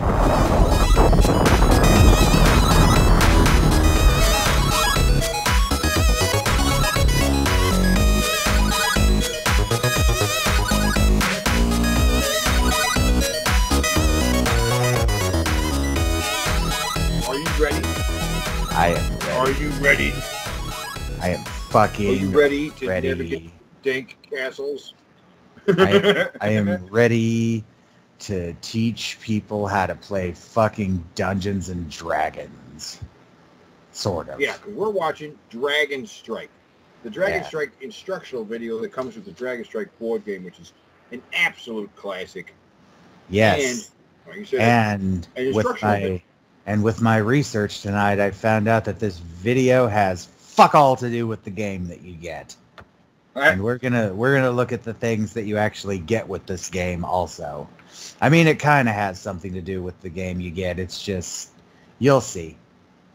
I am ready. Are you ready? I am fucking Are you ready to ready. navigate dank castles? I am ready to teach people how to play fucking Dungeons and Dragons. Sort of. Yeah, because we're watching Dragon Strike. The Dragon Strike instructional video that comes with the Dragon Strike board game, which is an absolute classic. Yes. And, like you said, and with my research tonight, I found out that this video has fuck all to do with the game that you get. And we're gonna look at the things that you actually get with this game also. I mean, it kind of has something to do with the game you get. It's just, you'll see.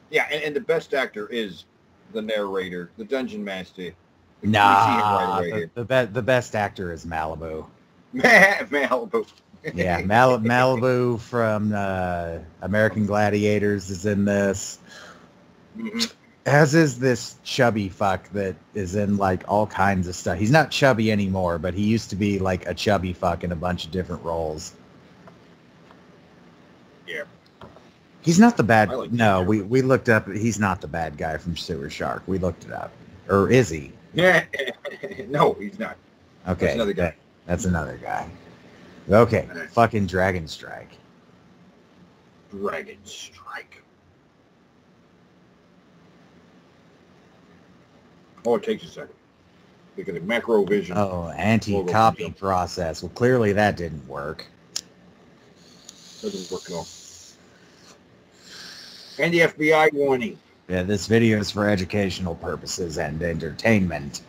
Yeah, and the best actor is the narrator, the dungeon master. Nah, the best actor is Malibu. Malibu. Yeah, Malibu from American Gladiators is in this. Mm-hmm. As is this chubby fuck that is in like all kinds of stuff. He's not chubby anymore, but he used to be like a chubby fuck in a bunch of different roles. Yeah. He's not the bad. No, we looked up. He's not the bad guy from Sewer Shark. We looked it up. Or is he? Yeah. No, he's not. Okay. That's another guy. That's another guy. Okay. Fucking Dragon Strike. Dragon Strike. Oh, it takes a second. Look at the macro vision. Oh, anti-copy process. Well, clearly that didn't work. Doesn't work at all. And the FBI warning. Yeah, this video is for educational purposes and entertainment.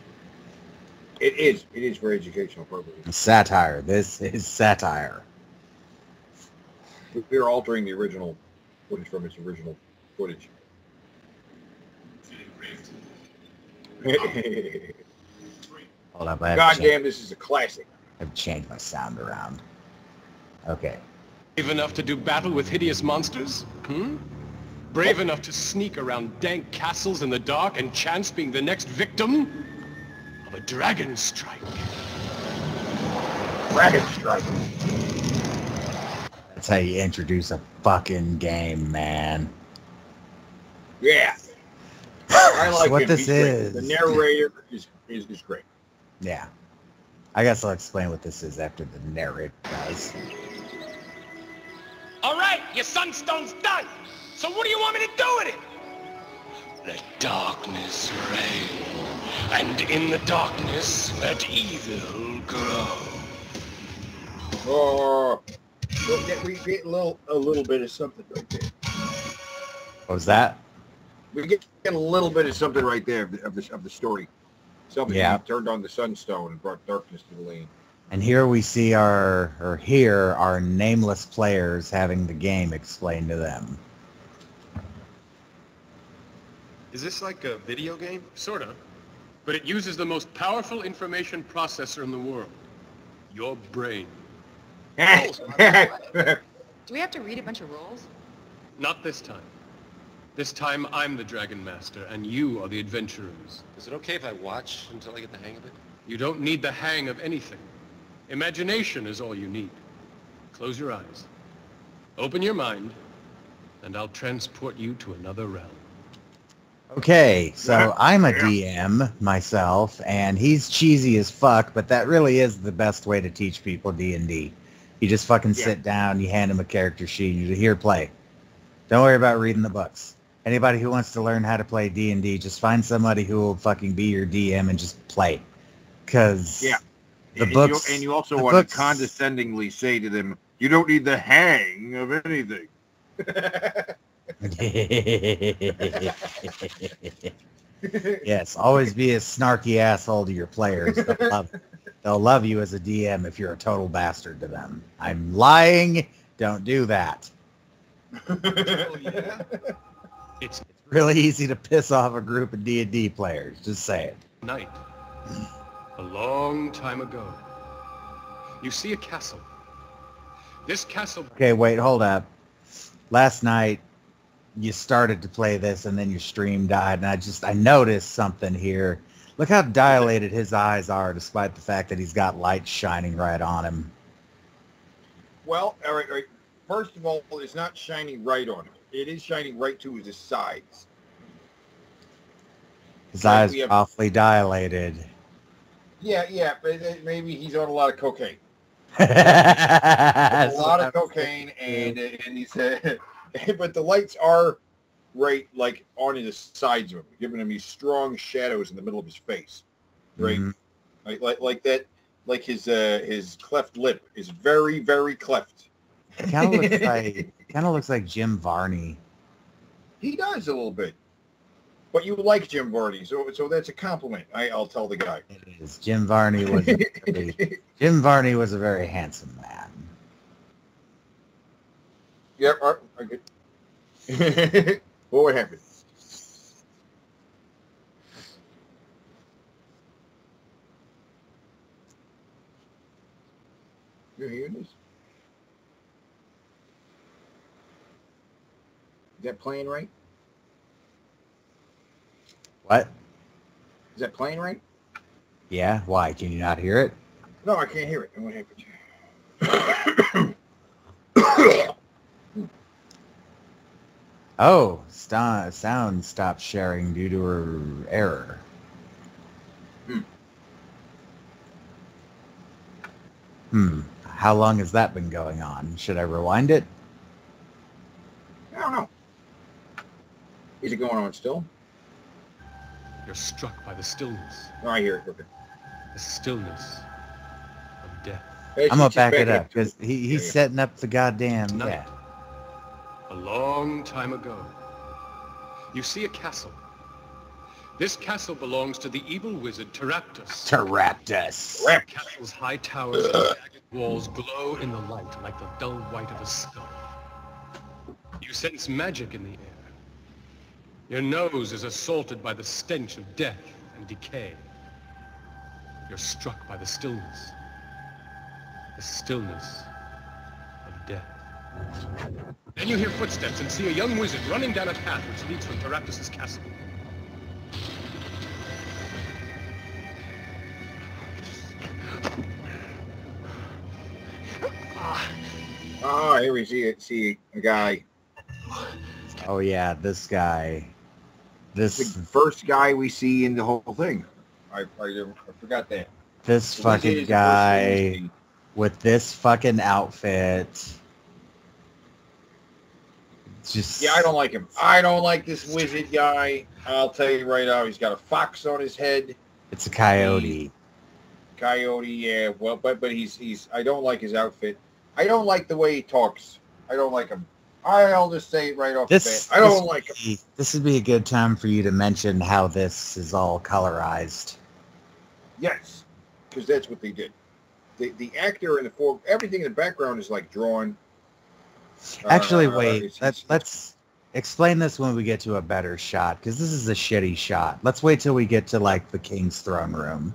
It is. It is for educational purposes. Satire. This is satire. We're altering the original footage from its original footage. Hold up. God damn, this is a classic. I've changed my sound around. Okay. Brave enough to do battle with hideous monsters? Brave enough to sneak around dank castles in the dark and chance being the next victim of a dragon strike. Dragon Strike. That's how you introduce a fucking game, man. Yeah. I like what him. this He's is. great. The narrator is great. Yeah. I guess I'll explain what this is after the narrator does. All right, your sunstone's done. So what do you want me to do with it? Let darkness reign, and in the darkness let evil grow. Oh, we get a little bit of something right there. What was that? We get a little bit of something right there of the story. Something turned on the sunstone and brought darkness to the land. And here we see our nameless players having the game explained to them. Is this like a video game? Sort of. But it uses the most powerful information processor in the world. Your brain. Do we have to read a bunch of rolls? Not this time. This time I'm the Dragon Master, and you are the adventurers. Is it okay if I watch until I get the hang of it? You don't need the hang of anything. Imagination is all you need. Close your eyes. Open your mind, and I'll transport you to another realm. Okay, so I'm a DM myself, and he's cheesy as fuck, but that really is the best way to teach people D&D. You just fucking sit down, you hand them a character sheet, and you say, here, play. Don't worry about reading the books. Anybody who wants to learn how to play D&D, just find somebody who will fucking be your DM and just play. Because the books... And you also want to condescendingly say to them, you don't need the hang of anything. Yes, always be a snarky asshole to your players. They'll love you as a DM if you're a total bastard to them. I'm lying. Don't do that. It's really easy to piss off a group of D&D players. Just say it. Night. A long time ago. You see a castle. This castle... Okay, wait, hold up. last night you started to play this and then your stream died, and I noticed something here. Look how dilated his eyes are, despite the fact that he's got light shining right on him. Well, all right. First of all, it's not shining right on him. It is shining right to his sides. His eyes are awfully dilated. Yeah, but maybe he's on a lot of cocaine. A lot of cocaine, and he's but the lights are right, like on the sides of him, giving him these strong shadows in the middle of his face, right? Mm-hmm. Like that, like his cleft lip is very, very cleft. It kind of looks like Jim Varney. He does a little bit. But you like Jim Varney, so that's a compliment. I'll tell the guy. It is. Jim Varney was a very handsome man. Yep. All right, good. What happened? You hear this? Is that playing right? What? Is that playing right? Yeah. Why? Can you not hear it? No, I can't hear it. And what happened? Oh, sound stopped sharing due to her error. How long has that been going on? Should I rewind it? I don't know. Is it going on still? You're struck by the stillness. Oh, I hear it. Okay. The stillness of death. I'm going to back it up because he's setting up the goddamn... Tonight, yeah. A long time ago, you see a castle. This castle belongs to the evil wizard Taraptus. Taraptus. The castle's high towers and jagged walls glow in the light like the dull white of a skull. You sense magic in the air. Your nose is assaulted by the stench of death and decay. You're struck by the stillness. The stillness of death. Then you hear footsteps and see a young wizard running down a path which leads from Taraptus' castle. Oh, here we see a guy. Oh yeah, this guy. This is the first guy we see in the whole thing. I forgot that. This fucking guy with this fucking outfit. Just yeah, I don't like him. I don't like this wizard guy. I'll tell you right now, he's got a fox on his head. It's a coyote. Coyote, yeah. Well, but he's. I don't like his outfit. I don't like the way he talks. I don't like him. I'll just say it right off the bat. I don't like him. This would be a good time for you to mention how this is all colorized. Yes, because that's what they did. The actor in the everything in the background is like drawn. Actually, wait. Let's explain this when we get to a better shot, because this is a shitty shot. Let's wait till we get to like the King's throne room.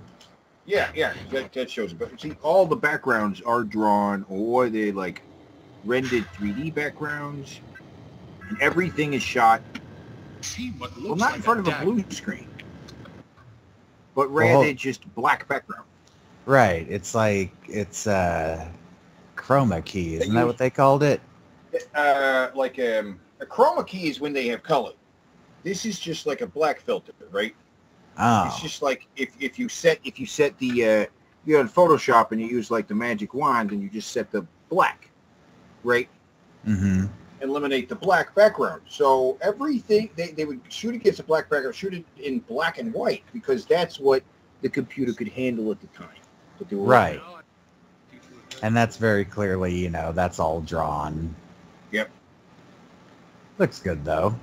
Yeah, that shows it. But see, all the backgrounds are drawn, or they like rendered 3D backgrounds, and everything is shot. See what looks well, not like in front of a blue screen, but rather just black background. Right. It's like it's chroma key. Isn't that what they called it? Like a chroma key is when they have color. This is just like a black filter, right? Oh. It's just like if you set the you're in Photoshop and you use like the magic wand and you just set the black, right? Mm-hmm. Eliminate the black background. So everything they would shoot against a black background, shoot it in black and white because that's what the computer could handle at the time. Right. And that's very clearly, that's all drawn. Yep. Looks good though.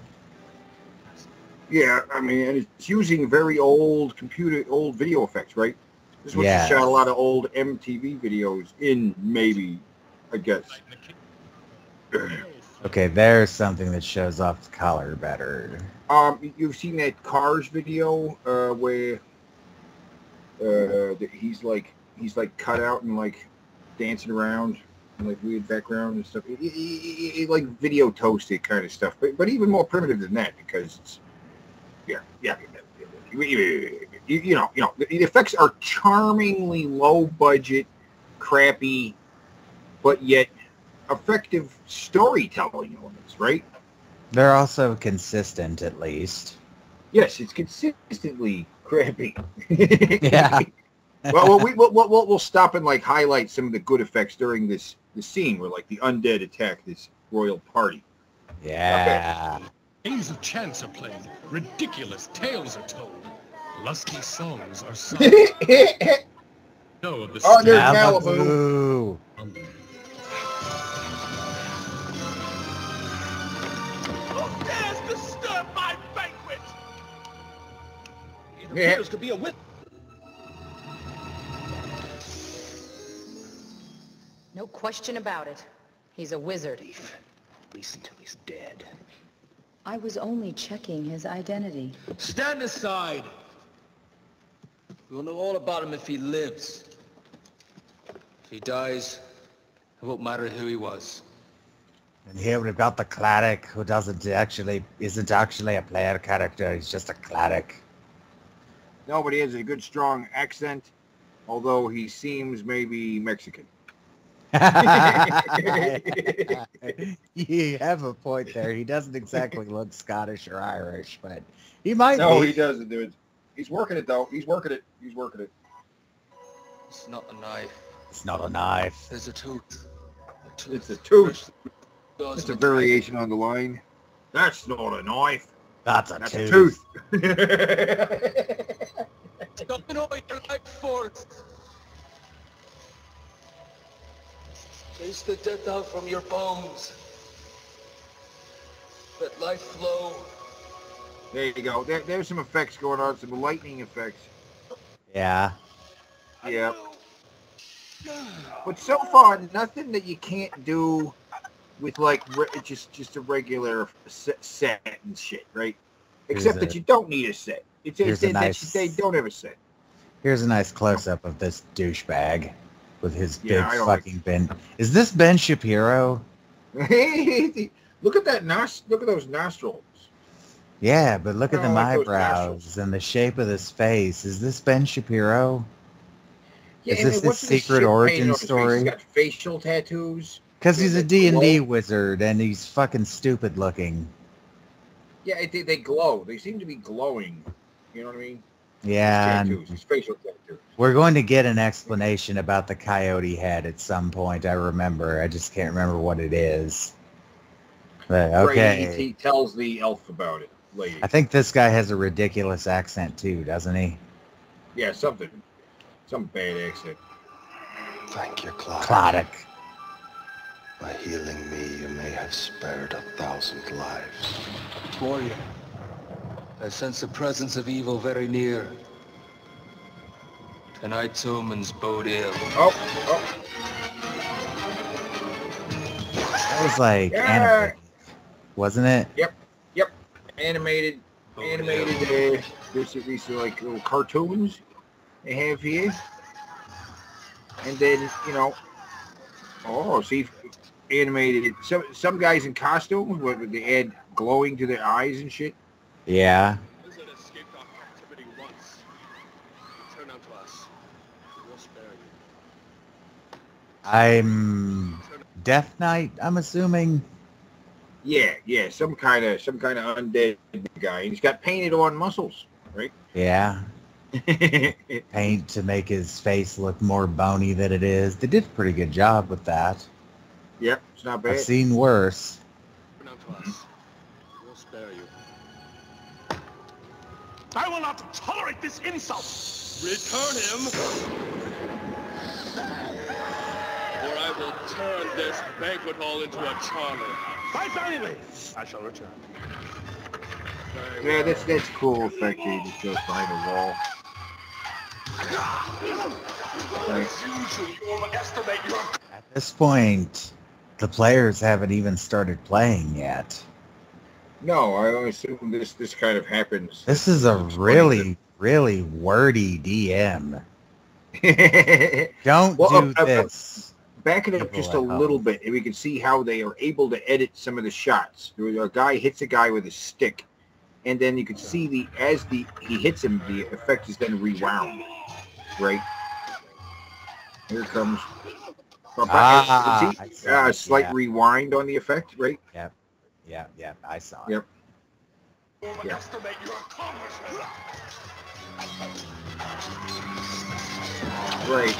Yeah, I mean, and it's using very old video effects, right? This was shot a lot of old MTV videos in, maybe, I guess. Okay, there's something that shows off the color better. You've seen that Cars video where he's like cut out and like dancing around. like weird background and stuff. Like video toasted kind of stuff, but even more primitive than that because it's you know the effects are charmingly low budget, crappy, but yet effective storytelling elements, right? They're also consistent, at least. Yes, it's consistently crappy. Yeah. Well, we'll stop and like highlight some of the good effects during the scene where like the undead attack this royal party. Yeah. Okay. Games of chance are played. Ridiculous tales are told. Lusty songs are sung. No, of the Oh, there's Malibu. Who dares disturb my banquet? It Yeah. appears to be a wit. No question about it. He's a wizard. At least until he's dead. I was only checking his identity. Stand aside. We'll know all about him if he lives. If he dies, it won't matter who he was. And here we've got the cleric who isn't actually a player character. He's just a cleric. No, but he has a good strong accent, although he seems maybe Mexican. You have a point there. He doesn't exactly look Scottish or Irish, but he might No, be. he doesn't, dude. He's working it though. He's working it. He's working it. It's not a knife. It's not a knife. There's a tooth. It's a tooth. Goes It's a with the variation on the line. That's not a knife. That's a That's tooth. a tooth. knife. Don't know your life force. Chase the death out from your bones. Let life flow. There you go. There's some effects going on, some lightning effects. Yeah. Yeah. But so far, nothing that you can't do with like just a regular set and shit, right? Except that you don't need a set. They don't have a set. Here's a nice close-up of this douchebag with his big I don't fucking Ben. Is this Ben Shapiro? Look at that look at those nostrils. Yeah, but look at I them don't like those eyebrows nostrils. and the shape of this face. Is this Ben Shapiro? Yeah, Is and this then his what's this secret shit origin painted on his face? story? He's got facial tattoos. Because he's a that D&D glow. wizard and he's fucking stupid looking. Yeah, they glow. They seem to be glowing. You know what I mean? Yeah, His and tattoos, his facial tattoos. we're going to get an explanation about the coyote head at some point. I remember. I just can't remember what it is. But okay. Right, he tells the elf about it later. I think this guy has a ridiculous accent too, doesn't he? Yeah, some bad accent. Thank you, Clark. Clodic. By healing me, you may have spared 1,000 lives. Warrior, I sense the presence of evil very near. Tonight's omens bode ill. Oh. That was like Yeah. animated, wasn't it? Yep. Animated. There's at least like little cartoons they have here. And then, see, animated. Some guys in costumes, what they add glowing to their eyes and shit. Yeah. Wizard escaped our captivity once. Turn out to us. We'll spare you. I'm Death Knight, I'm assuming. Yeah, some kind of undead guy. He's got painted on muscles, right? Yeah. Paint to make his face look more bony than it is. They did a pretty good job with that. Yep, it's not bad. I've seen worse. Turn out to us. We'll spare you. I will not tolerate this insult! Return him! Or I will turn this banquet hall into a charnel. Fight valiantly! I shall return. Yeah, that's cool effect. He just goes behind a wall. As usual, you overestimate your... At this point, the players haven't even started playing yet. No, I assume this kind of happens. This is a really, really wordy DM. Don't Well, do this. back it up just a little bit, and we can see how they are able to edit some of the shots. A guy hits a guy with a stick, and then you can see as he hits him, the effect is then rewound. Right here comes a slight rewind on the effect. Right. Yep. I saw it. Yep. Right.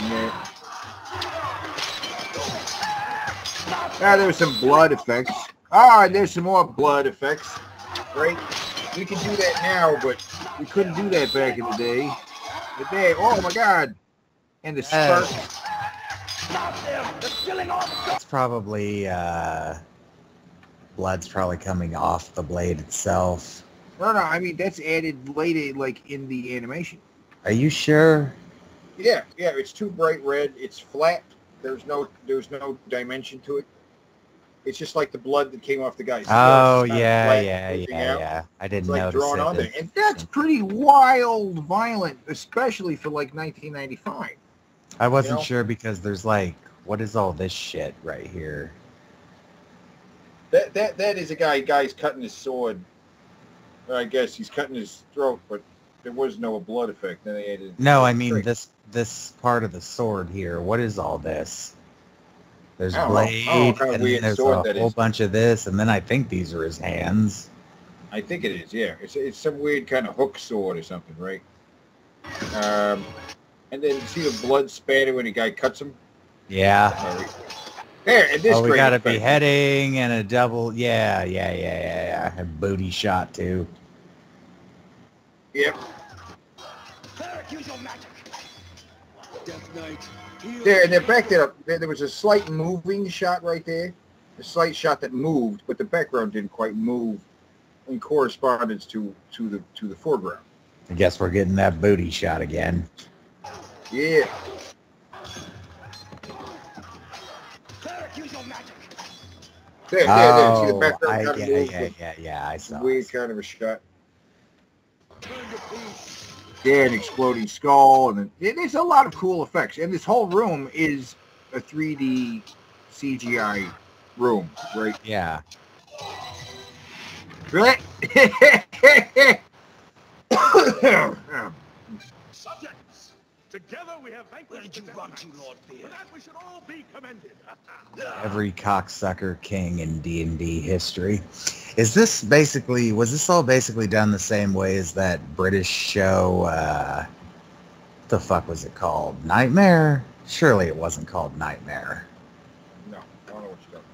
Now there's some blood effects. And there's some more blood effects. Right. We can do that now, but we couldn't do that back in the day. Oh my God! And the spark. It's probably blood's probably coming off the blade itself. No. I mean that's added later, like in the animation. Are you sure? Yeah. It's too bright red. It's flat. There's no dimension to it. It's just like the blood that came off the guy's. Oh yeah. I didn't know. Like drawn on there, and that's pretty wild, violent, especially for like 1995. I wasn't sure because there's like, what is all this shit right here? That is a guy's cutting his sword. I guess he's cutting his throat, but there was no blood effect. Then they added. No, I mean this part of the sword here. What is all this? There's blade, and then there's a whole bunch of this, and then I think these are his hands. I think it is, yeah. It's some weird kind of hook sword or something, right? And then you see the blood spatter when a guy cuts him? Yeah. There, and this we got a beheading and a double, yeah. A booty shot, too. Yep. Use your magic. Death Knight. There, and they backed it up. There was a slight moving shot right there. A slight shot that moved, but the background didn't quite move in correspondence to the foreground. I guess we're getting that booty shot again. Yeah. Use your magic. There. See the background kind of moved. Yeah, I saw. Weird kind of a shot. Yeah, an exploding skull, and there's a lot of cool effects. And this whole room is a 3D CGI room, right? Yeah. Really? Subjects, together we have vanquished. Where did you run to, Lord Beard? For that we should all be commended. Every cocksucker king in D&D history. Was this all basically done the same way as that British show, what the fuck was it called? Nightmare? Surely it wasn't called Nightmare. No, I don't know what you're talking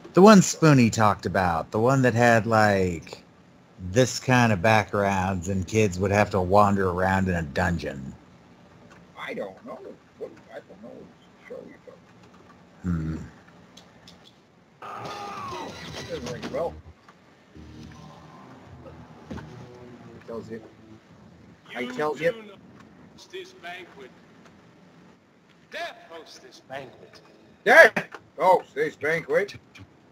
about. The one Spoonie talked about. The one that had, like, this kind of backgrounds and kids would have to wander around in a dungeon. I don't know. I don't know what show you're talking about. Doesn't ring a bell. Tells you. I tells you. This banquet. Death hosts this banquet. Death hosts this banquet.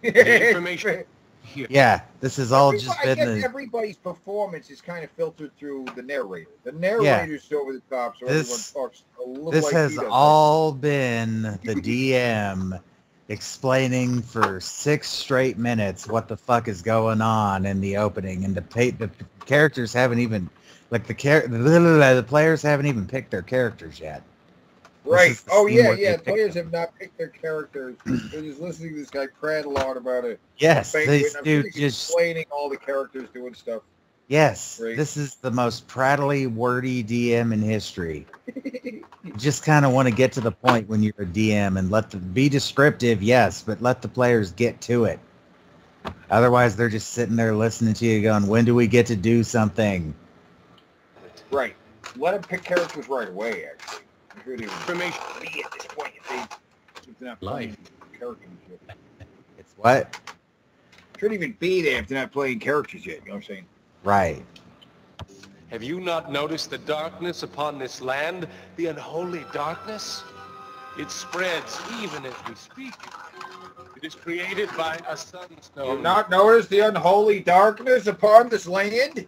The information here. Yeah, this is all just I been guess everybody's performance is kind of filtered through the narrator. The narrator's over the top, so everyone talks a little This like has he does. all been the DM explaining for 6 straight minutes what the fuck is going on in the opening, and the characters haven't even, like the players haven't even picked their characters yet. Right. Oh yeah. Players have not picked their characters. They're just listening to this guy prattle on about it. Yes, this dude just explaining all the characters doing stuff. Yes, Right. This is the most prattly, wordy DM in history. You just kind of want to get to the point when you're a DM and be descriptive, yes, but let the players get to it. Otherwise, they're just sitting there listening to you going, when do we get to do something? Right. Let them pick characters right away, actually. Information. Me at this point, if they're not playing characters yet. It's what? Shouldn't even be there if they're not playing characters yet. You know what I'm saying? Right. Have you not noticed the darkness upon this land? The unholy darkness? It spreads even as we speak. It is created by a sunstone. You've not noticed the unholy darkness upon this land?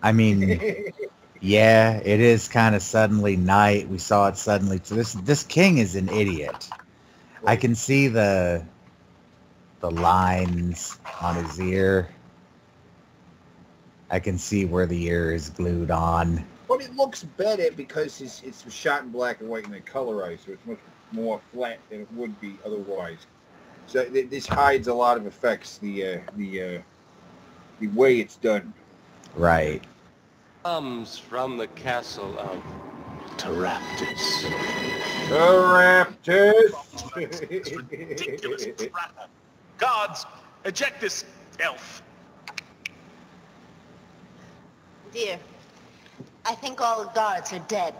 I mean, yeah, it is kind of suddenly night. We saw it suddenly. So this king is an idiot. I can see the lines on his ear. I can see where the ear is glued on. But it looks better because it's shot in black and white and then colorized, so it's much more flat than it would be otherwise. So this hides a lot of effects. The way it's done. Right. Comes from the castle of Taraptus. It's ridiculous, Ratha. Gods, eject this elf. Dear, I think all the guards are dead.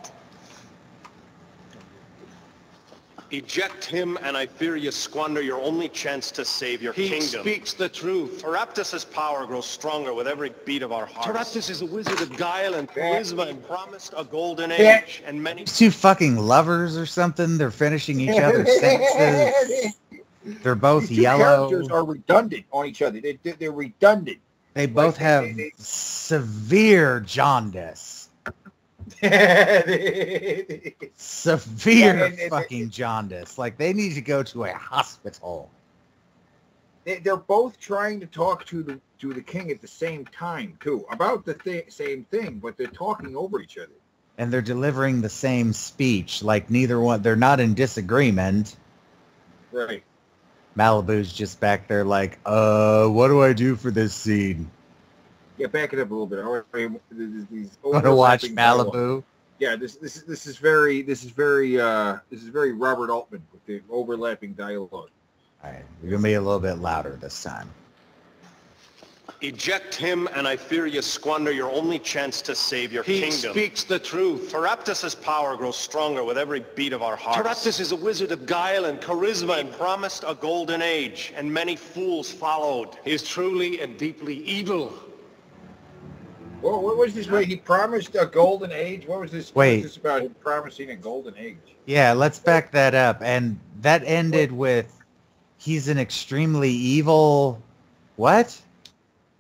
Eject him, and I fear you squander your only chance to save your kingdom. He speaks the truth. Taraptus' power grows stronger with every beat of our hearts. Taraptus is a wizard of guile and charisma and promised a golden age and many... These two fucking lovers or something. They're finishing each other's sentences. They're both These two yellow. characters are redundant on each other. They're redundant. They both have severe jaundice. Severe fucking jaundice. Like, they need to go to a hospital. They're both trying to talk to the king at the same time, too, about the same thing, but they're talking over each other. And they're delivering the same speech. Like, neither one, they're not in disagreement. Right. Malibu's just back there like, what do I do for this scene? Yeah, back it up a little bit. Want to watch Malibu? Yeah, this is very Robert Altman with the overlapping dialogue. All right, we're gonna be a little bit louder this time. Eject him, and I fear you squander your only chance to save your kingdom. He speaks the truth. Taraptus' power grows stronger with every beat of our hearts. Taraptus is a wizard of guile and charisma and promised a golden age, and many fools followed. He is truly and deeply evil. Well, what was this? Wait, he promised a golden age? What was this? Wait. What was this about him promising a golden age? Yeah, let's back that up. And that ended with, he's an extremely evil... What?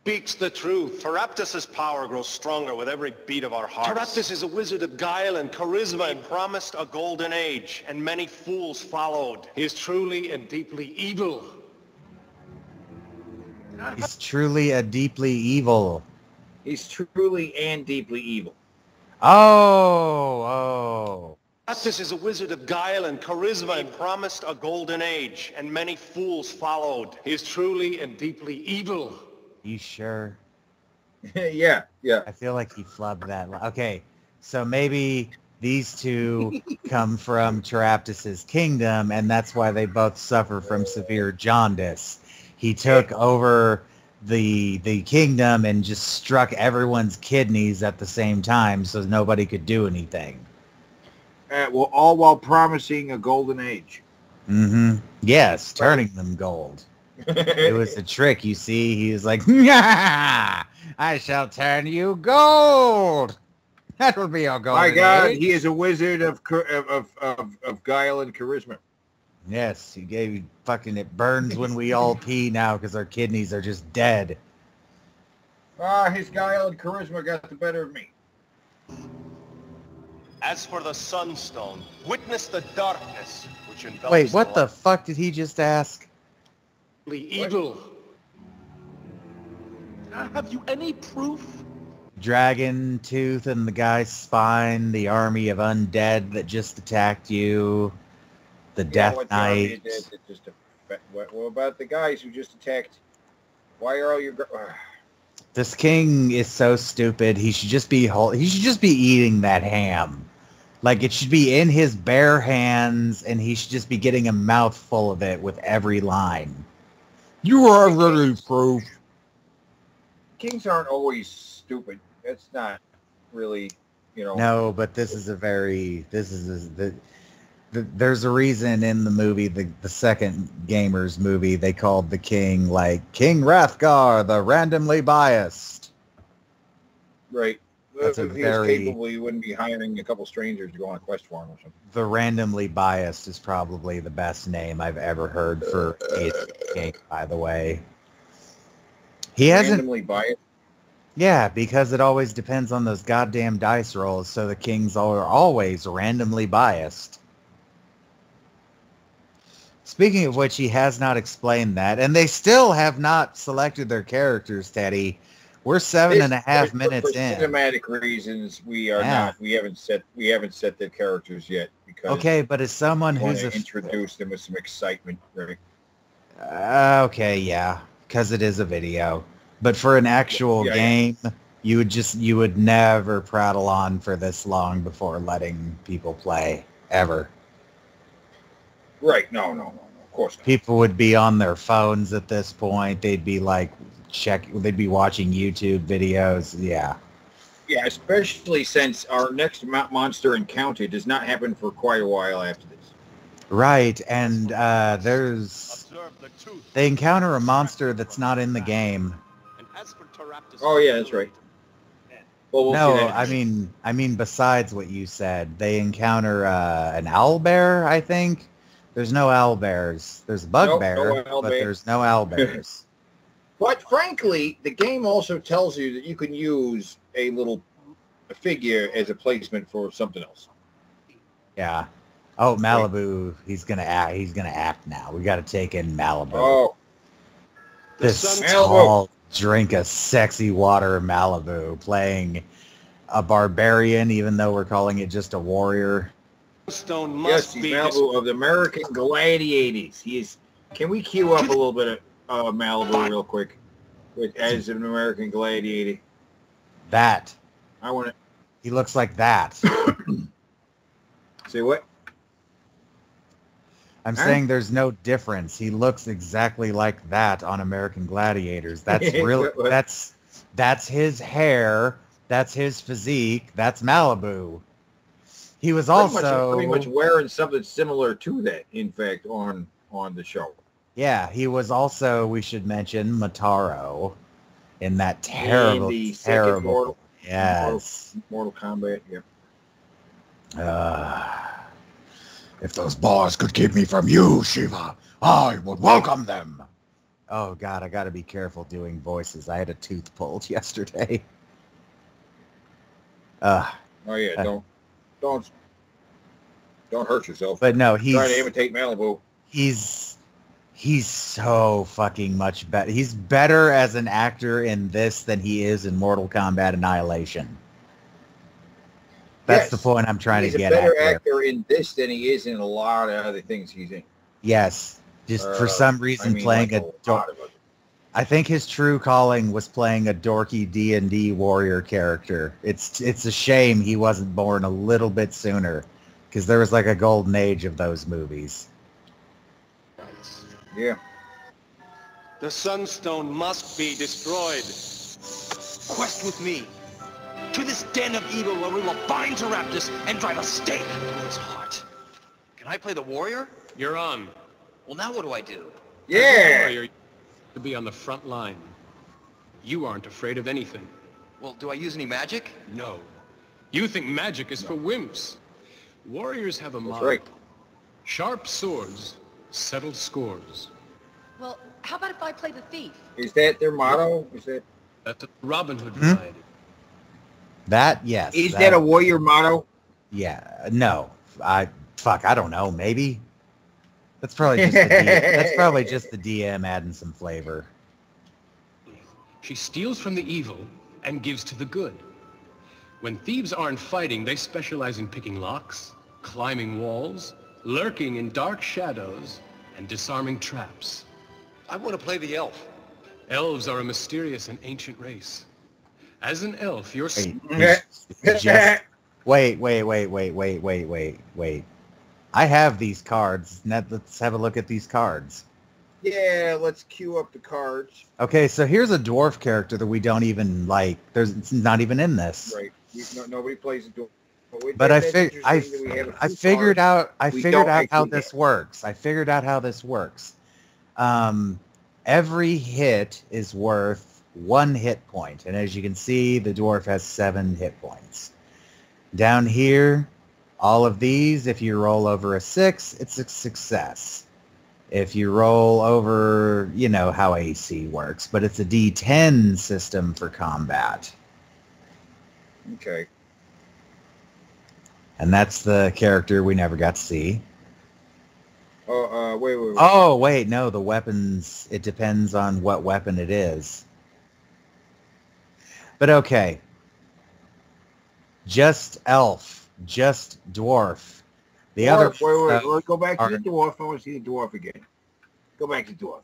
Speaks the truth. Taraptus' power grows stronger with every beat of our hearts. Taraptus is a wizard of guile and charisma and promised a golden age, and many fools followed. He is truly and deeply evil. He's truly a deeply evil. He's truly and deeply evil. Oh. Taraptus is a wizard of guile and charisma and promised a golden age, and many fools followed. He is truly and deeply evil. You sure? Yeah. I feel like he flubbed that. Okay, so maybe these two come from Taraptus' kingdom, and that's why they both suffer from severe jaundice. He took over the kingdom and just struck everyone's kidneys at the same time, so nobody could do anything. Well, all while promising a golden age. Mm-hmm. Yes, turning them gold. It was a trick, you see. He was like, I shall turn you gold. That will be your golden My God, age. he is a wizard of guile and charisma. Yes, he gave you fucking, it burns when we all pee now because our kidneys are just dead. His guile and charisma got the better of me. As for the Sunstone, witness the darkness which envelops Wait, what the light. fuck did he just ask? Evil. Have you any proof? Dragon tooth in the guy's spine, the army of undead that just attacked you, the Death Knight. What about the guys who just attacked? Why are all your... This king is so stupid. He should just be eating that ham. Like, it should be in his bare hands, and he should just be getting a mouthful of it with every line. You are really proof. Kings aren't always stupid. That's not really, No, but there's a reason in the movie, the second Gamers movie, they called the king, like, King Hrathgar, the randomly biased. Right. That's if he was capable, he wouldn't be hiring a couple strangers to go on a quest for him or something. The randomly biased is probably the best name I've ever heard for a king, by the way. He hasn't... Randomly biased? Yeah, because it always depends on those goddamn dice rolls, so the kings are always randomly biased. Speaking of which, he has not explained that, and they still have not selected their characters, Teddy. We're 7.5 minutes for in. cinematic reasons, we are not. We haven't set their characters yet because okay, but as someone who's introduce them with some excitement, right? Okay, yeah, because it is a video. But for an actual game, you would never prattle on for this long before letting people play ever. Right? No, of course not. People would be on their phones at this point. They'd be like they'd be watching YouTube videos. Yeah. Yeah, especially since our next monster encounter does not happen for quite a while after this. Right, and they encounter a monster that's not in the game. Oh yeah, that's right. Well, no, I mean besides what you said, they encounter an owlbear. I think there's no owlbears. There's a bugbear, but there's no owlbears. But frankly, the game also tells you that you can use a figure as a placement for something else. Yeah. Oh, Malibu. He's gonna act. He's gonna act now. We got to take in Malibu. Oh. This tall drink of sexy water Malibu, playing a barbarian, even though we're calling it just a warrior. Stone must be Malibu of the American Gladiators. He is. Can we cue up a little bit of Malibu real quick, as an American Gladiator? That. I want to. He looks like that. Say what? I'm saying there's no difference. He looks exactly like that on American Gladiators. That's really that's his hair. That's his physique. That's Malibu. He was pretty much wearing something similar to that. In fact, on the show. Yeah, he was also. We should mention Motaro in that terrible, terrible. Mortal Kombat. Yeah. If those bars could keep me from you, Shiva, I would welcome them. Oh, God, I got to be careful doing voices. I had a tooth pulled yesterday. Oh, yeah, don't hurt yourself. But no, he's... trying to imitate Malibu. He's so fucking much better. He's better as an actor in this than he is in Mortal Kombat Annihilation. That's the point I'm trying to get at. He's a better actor in this than he is in a lot of other things he's in. Yes. Just for some reason playing I think his true calling was playing a dorky D&D warrior character. It's a shame he wasn't born a little bit sooner, because there was like a golden age of those movies. Yeah. The Sunstone must be destroyed. Quest with me to this den of evil where we will bind Taraptus and drive a stake through his heart. Can I play the warrior? You're on. Well, now what do I do? Yeah! Warrior, to be on the front line. You aren't afraid of anything. Well, do I use any magic? No. You think magic is for wimps. Warriors have a motto. Right. Sharp swords settle scores. Well, how about if I play the thief? Is that their motto? Is that... That's a Robin Hood variety. That, yes. Is that a warrior motto? Yeah. No. I don't know. Maybe. That's probably just the DM adding some flavor. She steals from the evil and gives to the good. When thieves aren't fighting, they specialize in picking locks, climbing walls, lurking in dark shadows, and disarming traps. I want to play the elf. Elves are a mysterious and ancient race. As an elf, you're... Wait. I have these cards. Let's have a look at these cards. Yeah, let's queue up the cards. Okay, so here's a dwarf character that we don't even like. It's not even in this. Right. Nobody plays a dwarf. But I figured out how this works. Every hit is worth 1 hit point, and as you can see, the dwarf has 7 hit points. Down here, all of these, if you roll over a 6, it's a success. If you roll over, you know how AC works, but it's a D10 system for combat. Okay. And that's the character we never got to see. Wait. Oh, wait, no, the weapons, it depends on what weapon it is. But okay. Just elf, just dwarf. The other Wait. Let's go back to the dwarf. I want to see the dwarf again. Go back to dwarf.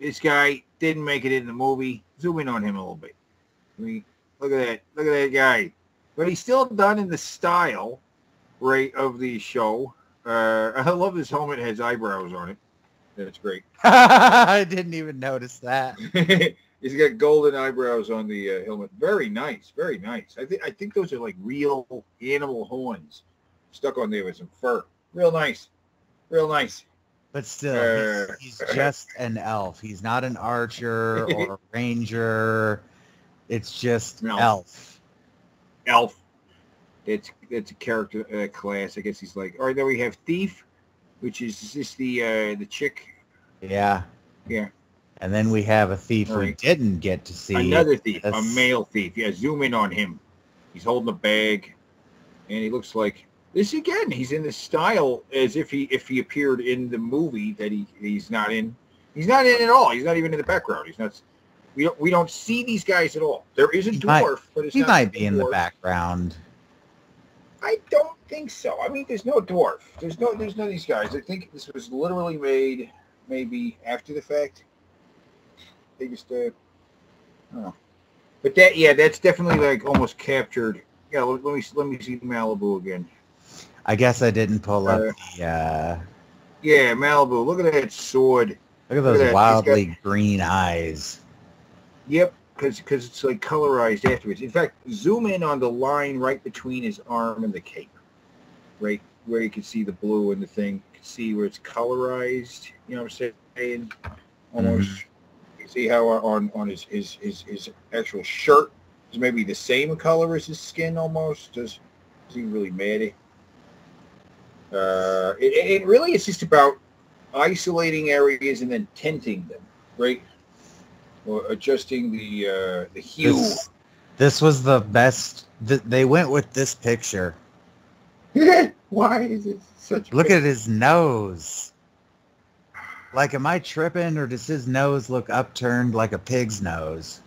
This guy didn't make it in the movie. Zoom in on him a little bit. I mean, look at that. Look at that guy. But he's still done in the style, right, of the show. I love this helmet has eyebrows on it. That's great. I didn't even notice that. He's got golden eyebrows on the helmet. Very nice. Very nice. I think those are like real animal horns stuck on there with some fur. Real nice. Real nice. But still, he's just an elf. He's not an archer or a ranger. It's just elf. Elf. It's a character class. I guess he's like. All right, then we have thief, which is just the chick. Yeah. Yeah. And then we have a thief we didn't get to see. Another thief, a male thief. Yeah, zoom in on him. He's holding a bag, and he looks like this again. He's in the style as if he appeared in the movie that he's not in. He's not in at all. He's not even in the background. He's not. We don't see these guys at all. There is a dwarf, but it's he not might be in the background. I don't think so. I mean, there's no dwarf. There's none of these guys. I think this was literally made maybe after the fact. They just I don't know. But that's definitely like almost captured. Yeah, let me see Malibu again. I guess I didn't pull up the yeah, Malibu. Look at that sword. Look at those wildly green eyes. Yep, because it's like colorized afterwards. In fact, zoom in on the line right between his arm and the cape, right where you can see the blue and the thing. You can see where it's colorized. You know what I'm saying? Almost. Mm-hmm. You see how on his actual shirt is maybe the same color as his skin almost. Is he really mad? It really is just about isolating areas and then tinting them, right? Or adjusting the hue. This was the best. They went with this picture. Why is it such? Look at his nose. Like, am I tripping, or does his nose look upturned like a pig's nose?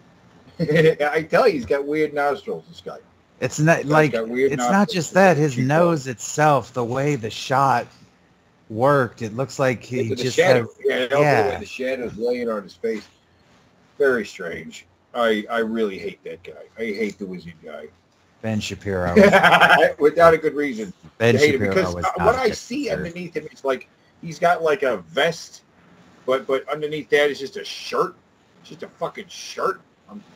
I tell you, he's got weird nostrils. This guy. It's not like it's not just that. His nose itself, the way the shot worked, it looks like he just has, the shadows laying on his face. Very strange. I really hate that guy. I hate the wizard guy. Ben Shapiro. Without a good reason. Ben Shapiro because what I see underneath him is like he's got like a vest, but underneath that is just a shirt. It's just a fucking shirt.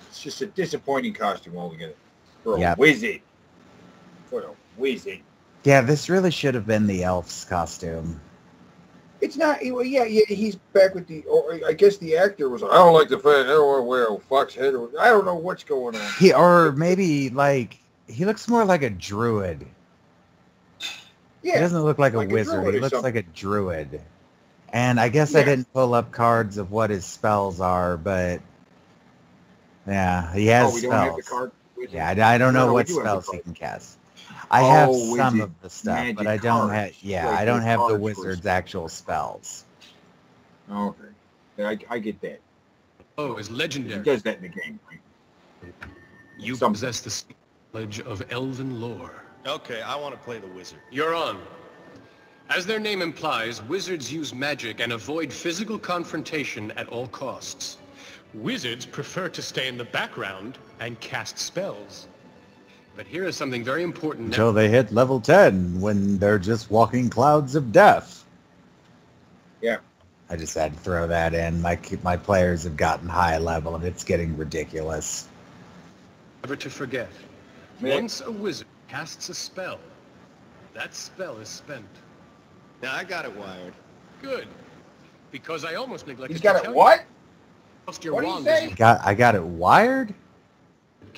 It's just a disappointing costume altogether. For a wizard. For a wizard. Yeah, this really should have been the elf's costume. It's not. Yeah. He's back with the. Or I guess the actor was. I don't like the fact. I don't want to wear a fox head. I don't know what's going on. Or maybe like he looks more like a druid. Yeah. He doesn't look like a wizard. He looks like a druid. And I guess I didn't pull up cards of what his spells are, but yeah, he has spells. Don't have the card? Yeah, I don't know what spells he can cast. I have some of the stuff, but I don't have. Yeah, I don't have the wizard's actual spells. Okay, I get that. Oh, it's legendary. He does that in the game, right? You possess the knowledge of elven lore. Okay, I want to play the wizard. You're on. As their name implies, wizards use magic and avoid physical confrontation at all costs. Wizards prefer to stay in the background and cast spells. But here is something very important. Until they hit level 10, when they're just walking clouds of death. Yeah. I just had to throw that in. My players have gotten high level, and it's getting ridiculous. Never to forget. Once a wizard casts a spell, that spell is spent. Now, I got it wired. Good. Because I almost neglected to tell you. He's got it what? What do you say? I got it wired?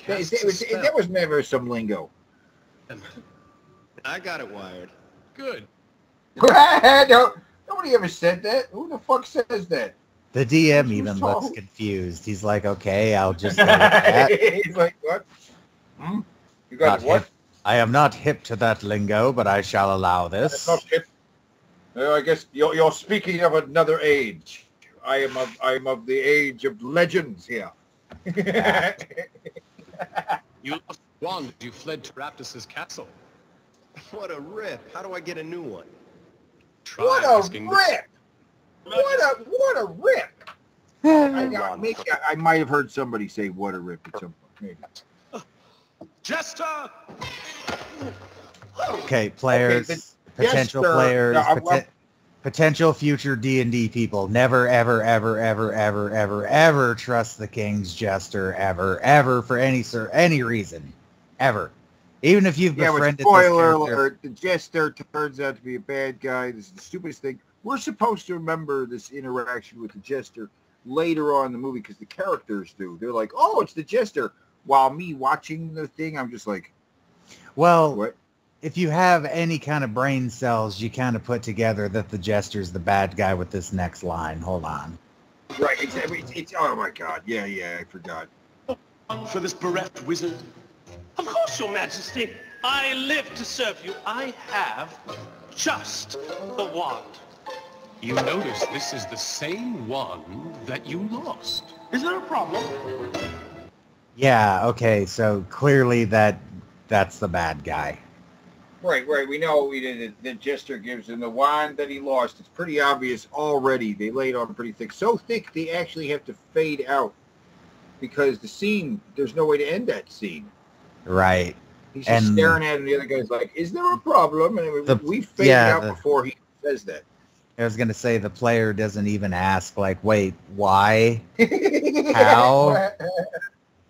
That was never some lingo. I got it wired. Good. Nobody ever said that. Who the fuck says that? The DM even looks confused. He's like, okay, I'll just go with that. He's like, what? You got what? I am not hip to that lingo, but I shall allow this. Not hip. I guess you're speaking of another age. I am of the age of legends here. You lost one as you fled to Raptus's castle. What a rip. How do I get a new one? Try What a asking the- rip! What a rip! I might have heard somebody say "what a rip" at some point. Maybe. Jester! Okay, players, Okay, potential Jester. players, No, I'm- potential future D&D people. Never, ever, ever, ever, ever, ever, ever trust the King's Jester. Ever, for any reason. Ever. Even if you've Yeah, but befriended spoiler this character. alert, the Jester turns out to be a bad guy. This is the stupidest thing. We're supposed to remember this interaction with the Jester later on in the movie because the characters do. They're like, oh, it's the Jester. While me watching the thing, I'm just like, Well, what? if you have any kind of brain cells, you kind of put together that the Jester's the bad guy with this next line. Hold on. Right, it's oh my God. Yeah, I forgot. For this bereft wizard? Of course, Your Majesty. I live to serve you. I have just the wand. You notice this is the same one that you lost. Is there a problem? Yeah, okay, so clearly that's the bad guy. Right. We know the Jester gives him the wand that he lost. It's pretty obvious already. They laid on pretty thick. So thick they actually have to fade out because the scene, there's no way to end that scene. Right. He's just staring at him. The other guy's like, is there a problem? And we fade out before he says that. I was going to say the player doesn't even ask, like, wait, why? How?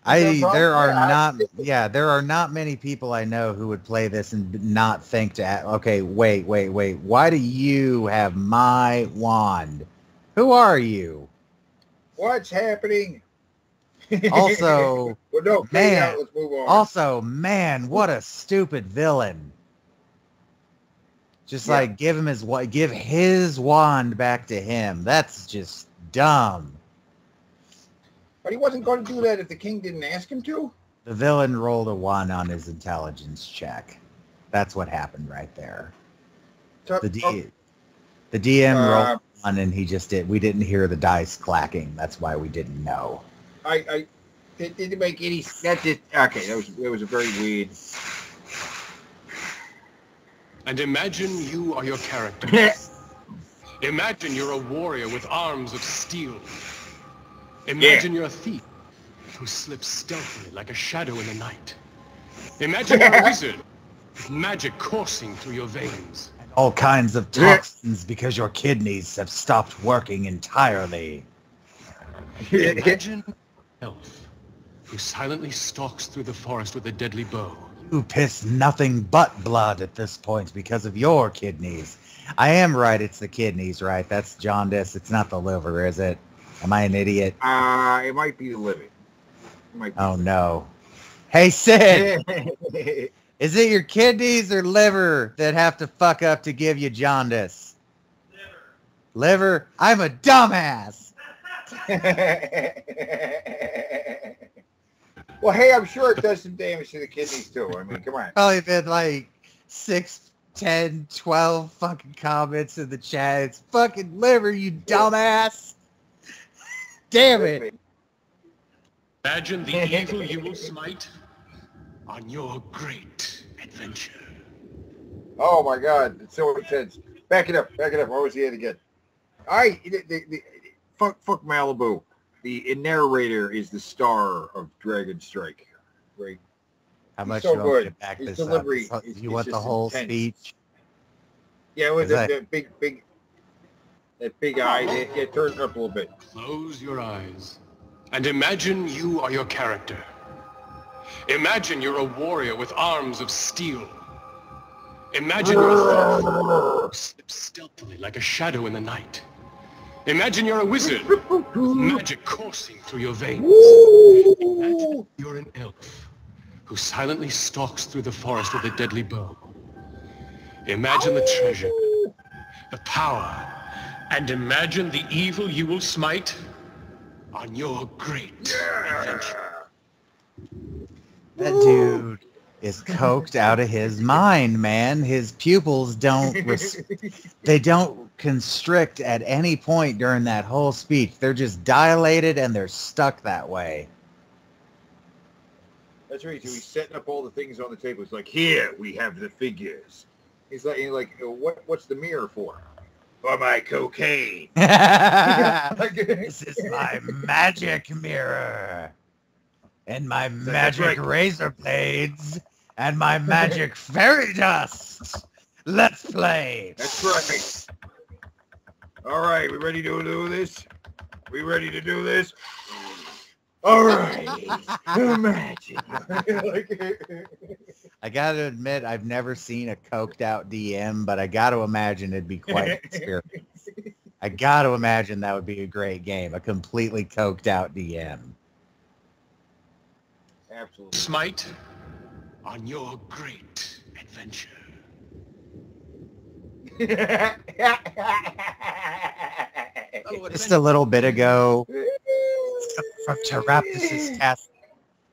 There are not many people I know who would play this and not think to, okay, wait, why do you have my wand? Who are you? What's happening? Also, well, no, man, let's move on. also, man, what a stupid villain. Just like give his wand back to him. That's just dumb. But he wasn't going to do that if the king didn't ask him to. The villain rolled a 1 on his intelligence check. That's what happened right there. The DM rolled 1 and he just did. We didn't hear the dice clacking. That's why we didn't know. It didn't make any. That did okay. That was a very weird. And imagine you are your character. Imagine you're a warrior with arms of steel. Imagine you're a thief who slips stealthily like a shadow in the night. Imagine you're a wizard with magic coursing through your veins. And all kinds of toxins because your kidneys have stopped working entirely. Imagine an elf who silently stalks through the forest with a deadly bow. You piss nothing but blood at this point because of your kidneys. I am right, it's the kidneys, right? That's jaundice. It's not the liver, is it? Am I an idiot? It might be the liver. Oh, no. Hey, Sid! Is it your kidneys or liver that have to fuck up to give you jaundice? Liver? I'm a dumbass! Well, hey, I'm sure it does some damage to the kidneys, too. I mean, come on. Probably been like 6, 10, 12 fucking comments in the chat. It's fucking liver, you dumbass! Damn it! Imagine the evil you will smite on your great adventure. Oh my God, it's so intense. Back it up. What was the end again? Fuck Malibu. The narrator is the star of Dragon Strike. Right? How much so you good. To back His this delivery. up? You want the whole intense. speech? Yeah, with that big eye. Yeah, turn it up a little bit. Close your eyes and imagine you are your character. Imagine you're a warrior with arms of steel. Imagine you're a thief who slips stealthily like a shadow in the night. Imagine you're a wizard with magic coursing through your veins. Imagine you're an elf who silently stalks through the forest with a deadly bow. Imagine the treasure, the power, and imagine the evil you will smite on your great adventure. That dude is coked out of his mind, man. His pupils don't they don't constrict at any point during that whole speech. They're just dilated and they're stuck that way. That's right. So he's setting up all the things on the table. He's like, here we have the figures. He's like what's the mirror for? For my cocaine. This is my magic mirror. And my magic razor blades. And my magic fairy dust. Let's play. That's right. All right, we ready to do this? We ready to do this? All right. Magic. I got to admit, I've never seen a coked out DM, but I got to imagine it'd be quite an experience. I got to imagine that would be a great game, a completely coked out DM. Absolutely. Smite on your great adventure. Just a little bit ago, from Teraptis' castle,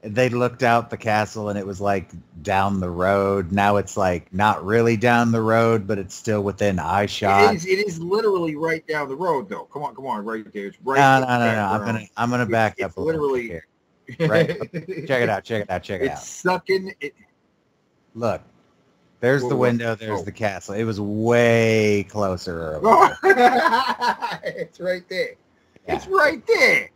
they looked out the castle and it was like down the road. Now it's like not really down the road, but it's still within eye shot. It is literally right down the road, though. Come on, right there. It's right. No. I'm gonna back up a little bit here. Right. Check it out. It's sucking. Look, there's the window. There's the castle. It was way closer earlier. It's right there. Yeah. It's right there.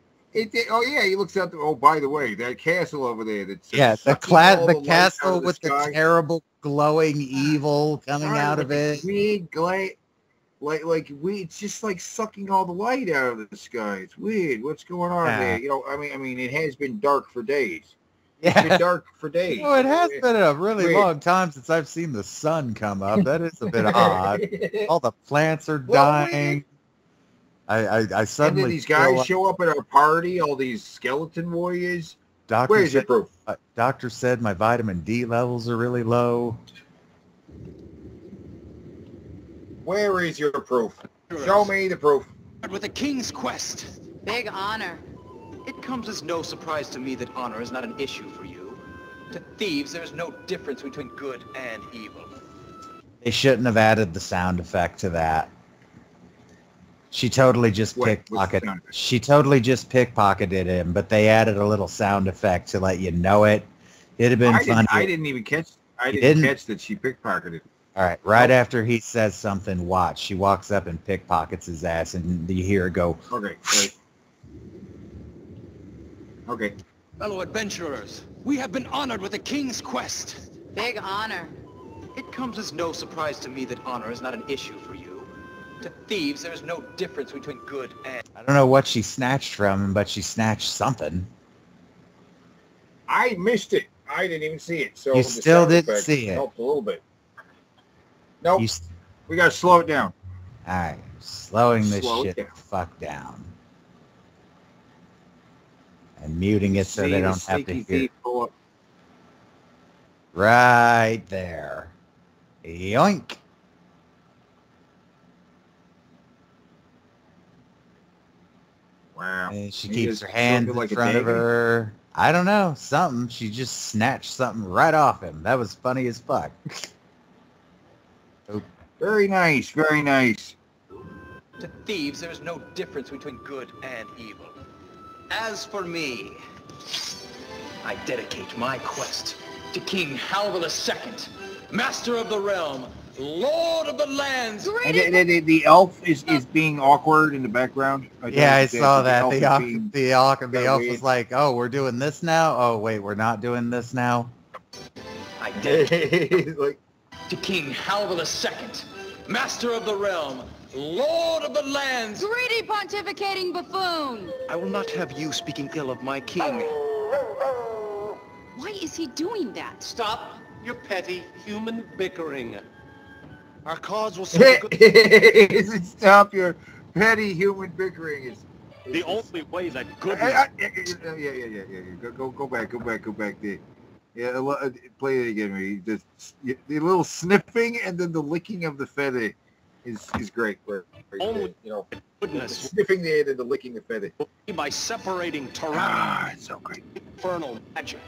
Oh yeah, he looks out. Oh, by the way, that castle over there. That's the castle with the terrible glowing evil coming out of it. Weird glare. It's just like sucking all the light out of the sky. It's weird. What's going on there? You know, I mean, it has been dark for days. Yeah. It's been dark for days. Well, it has been a really long time since I've seen the sun come up. That is a bit odd. All the plants are dying. I suddenly. And then these guys show up at our party. All these skeleton warriors. Where's your proof? Doctor said my vitamin D levels are really low. Where is your proof? Show me the proof. With a king's quest. Big honor. It comes as no surprise to me that honor is not an issue for you. To thieves, there is no difference between good and evil. They shouldn't have added the sound effect to that. She totally just pickpocketed. She totally just pickpocketed him, but they added a little sound effect to let you know it. It'd have been funny. I didn't even catch. I didn't catch that she pickpocketed. All right, right after he says something, watch. She walks up and pickpockets his ass, and you hear her go. Okay. Okay. Fellow adventurers, we have been honored with a king's quest. Big honor. It comes as no surprise to me that honor is not an issue for you. To thieves, there is no difference between good and... I don't know what she snatched from him, but she snatched something. I missed it. I didn't even see it. So you still didn't see it. Helped a little bit. Nope. We got to slow it down. All right. Slowing this shit the fuck down. And muting it so they don't have to hear. Right there. Yoink. Wow. And she keeps her hands in front of her. I don't know. Something. She just snatched something right off him. That was funny as fuck. Very nice. Very nice. To thieves, there is no difference between good and evil. As for me, I dedicate my quest to King Halvor II, Master of the Realm, Lord of the Lands. And the elf is being awkward in the background. Yeah, I saw that. The elf was like, "Oh, we're doing this now. Oh, wait, we're not doing this now." I dedicate to King Halvor II, Master of the Realm, Lord of the Lands. Greedy pontificating buffoon. I will not have you speaking ill of my king. Why is he doing that? Stop your petty human bickering. Our cause will Stop your petty human bickering. Is the only way that good. Yeah. Go back there. Yeah, play it again. The little sniffing and then the licking of the feather is great. Only goodness. Sniffing the air and the licking the feather. By separating Teraptis. It's so great. Infernal magic.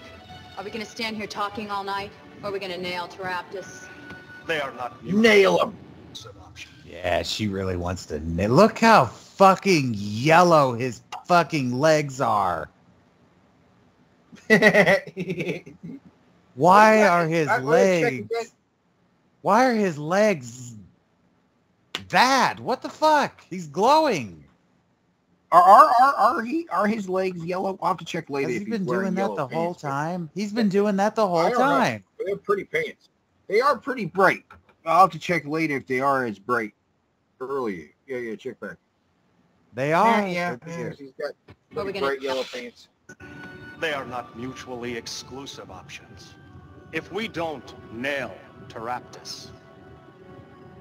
Are we going to stand here talking all night? Are we gonna nail Teraptus? They are not Nail him. Yeah, she really wants to. Look how fucking yellow his fucking legs are. Why are his legs? Why are his legs that? What the fuck? He's glowing. Are his legs yellow? I'll have to check later. Has he if been he's wearing doing that yellow the whole pants, but time? He's been doing that the I whole don't know. time. They're pretty pants. They are pretty bright. I'll have to check later if they are as bright earlier. Yeah, check back. They are. Yeah. They're weird. He's got Are we pretty gonna- bright yellow pants. They are not mutually exclusive options. If we don't nail Teraptus,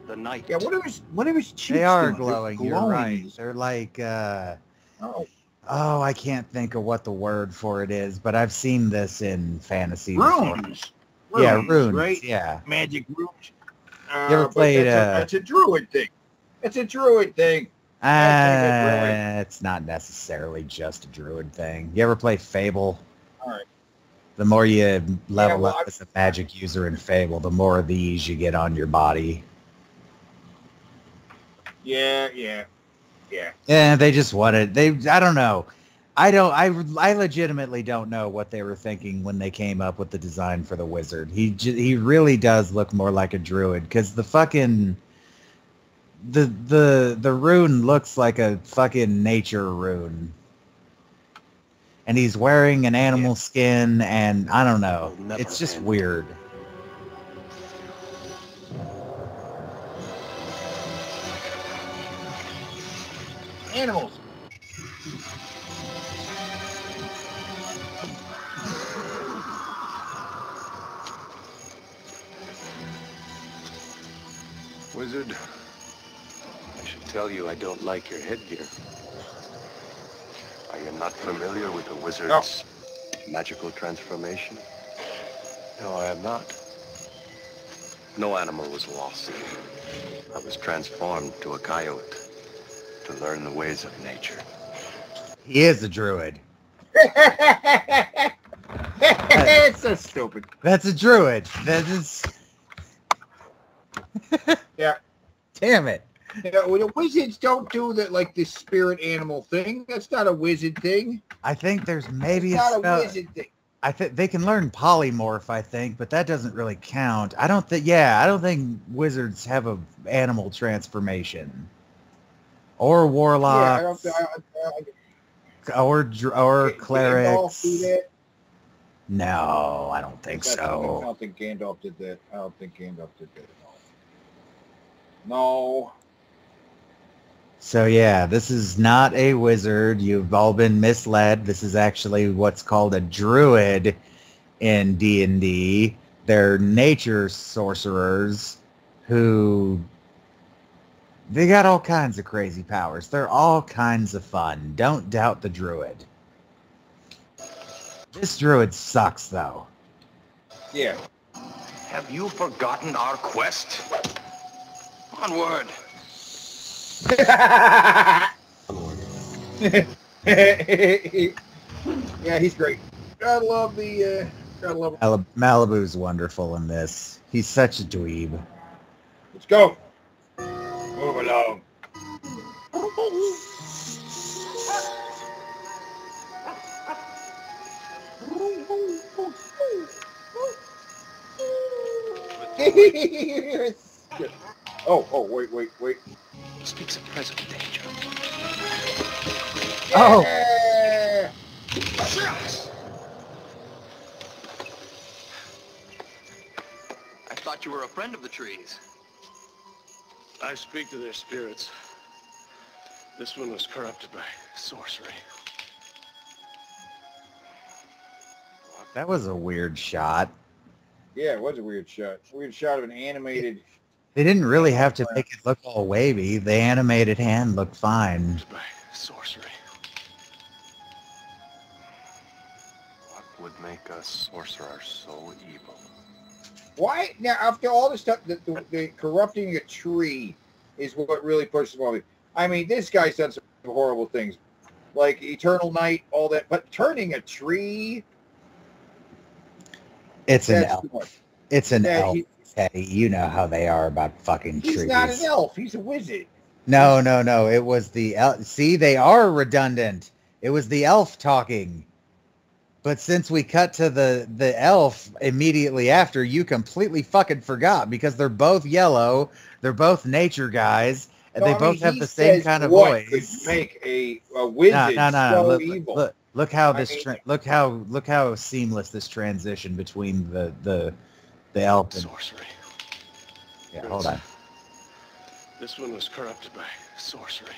the night... Yeah, what are his cheeks They are doing? They're glowing. You're right. They're like, Oh, I can't think of what the word for it is, but I've seen this in fantasy before. runes. Yeah, runes. Right? Yeah. Magic runes. You ever But played? that's a druid thing. That's a druid thing. It's not necessarily just a druid thing. You ever play Fable? All right. The more you level well, up as a magic user in Fable, the more of these you get on your body. Yeah. Yeah, they just wanted. I don't know. I legitimately don't know what they were thinking when they came up with the design for the wizard. He really does look more like a druid because the fucking the rune looks like a fucking nature rune. And he's wearing an animal skin, and I don't know. It's just weird. Animals. Wizard, I should tell you I don't like your headgear. Are you not familiar with the wizard's magical transformation? No, I am not. No animal was lost. I was transformed to a coyote to learn the ways of nature. He is a druid. It's so stupid. That's a druid. That is... Yeah. Damn it. Yeah, well, the wizards don't do the spirit animal thing. That's not a wizard thing. I think there's maybe It's not a wizard thing. I think they can learn polymorph, I think, but that doesn't really count. I don't think wizards have a animal transformation. Or warlocks. Or clerics. Do that? No, I don't think I so. don't think Gandalf did that. I don't think Gandalf did that at all. No. So yeah, this is not a wizard. You've all been misled. This is actually what's called a druid in D&D. They're nature sorcerers who... They got all kinds of crazy powers. They're all kinds of fun. Don't doubt the druid. This druid sucks, though. Yeah. Have you forgotten our quest? Onward. Yeah, he's great. Gotta love the. Gotta love him. Malibu's wonderful in this. He's such a dweeb. Let's go. Move along. Oh, wait. Speaks of present danger. Oh! Yeah. I thought you were a friend of the trees. I speak to their spirits. This one was corrupted by sorcery. That was a weird shot. Yeah, it was a weird shot. Weird shot of an animated. They didn't really have to make it look all wavy. The animated hand looked fine. By sorcery. What would make a sorcerer so evil? Why now? After all the stuff, the corrupting a tree is what really pushes me. I mean, this guy's done some horrible things, like Eternal Night, all that. But turning a tree, It's an elf. It's an elf, Teddy. You know how they are about fucking trees. He's not an elf. He's a wizard. No. It was the elf. See, they are redundant. It was the elf talking. But since we cut to the elf immediately after, you completely fucking forgot because they're both yellow. They're both nature guys. And they both have the same kind of voice. Could make a wizard so evil. Look how look how seamless this transition between the elf and sorcery. Yeah, hold on. This one was corrupted by sorcery.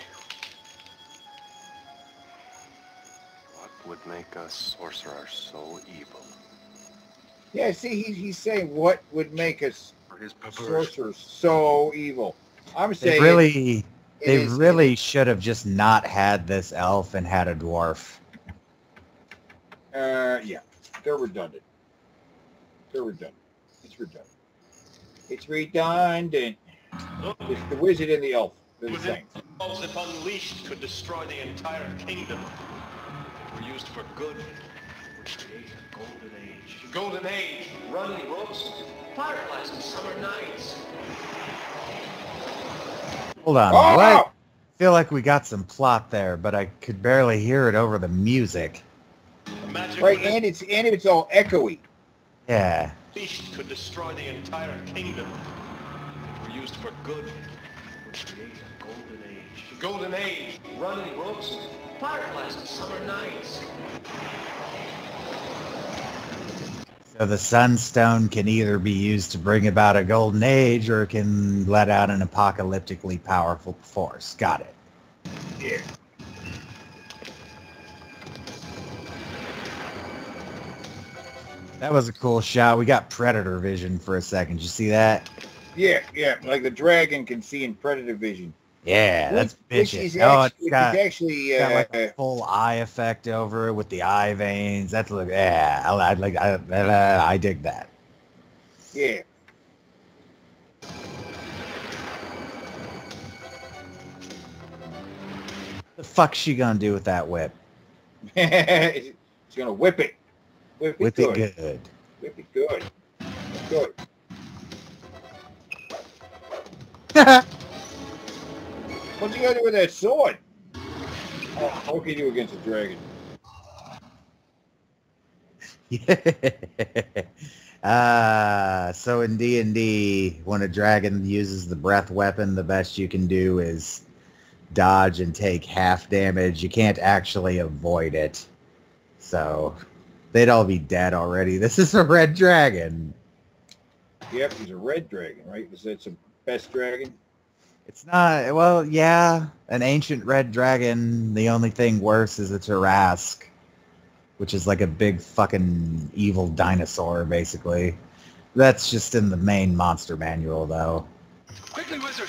What would make a sorcerer so evil? Yeah, see, he's saying what would make us sorcerers so evil. I'm saying they really should have just not had this elf and had a dwarf. Yeah, they're redundant. It's redundant. It's redundant. It's the wizard and the elf. They're the same. If unleashed, could destroy the entire kingdom. If it were used for good, would create a golden age. Golden age, running ropes, fireflies and summer nights. Hold on, what? I feel like we got some plot there, but I could barely hear it over the music. Right, and it's all echoey. Yeah. Could destroy the entire kingdom. If it were used for good, would create a golden age. Golden age, running ropes, fireflies and summer nights. So the Sunstone can either be used to bring about a golden age or it can let out an apocalyptically powerful force. Got it. Yeah. That was a cool shot. We got predator vision for a second. Did you see that? Yeah, like the dragon can see in predator vision. Yeah, that's bitchin'. It's got like a full eye effect over it with the eye veins. That's I dig that. Yeah. The fuck's she gonna do with that whip? She's gonna whip it. Whip it good. Whip it good. Good. What's he gonna do with that sword? Oh, how can you do against a dragon? So in D&D, when a dragon uses the breath weapon, the best you can do is dodge and take half damage. You can't actually avoid it. So they'd all be dead already. This is a red dragon. Yep, he's a red dragon, right? Is that some best dragon? It's not, well, yeah, an ancient red dragon. The only thing worse is a Tarrasque, which is like a big fucking evil dinosaur, basically. That's just in the main monster manual, though. Quickly, wizard!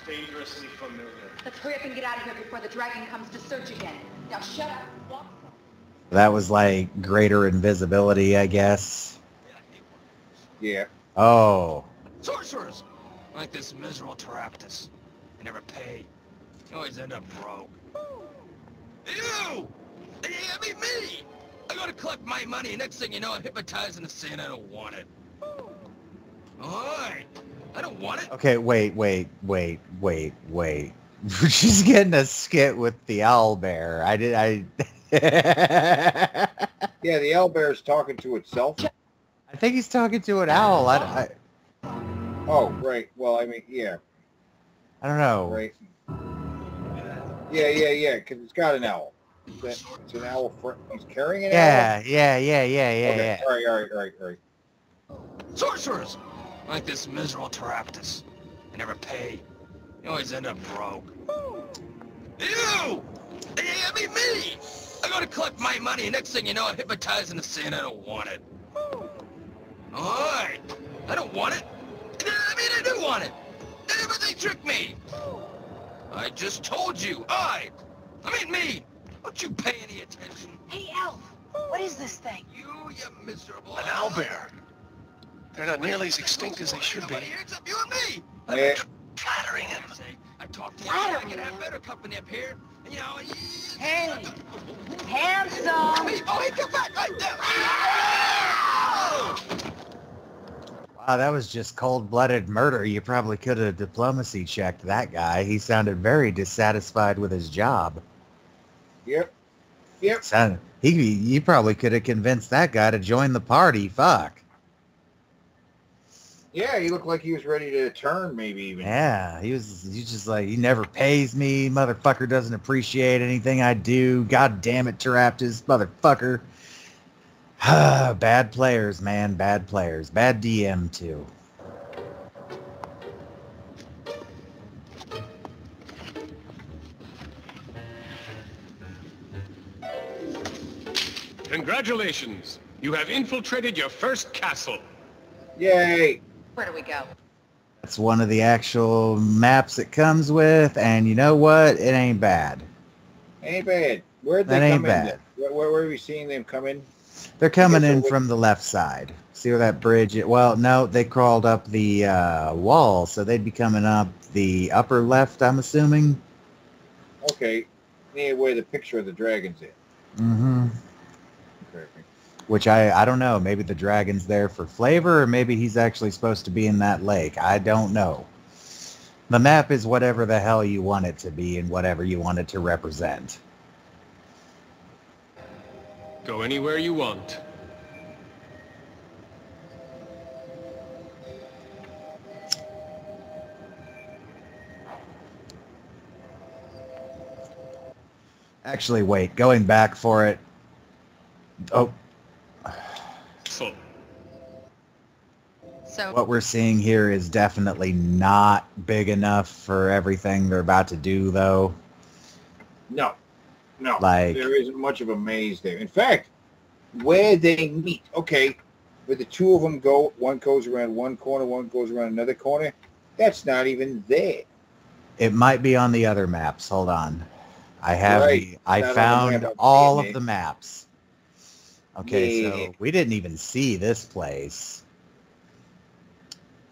Dangerously familiar. Let's hurry up and get out of here before the dragon comes to search again. Now shut up. That was like greater invisibility, I guess. Yeah. Oh. Sorcerers! Like this miserable Taraptus. They never pay. You always end up broke. You! I mean me! I go to collect my money, and next thing you know, I'm hypnotized into saying I don't want it. Alright. I don't want it. Okay, wait. She's getting a skit with the owlbear. Yeah, the owlbear's talking to itself. I think he's talking to an owl. Oh, right. Well, I mean, yeah. I don't know. Right. Yeah, because it's got an owl. It's an owl. He's carrying an owl? Yeah. Okay. All right. Sorcerers! Like this miserable Taraptus. They never pay. You always end up broke. You! I mean me! I go to collect my money, and next thing you know, I'm hypnotized into saying I don't want it. Alright. I don't want it. I mean, I do want it. But they tricked me. I just told you. I mean me. Don't you pay any attention. Hey, Elf. What is this thing? You miserable... An owlbear. They're not nearly as extinct as they should be. Except you and me. Flattering him. I talked to him. I can have better company up here. You know, Hey, handsome. Oh, he come back right there. Wow, that was just cold-blooded murder. You probably could have diplomacy checked that guy. He sounded very dissatisfied with his job. Yep. You probably could have convinced that guy to join the party. Fuck. Yeah, he looked like he was ready to turn, maybe even. Yeah, he's just like, he never pays me. Motherfucker doesn't appreciate anything I do. God damn it, Teraptus, motherfucker. Bad players, man. Bad players. Bad DM, too. Congratulations. You have infiltrated your first castle. Yay. Where do we go? That's one of the actual maps it comes with, and you know what? It ain't bad. Ain't bad. Where'd they come in? Where are we seeing them come in? They're coming in from the left side. See where that bridge is? Well, no, they crawled up the wall, so they'd be coming up the upper left, I'm assuming. Okay. Near where the picture of the dragon's in. Mm-hmm. Okay. Which I don't know. Maybe the dragon's there for flavor, or maybe he's actually supposed to be in that lake. I don't know. The map is whatever the hell you want it to be and whatever you want it to represent. Go anywhere you want. Actually, wait. Going back for it. Oh. So what we're seeing here is definitely not big enough for everything they're about to do, though. No. Like, there isn't much of a maze there. In fact, where they meet, okay, where the two of them go, one goes around one corner, one goes around another corner, that's not even there. It might be on the other maps. Hold on. I have I found all of the maps. Okay, so we didn't even see this place.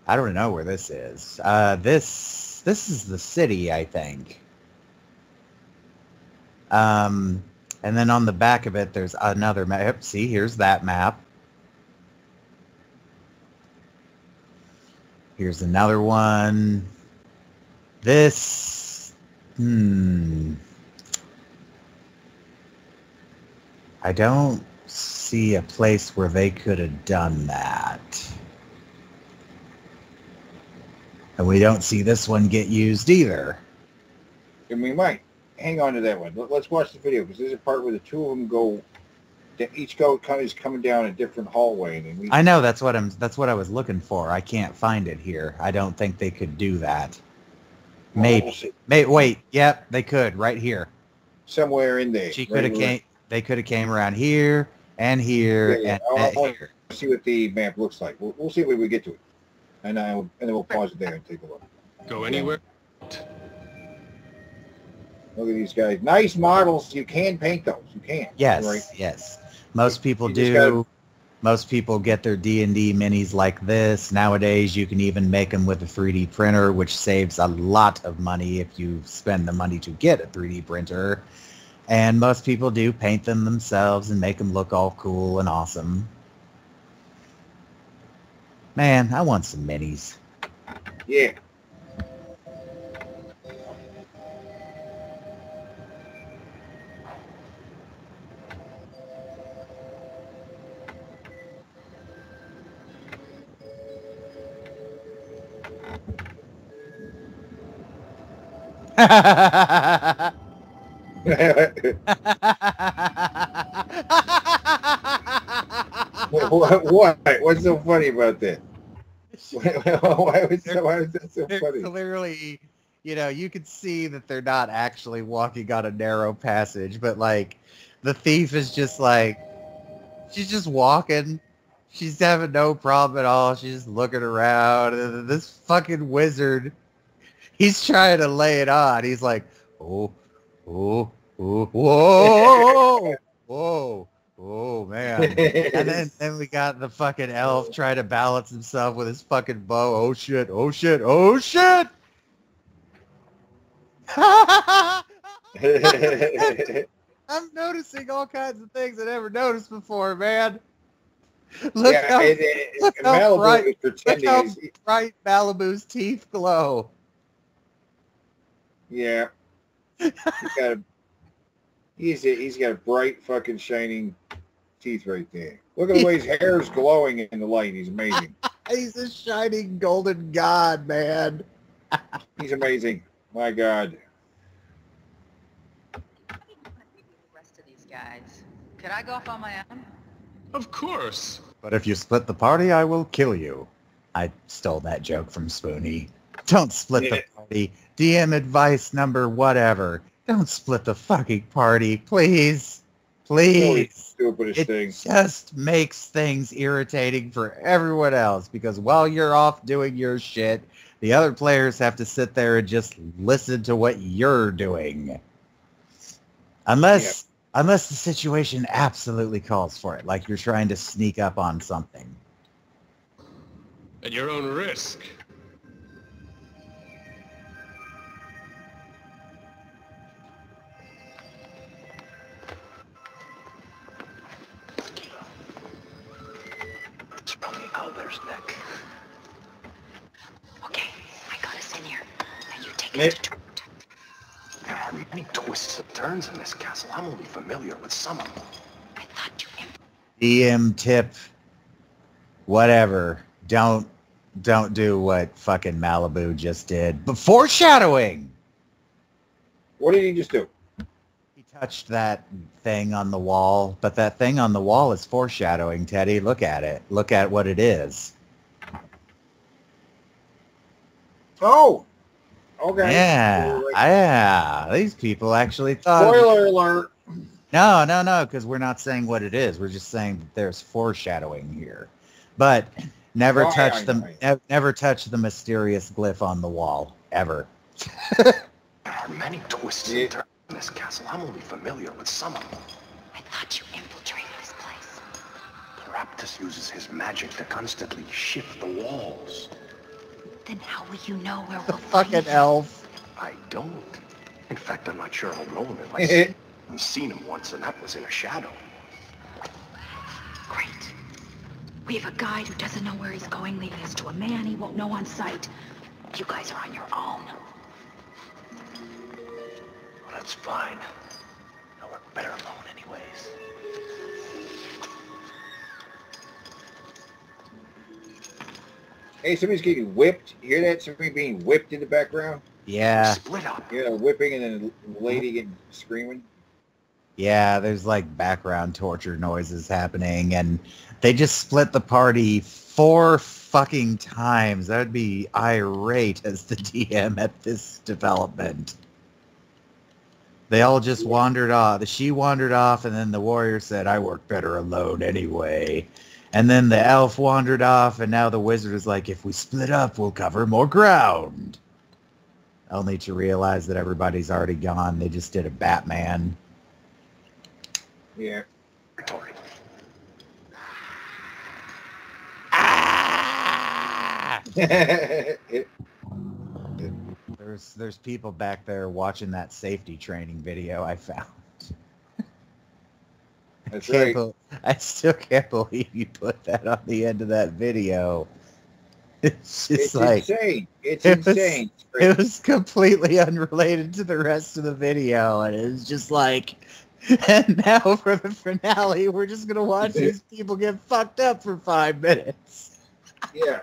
I don't know where this is. This is the city, I think. And then on the back of it, there's another map. See, here's that map. Here's another one. This, I don't see a place where they could have done that. And we don't see this one get used either. And we might. Hang on to that one. Let's watch the video, because there's a part where the two of them go, each is coming down a different hallway. And I know, that's what I was looking for. I can't find it here. I don't think they could do that. Maybe. Wait, yep, they could, right here. Somewhere in there. They could have came around here and here and here. See what the map looks like. We'll see when we get to it. And then we'll pause it there and take a look. Go anywhere. Look at these guys. Nice models. You can paint those. You can. Yes, right? yes. Most people do. Most people get their D&D minis like this. Nowadays, you can even make them with a 3D printer, which saves a lot of money if you spend the money to get a 3D printer. And most people do paint them themselves and make them look all cool and awesome. Man, I want some minis. Yeah. What? What's so funny about that? Why was that so funny? Clearly, you could see that they're not actually walking on a narrow passage, but like the thief is just like, she's just walking. She's having no problem at all. She's just looking around. And this fucking wizard, he's trying to lay it on. He's like, oh, whoa, whoa, Oh man. And then we got the fucking elf try to balance himself with his fucking bow. Oh shit, oh shit, oh shit! I'm noticing all kinds of things I never noticed before, man. Look how bright Malibu's teeth glow. Yeah. He's got bright fucking shining teeth right there. Look at the way his hair is glowing in the light. He's amazing. He's a shining golden god, man. He's amazing. My God. The rest of these guys. Could I go off on my own? Of course. But if you split the party, I will kill you. I stole that joke from Spoonie. Don't split the party. DM advice number whatever. Don't split the fucking party, please. Please. Stupidest thing. It just makes things irritating for everyone else because while you're off doing your shit, the other players have to sit there and just listen to what you're doing. Unless the situation absolutely calls for it, like you're trying to sneak up on something. At your own risk. It's from the owl's neck. Okay, I got us in here. Now you take it. There are many twists and turns in this castle. I'm only familiar with some of them. I thought you... DM tip, whatever. Don't do what fucking Malibu just did. But foreshadowing! What did he just do? He touched that thing on the wall, but that thing on the wall is foreshadowing, Teddy. Look at it. Look at what it is. Oh! Okay. Yeah. These people actually thought... Spoiler alert! No, because we're not saying what it is. We're just saying that there's foreshadowing here. But never touch the mysterious glyph on the wall. Ever. There are many twists and turns in this castle. I'm only familiar with some of them. I thought you infiltrated this place. Raptus uses his magic to constantly shift the walls. Then how will you know where The we'll fucking find him? elf. I don't. In fact, I'm not sure I'll know him if I see him. I've seen him once, and that was in a shadow. Great. We have a guide who doesn't know where he's going, leaving us to a man he won't know on sight. You guys are on your own. Well, that's fine. I work better alone anyways. Hey, somebody's getting whipped. You hear that? Somebody being whipped in the background? Yeah. Split up. You know, whipping and then a lady getting screaming. Yeah, there's like background torture noises happening, and they just split the party 4 fucking times. I would be irate as the DM at this development. They all just wandered off. She wandered off, and then the warrior said, I work better alone anyway. And then the elf wandered off, and now the wizard is like, if we split up, we'll cover more ground. Only to realize that everybody's already gone. They just did a Batman. Yeah. Ah! There's people back there watching that safety training video I found. That's right. I still can't believe you put that on the end of that video. It's just insane. It's insane. It was completely unrelated to the rest of the video, and it was just like, and now for the finale, we're just gonna watch these people get fucked up for 5 minutes. Yeah.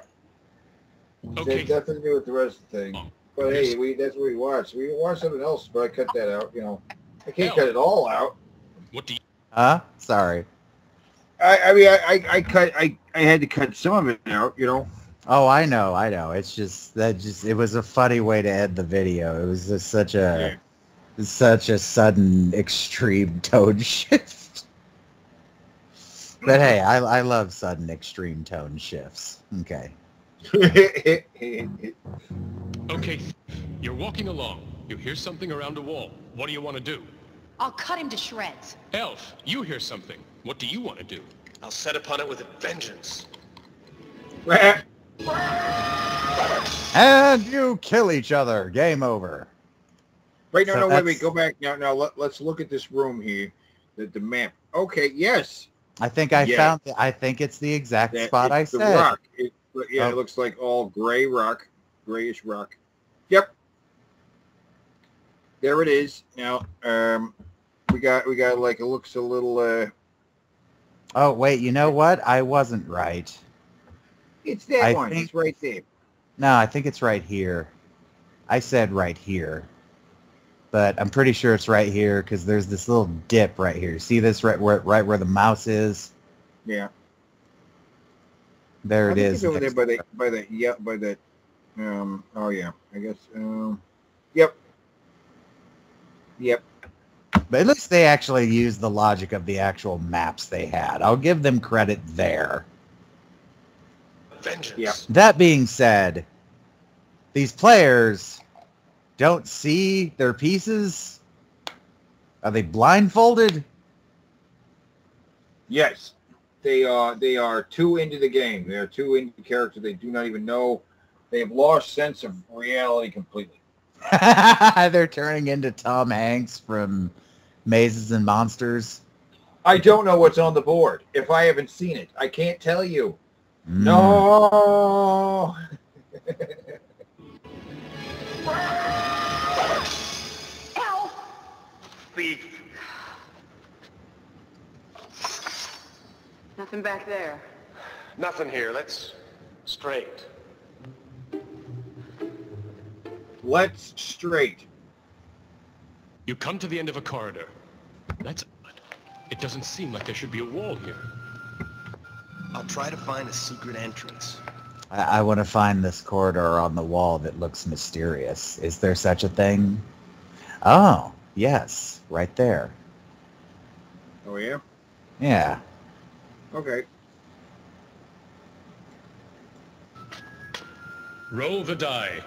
Okay. It has nothing to do with the rest of the thing. But hey, that's what we watched. We watched something else, but I cut that out. You know, I can't cut it all out. What do you... Huh? Sorry. I mean, I had to cut some of it out. You know. Oh, I know. It's just it was a funny way to end the video. It was just such a sudden extreme tone shift. But hey, I love sudden extreme tone shifts. Okay. Okay, you're walking along. You hear something around a wall. What do you want to do? I'll cut him to shreds. Elf, you hear something. What do you want to do? I'll set upon it with a vengeance. And you kill each other. Game over. Wait, no, So no, that's- wait. Go back. Now, let's look at this room here. The map. Okay, yes. I think I found it. I think it's the exact spot I It's the said. rock. It looks like all gray rock, grayish rock. Yep. There it is. Now, we got like, it looks a little. Oh wait, you know what? I wasn't right. It's that one. It's right there. No, I think it's right here. I said right here, but I'm pretty sure it's right here because there's this little dip right here. See this right where the mouse is? Yeah. There it is. It's over there by that. Oh yeah. I guess. Yep. Yep. But at least they actually used the logic of the actual maps they had. I'll give them credit there. Vengeance. Yep. That being said, these players don't see their pieces. Are they blindfolded? Yes. They are too into the game. They are too into the character. They do not even know. They have lost sense of reality completely. They're turning into Tom Hanks from Mazes and Monsters. I don't know what's on the board. If I haven't seen it, I can't tell you. No. Ow! Thief. Nothing back there. Nothing here. Let's straight. Let's straight. You come to the end of a corridor. That's odd. It doesn't seem like there should be a wall here. I'll try to find a secret entrance. I want to find this corridor on the wall that looks mysterious. Is there such a thing? Oh, yes, right there. Oh yeah. Yeah. Okay. Roll the die.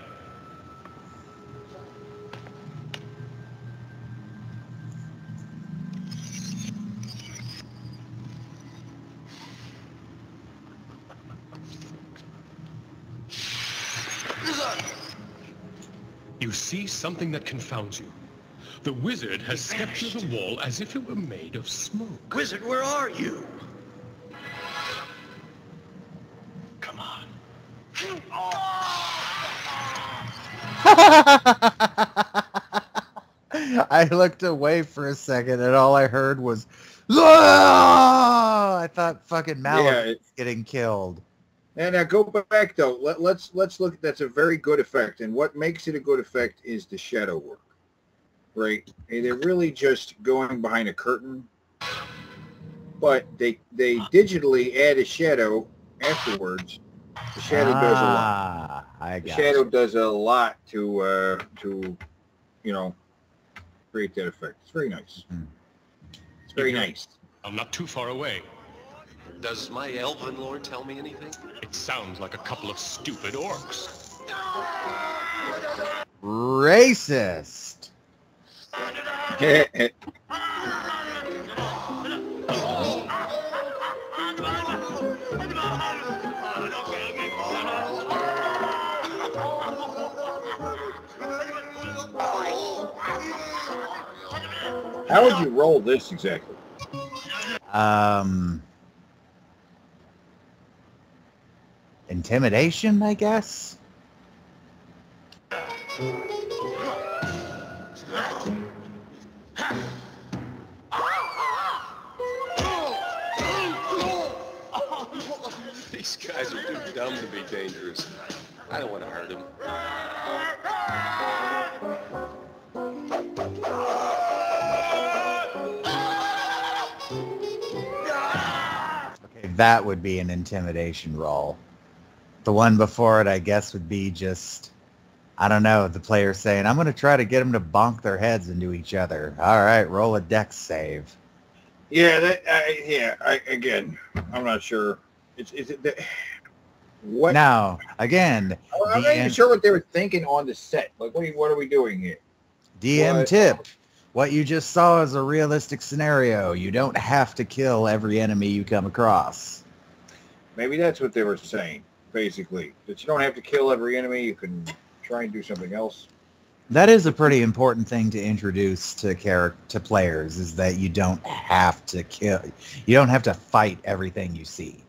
You see something that confounds you. The wizard has stepped through the wall as if it were made of smoke. Wizard, where are you? Come on. I looked away for a second and all I heard was, "Ah!" I thought fucking Malak was getting killed. And now go back though. Let's look. That's a very good effect. And what makes it a good effect is the shadow work, right? And they're really just going behind a curtain, but they digitally add a shadow afterwards. The shadow does a lot. The shadow does a lot to create that effect. It's very nice. It's very nice. I'm not too far away. Does my elven lord tell me anything? It sounds like a couple of stupid orcs. Racist. How would you roll this exactly? Intimidation, I guess. These guys are too dumb to be dangerous. I don't want to hurt him. Okay, that would be an intimidation roll. The one before it, I guess, would be just, I don't know, the player saying, I'm going to try to get them to bonk their heads into each other. All right, roll a dex save. Yeah, again, I'm not sure. What? Now, again, I'm not even sure what they were thinking on the set. Like, what are we doing here? DM What? tip. What you just saw is a realistic scenario. You don't have to kill every enemy you come across. Maybe that's what they were saying, basically. That you don't have to kill every enemy. You can try and do something else. That is a pretty important thing to introduce to players, is that you don't have to kill. You don't have to fight everything you see.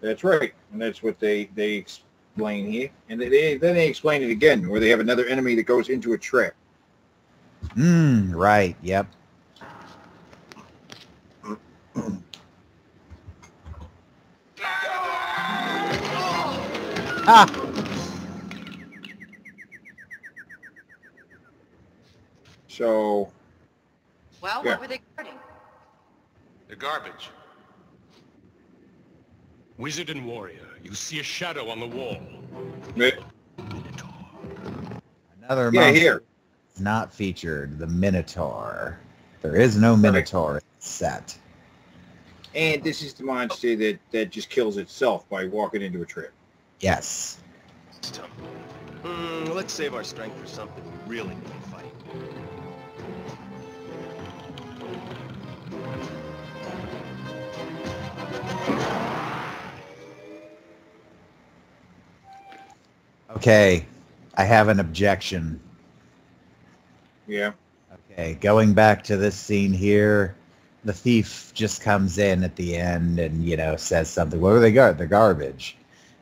That's right. And that's what they explain here. And then they explain it again, where they have another enemy that goes into a trap. Right, yep. Ah! So... Well, yeah. what were they guarding? The garbage. Wizard and warrior, you see a shadow on the wall. Another yeah, monster here. Not featured, the Minotaur. There is no Minotaur in the set. And this is the monster that just kills itself by walking into a trap. Yes. Let's save our strength for something we really need to fight. Okay, I have an objection. Yeah. Okay, going back to this scene here, the thief just comes in at the end and, you know, says something. What do they got? The garbage.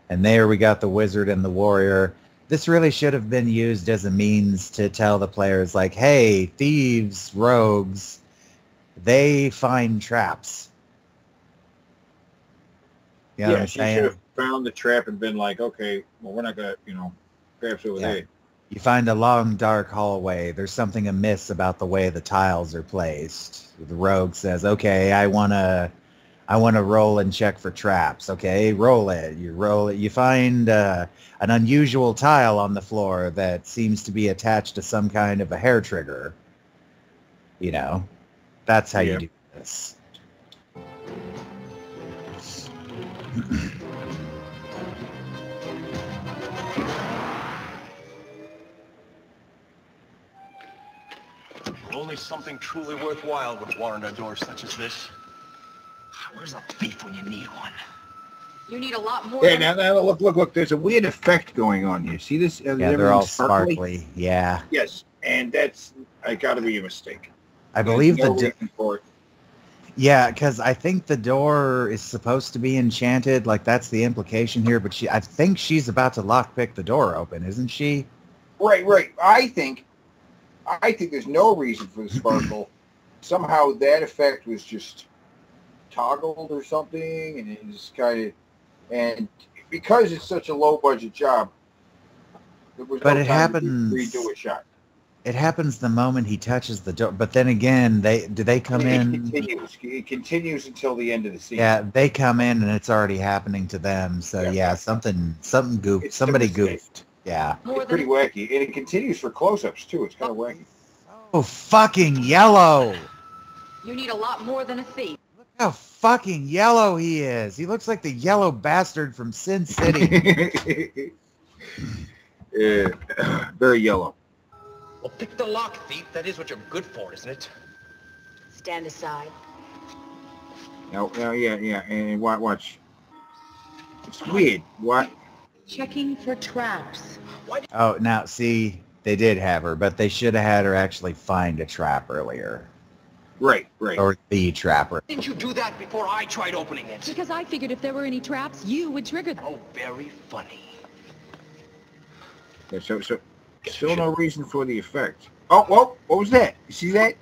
And there we got the wizard and the warrior. This really should have been used as a means to tell the players, like, hey, thieves, rogues, they find traps. You know what I'm she saying? should have found the trap and been like, okay, well, we're not going to, you know, traps over there. You find a long, dark hallway. There's something amiss about the way the tiles are placed. The rogue says, okay, I want to roll and check for traps. Okay, roll it. You roll it. You find an unusual tile on the floor that seems to be attached to some kind of a hair trigger. You know, that's how you do this. Only something truly worthwhile would warrant a door such as this. Where's a thief when you need one? You need a lot more. Yeah, now look. There's a weird effect going on here. See this? Yeah, they're all sparkly. Yeah. Yes, and that's got to be a mistake. I believe no reason for it. Yeah, because I think the door is supposed to be enchanted. Like, that's the implication here. But I think she's about to lockpick the door open, isn't she? Right. I think there's no reason for the sparkle. Somehow that effect was just toggled or something, and it just kind of, and because it's such a low budget job, there was no time to redo a shot. It happens the moment he touches the door. But then again, do they come in? It continues until the end of the scene. Yeah, they come in and it's already happening to them. So yeah, something goofed. Somebody goofed. Yeah. It's pretty wacky, and it continues for close-ups too. It's kind of wacky. Oh, fucking yellow! You need a lot more than a thief. Look how fucking yellow he is. He looks like the yellow bastard from Sin City. Yeah, very yellow. Well, pick the lock, thief. That is what you're good for, isn't it? Stand aside. Now, yeah, and watch. It's weird. What? Checking for traps. Oh, now, see, they did have her, but they should have had her actually find a trap earlier. Right. Or the trapper. Didn't you do that before I tried opening it? Because I figured if there were any traps, you would trigger them. Oh, very funny. Yeah, so still no reason for the effect. Oh, whoa, what was that? You see that?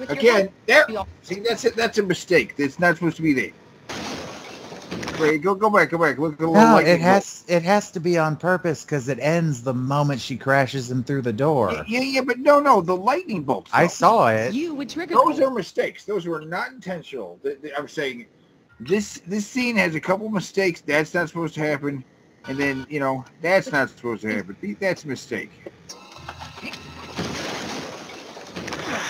Again, there. See, that's a mistake. It's not supposed to be there. Wait, go back. Look at the little lightning. It has to be on purpose because it ends the moment she crashes him through the door. Yeah, but no, the lightning bolts. I saw it. You would trigger those are mistakes. Those were not intentional. I'm saying this scene has a couple mistakes. That's not supposed to happen. And then, that's not supposed to happen. That's a mistake.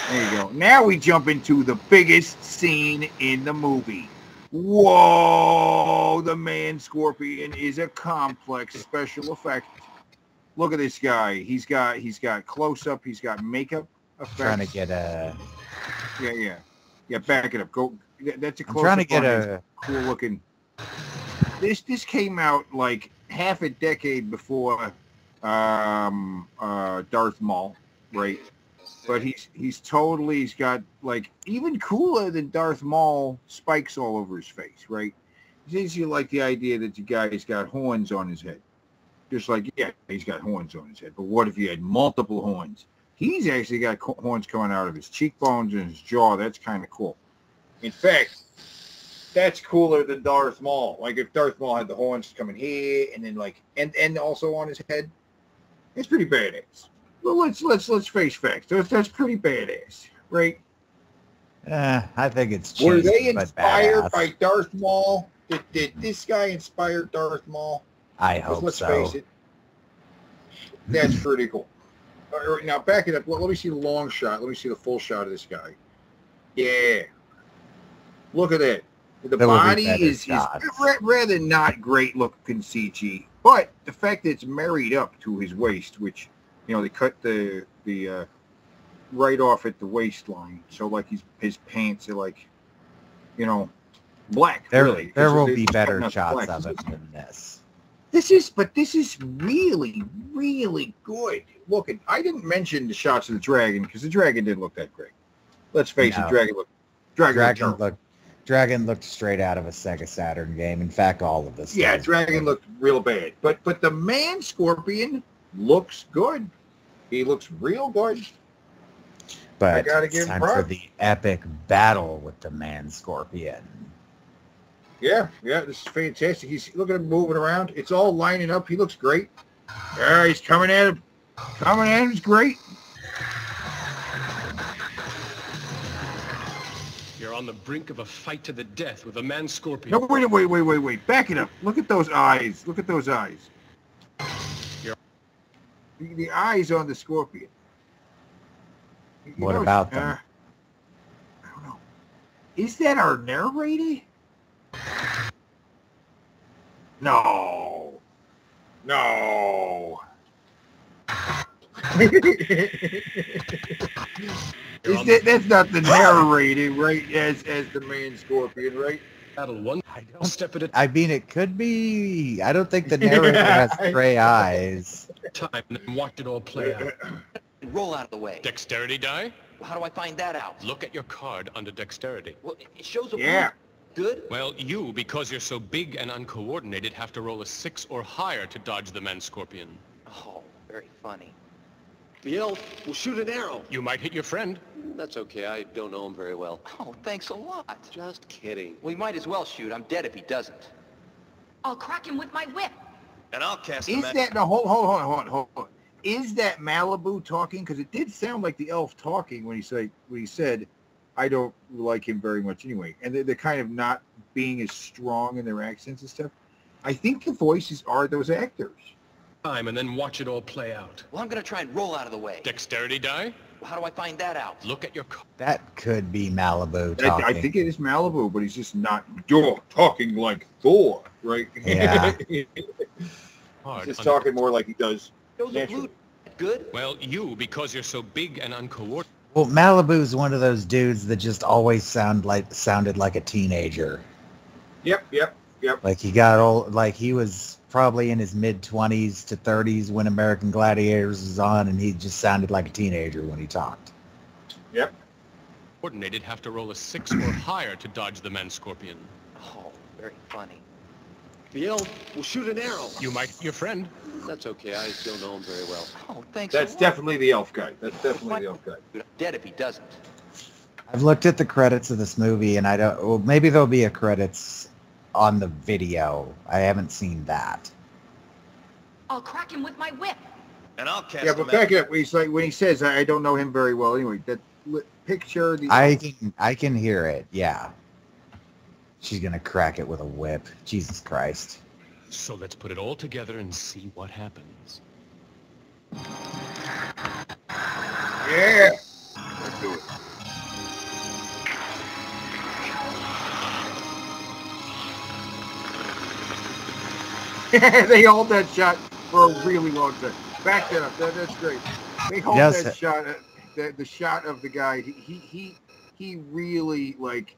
There you go. Now we jump into the biggest scene in the movie. Whoa! The man scorpion is a complex special effect. Look at this guy. He's got close-up. He's got makeup. effects. Trying to get a. Yeah. Back it up. Go. That's a close. I'm trying to get a cool looking. This came out like half a decade before Darth Maul, right? But he's got like even cooler than Darth Maul spikes all over his face, right? Since you like the idea that the guy's got horns on his head. Just like, yeah, he's got horns on his head. But what if he had multiple horns? He's actually got horns coming out of his cheekbones and his jaw. That's kind of cool. In fact, that's cooler than Darth Maul. Like if Darth Maul had the horns coming here and then like and also on his head, it's pretty badass. Well, let's face facts. That's pretty badass, right? I think it's cheesy. Were they inspired by badass. Darth Maul? Did this guy inspire Darth Maul? I hope let's so. Face it. That's pretty cool. All right, now back it up. Let me see the long shot. Let me see the full shot of this guy. Yeah. Look at that. The body is rather not great looking CG, but the fact that it's married up to his waist, which, you know, they cut the right off at the waistline, so like his pants are like, you know, black. There Really. will be better shots of it than this. This is really, really good looking. I didn't mention the shots of the dragon because the dragon didn't look that great. Let's face it, Dragon looked straight out of a Sega Saturn game. In fact, all of this. Yeah, Dragon looked real bad. But the man Scorpion looks good. He looks real good. But I gotta give it's time him for the epic battle with the man Scorpion. Yeah, this is fantastic. Look at him moving around. It's all lining up. He looks great. He's coming at him. He's great. You're on the brink of a fight to the death with a man Scorpion. No, wait. Back it up. Look at those eyes. The eyes on the Scorpion. What about them? I don't know. Is that our narrator? No. That's not the narrator, right? As the man Scorpion, right? I mean, it could be. I don't think the narrator has gray eyes. Time and watch it all play out. Roll out of the way. Dexterity die? Well, how do I find that out? Look at your card under dexterity. Well, it shows a yeah. Good? Well, you, because you're so big and uncoordinated, have to roll a 6 or higher to dodge the man Scorpion. Oh, very funny. The elf will shoot an arrow. You might hit your friend. That's okay. I don't know him very well. Oh, thanks a lot. Just kidding. Well, he might as well shoot. I'm dead if he doesn't. I'll crack him with my whip. And I'll cast Is that... No, hold on. Is that Malibu talking? Because it did sound like the elf talking when he said, I don't like him very much anyway. And they're kind of not being as strong in their accents and stuff. I think the voices are those actors. Time and then watch it all play out. Well, I'm going to try and roll out of the way. Dexterity die? Well, how do I find that out? Look at your card. That could be Malibu talking. I think it is Malibu, but he's just not talking like Thor, right? Yeah. He's just talking more like he does naturally. Good? Well, you, because you're so big and uncoordinated. Well, Malibu's one of those dudes that just always sounded like a teenager. Yep. Like he got old, like he was probably in his mid-20s to 30s when American Gladiators was on, and he just sounded like a teenager when he talked. Yep. Coordinated have to roll a 6 or higher to dodge the man Scorpion. Oh, very funny. The elf will shoot an arrow. You might hit your friend. That's okay. I don't know him very well. Oh, thanks. That's definitely the elf guy. I'm dead if he doesn't. I've looked at the credits of this movie, and I don't. Well, maybe there'll be a credits on the video. I haven't seen that. I'll crack him with my whip. And I'll cast but back it up. When he says, I don't know him very well. Anyway, that picture. I can hear it. Yeah. She's gonna crack it with a whip. Jesus Christ. So let's put it all together and see what happens. Yeah. Let's do it. They hold that shot for a really long time. Back that up. That's great. They hold that shot. the shot of the guy. He really like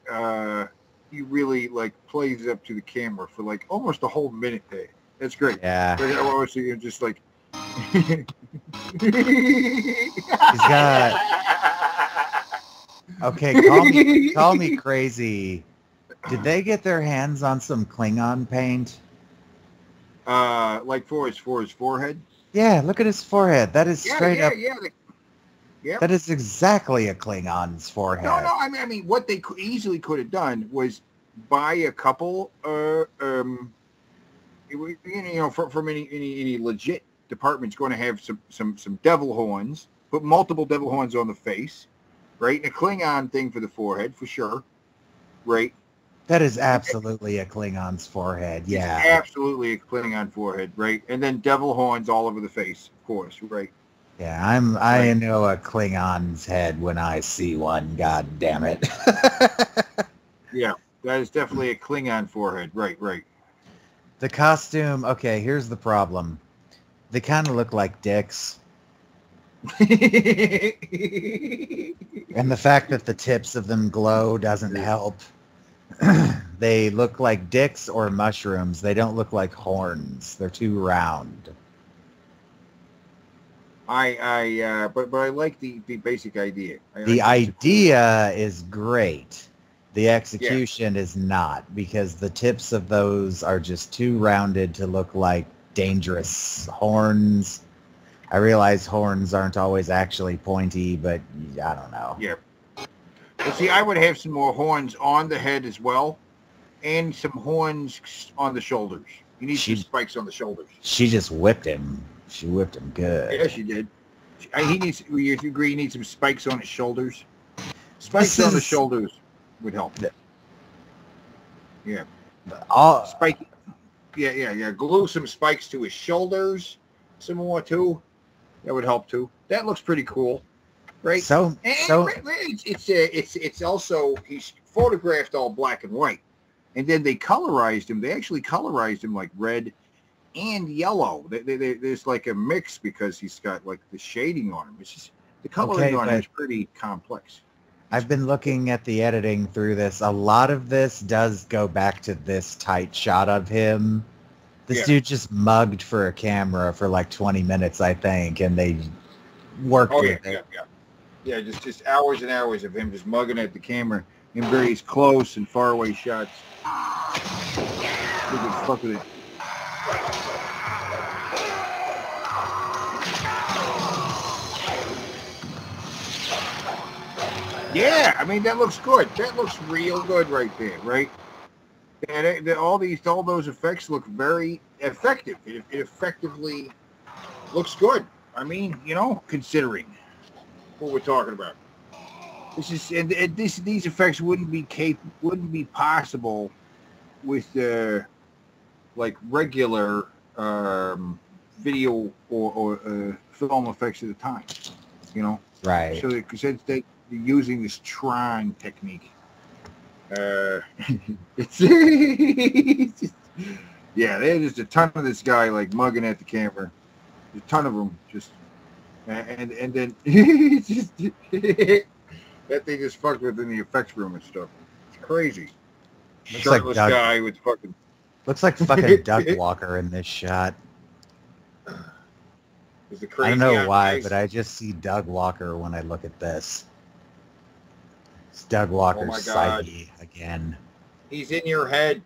plays up to the camera for like almost a whole minute there. That's great. Yeah. Obviously, you're just like. He's got. Okay, call me crazy. Did they get their hands on some Klingon paint? Like for his forehead. Yeah, look at his forehead. That is straight up. Yeah. That is exactly a Klingon's forehead. No. I mean, what they easily could have done was buy a couple. From any legit department's going to have some devil horns. Put multiple devil horns on the face, right? And a Klingon thing for the forehead for sure, right? That is absolutely a Klingon's forehead. Yeah, it's absolutely a Klingon forehead, right? And then devil horns all over the face, of course, right? Yeah, I know a Klingon's head when I see one. God damn it! Yeah, that is definitely a Klingon forehead, right? The costume. Okay, here's the problem. They kind of look like dicks. And the fact that the tips of them glow doesn't help. They look like dicks or mushrooms. They don't look like horns. They're too round. But I like the basic idea. The idea is great. The execution is not, because the tips of those are just too rounded to look like dangerous horns. I realize horns aren't always actually pointy, but I don't know. Yeah. Well, see, I would have some more horns on the head as well, and some horns on the shoulders. You need some spikes on the shoulders. She just whipped him. She whipped him good. Yeah, she did. He needs. You agree? He needs some spikes on his shoulders. Spikes on the shoulders would help. Yeah. Spike. Yeah. Glue some spikes to his shoulders. Some more too. That would help too. That looks pretty cool, right? It's also he's photographed all black and white, and then they colorized him. They actually colorized him like red and yellow. There's like a mix because he's got like the shading on him. It's just the coloring on him is pretty complex. I've been looking at the editing through this. A lot of this does go back to this tight shot of him. This dude just mugged for a camera for like 20 minutes, I think, and they worked with it. Yeah, just hours and hours of him just mugging at the camera in various close and far away shots. Look at fuck with it. Yeah, I mean that looks good. That looks real good right there, right? And all those effects look very effective. It effectively looks good. I mean, considering what we're talking about, these effects wouldn't be possible with like regular video or film effects at the time. Right. So since they're using this Tron technique. It's just, there's just a ton of this guy like mugging at the camera, a ton of them just, and then just that they just fucked with in the effects room and stuff. It's crazy. Looks Shirtless like guy with fucking. Looks like fucking Doug Walker in this shot. I don't know why, but I just see Doug Walker when I look at this. It's Doug Walker's psyche again. He's in your head.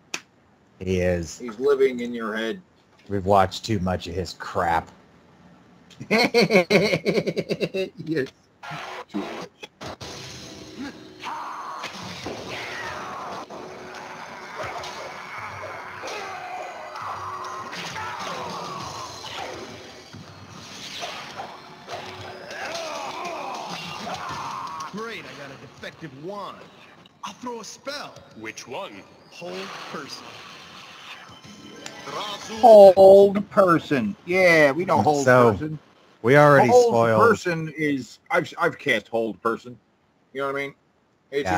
He is. He's living in your head. We've watched too much of his crap. Yes. Too much. Great, I got a defective wand. I'll throw a spell. Which one? Hold person. Hold person. Yeah, we know hold person. We already hold spoiled. Person is I've cast hold person. You know what I mean? It's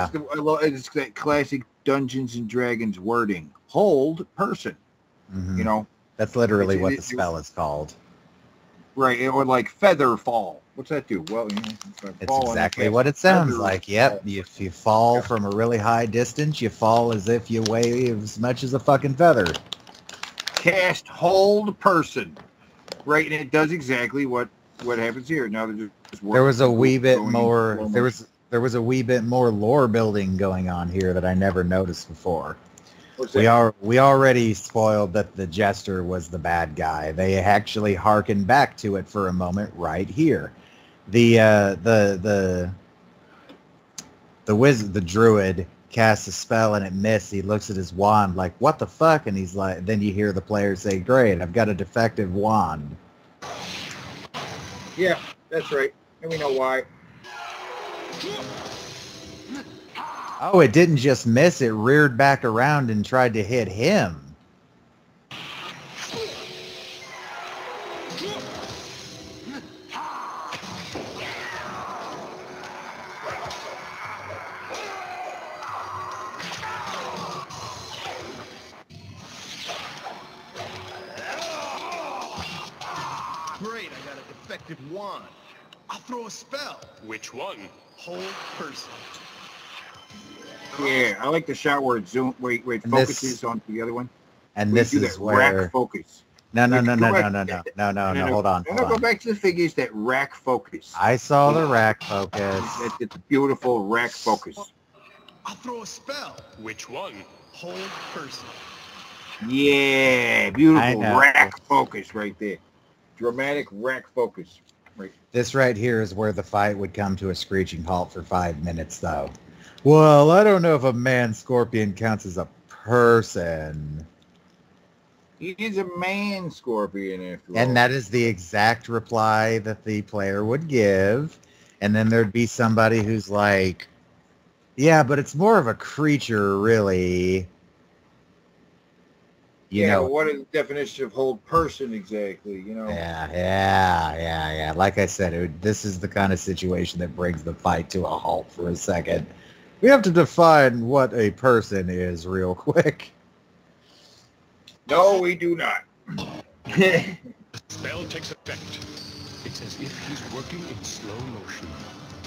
it's that classic Dungeons and Dragons wording. Hold person. Mm-hmm. That's literally what the spell is called. Right, or like feather fall. What's that do? Well, you know, it's exactly what it sounds like. Yep. If you fall from a really high distance, you fall as if you weigh as much as a fucking feather. Cast hold person. Right, and it does exactly what happens here. Now they're just there was a wee bit more. There was a wee bit more lore building going on here that I never noticed before. We already spoiled that the Jester was the bad guy. They actually harken back to it for a moment right here. The druid casts a spell and it missed. He looks at his wand like, what the fuck? And he's like, then you hear the player say, great, I've got a defective wand. Yeah, that's right. And we know why. Oh, it didn't just miss. It reared back around and tried to hit him. Great, I got a defective wand. I'll throw a spell. Which one? Hold person. Yeah, I like the shot where it focuses on the other one. And this is where rack focus. No, hold on. Go back to the figures that rack focus. I saw the rack focus. It's a beautiful rack focus. I'll throw a spell. Which one? Hold person. Yeah, beautiful rack focus right there. Dramatic rack focus. Right. This right here is where the fight would come to a screeching halt for 5 minutes, though. Well, I don't know if a man-scorpion counts as a person. He is a man-scorpion, after all. And that is the exact reply that the player would give. And then there'd be somebody who's like, yeah, but it's more of a creature, really. You know, what is the definition of hold person exactly? You know. Yeah. Like I said, this is the kind of situation that brings the fight to a halt for a second. We have to define what a person is real quick. No, we do not. The spell takes effect. It's as if he's working in slow motion.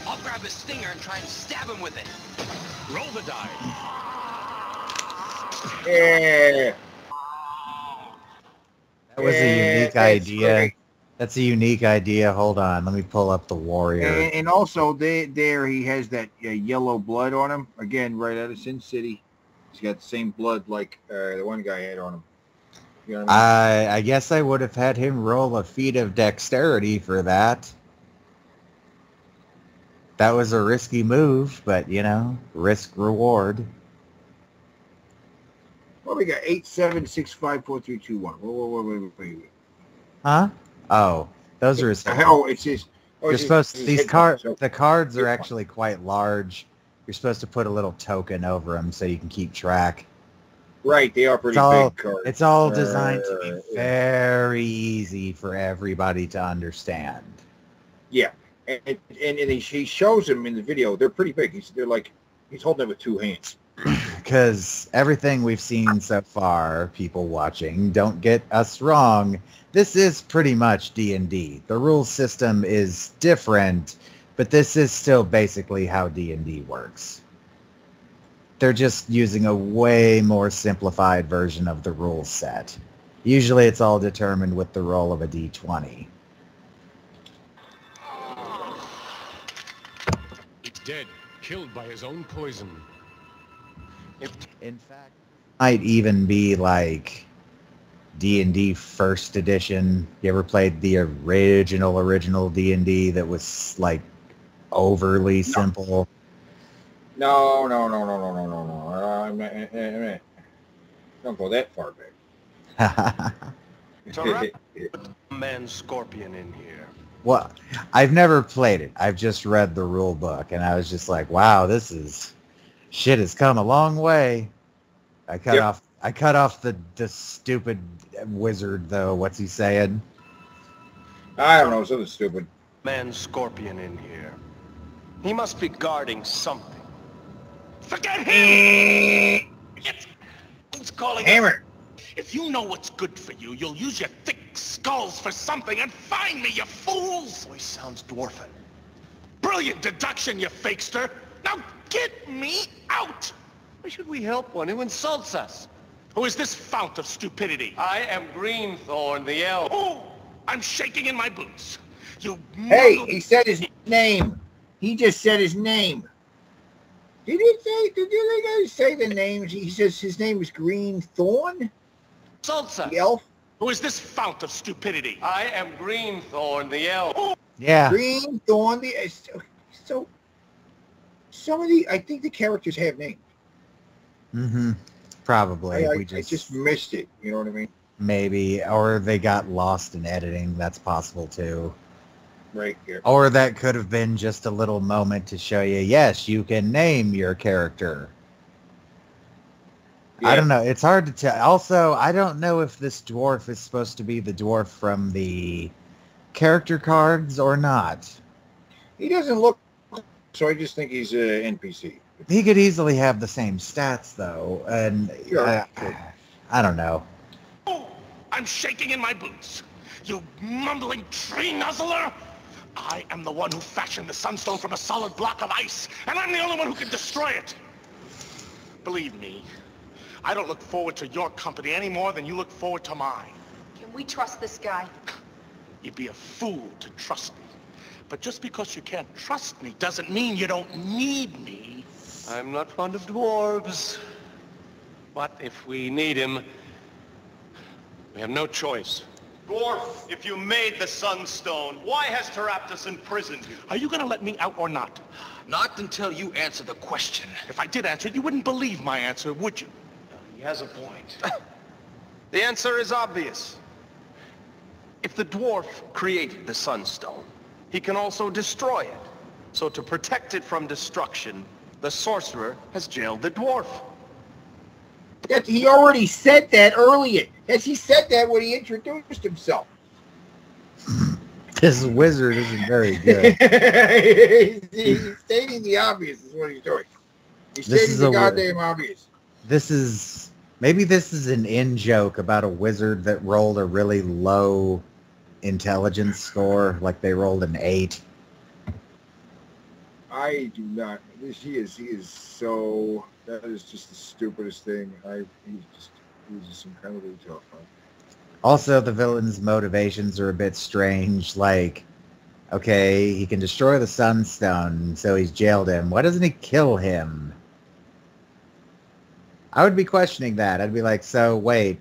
I'll grab his stinger and try and stab him with it. Roll the die. Yeah. That was a unique idea. Great. That's a unique idea. Hold on. Let me pull up the warrior. And also, there he has that yellow blood on him. Again, right out of Sin City. He's got the same blood like the one guy had on him. You know what I mean? I guess I would have had him roll a feat of dexterity for that. That was a risky move, but, you know, risk reward. Well, we got 8, 7, 6, 5, 4, 3, 2, 1. Wait. Huh? Oh, those are his. It's his. You're supposed to, these cards. The cards are actually quite large. You're supposed to put a little token over them so you can keep track. Right, they are pretty big cards. It's all designed to be very easy for everybody to understand. Yeah, and he shows them in the video. They're pretty big. He's holding it with 2 hands. Because everything we've seen so far, people watching, don't get us wrong, this is pretty much D&D. The rule system is different, but this is still basically how D&D works. They're just using a way more simplified version of the rule set. Usually it's all determined with the roll of a D20. He's dead, killed by his own poison. In fact, might even be like D&D first edition. You ever played the original D&D that was like overly simple? No. Don't go that far back. Man scorpion in here. Well, I've never played it. I've just read the rule book, and I was just like, wow, shit has come a long way. I cut off the stupid wizard though. What's he saying? I don't know, something stupid. Man scorpion in here. He must be guarding something. Forget him! Who's calling Hammer! If you know what's good for you, you'll use your thick skull. skulls for something and find me, you fools! Voice sounds dwarven. Brilliant deduction, you fakester! Now get me out! Why should we help one who insults us? Who is this fount of stupidity? I am Greenthorn, the elf. Oh, I'm shaking in my boots. You Hey, he said his name. He just said his name. Did you guys say the names? He says his name is Greenthorn? Insults us. The elf? Who is this fount of stupidity? I am Greenthorn, the elf. Oh. Yeah. Greenthorn, the... So, some of the... I think the characters have names. Mm-hmm. Probably. I just missed it. You know what I mean? Maybe. Or they got lost in editing. That's possible, too. Right here. Or that could have been just a little moment to show you, yes, you can name your character. Yeah. I don't know. It's hard to tell. Also, I don't know if this dwarf is supposed to be the dwarf from the character cards or not. He doesn't look... So I just think he's an NPC. He could easily have the same stats, though, and I don't know. Oh, I'm shaking in my boots. You mumbling tree nuzzler! I am the one who fashioned the sunstone from a solid block of ice, and I'm the only one who can destroy it. Believe me, I don't look forward to your company any more than you look forward to mine. Can we trust this guy? You'd be a fool to trust me. But just because you can't trust me doesn't mean you don't need me. I'm not fond of dwarves. But if we need him, we have no choice. Dwarf, if you made the Sunstone, why has Teraptus imprisoned you? Are you gonna let me out or not? Not until you answer the question. If I did answer it, you wouldn't believe my answer, would you? He has a point. The answer is obvious. If the dwarf created the Sunstone, he can also destroy it. So to protect it from destruction, the sorcerer has jailed the dwarf. He already said that earlier. Yes, he said that when he introduced himself. This wizard isn't very good. He's stating the obvious is what he's doing. He's This stating is the a goddamn obvious. Maybe this is an in-joke about a wizard that rolled a really low intelligence score, like they rolled an 8. I do not. He is so... That is just the stupidest thing. He's just incredibly tough. Huh? Also, the villain's motivations are a bit strange. Like, okay, he can destroy the Sunstone, so he's jailed him. Why doesn't he kill him? I would be questioning that. I'd be like, so, wait,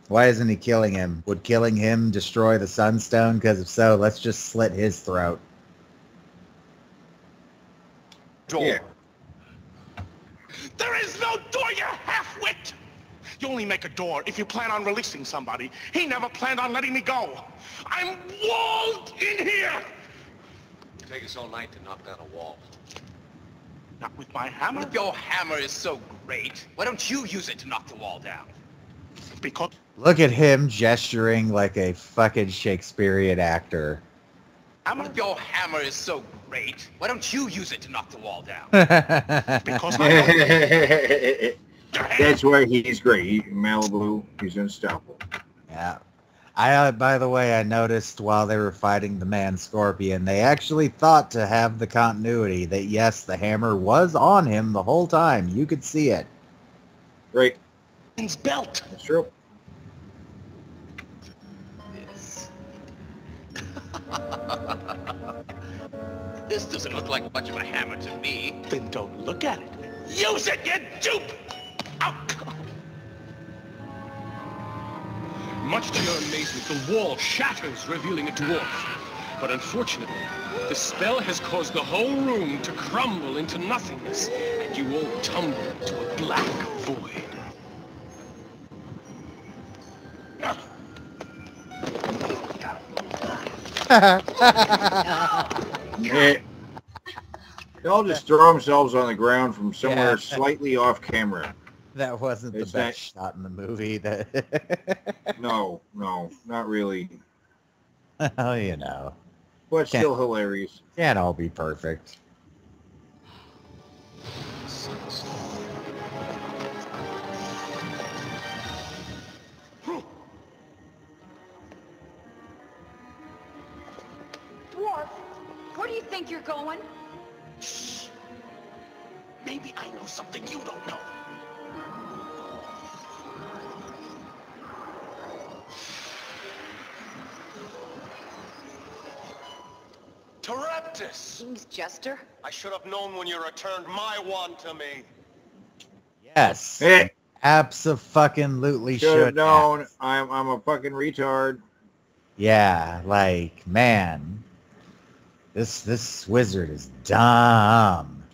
why isn't he killing him? Would killing him destroy the Sunstone? Because if so, let's just slit his throat. Door. There is no door, you half-wit! You only make a door if you plan on releasing somebody. He never planned on letting me go. I'm walled in here! It'll take us all night to knock down a wall. Not with my hammer? If your hammer is so great, why don't you use it to knock the wall down? Because... Look at him gesturing like a fucking Shakespearean actor. If your hammer is so great, why don't you use it to knock the wall down? Because That's why he's great. Malibu, he's unstoppable. Yeah. By the way, I noticed while they were fighting the man Scorpion, they actually thought to have the continuity that, yes, the hammer was on him the whole time. You could see it. Right. His belt. That's true. Yes. This doesn't look like much of a hammer to me. Then don't look at it. Use it, you dupe! Out! Much to your amazement, the wall shatters, revealing a dwarf. But unfortunately, the spell has caused the whole room to crumble into nothingness, and you all tumble to a black void. Yeah. They all just throw themselves on the ground from somewhere slightly off camera. That wasn't the best shot in the movie. No, not really. Oh, you know. But still hilarious. Can't all be perfect. do you think you're going? Shh. Maybe I know something you don't know. Teraptus! King's jester? I should have known when you returned my wand to me. Yes. Abso-fucking-lutely Should have known. have. I'm a fucking retard. Yeah, like, man. This wizard is dumb.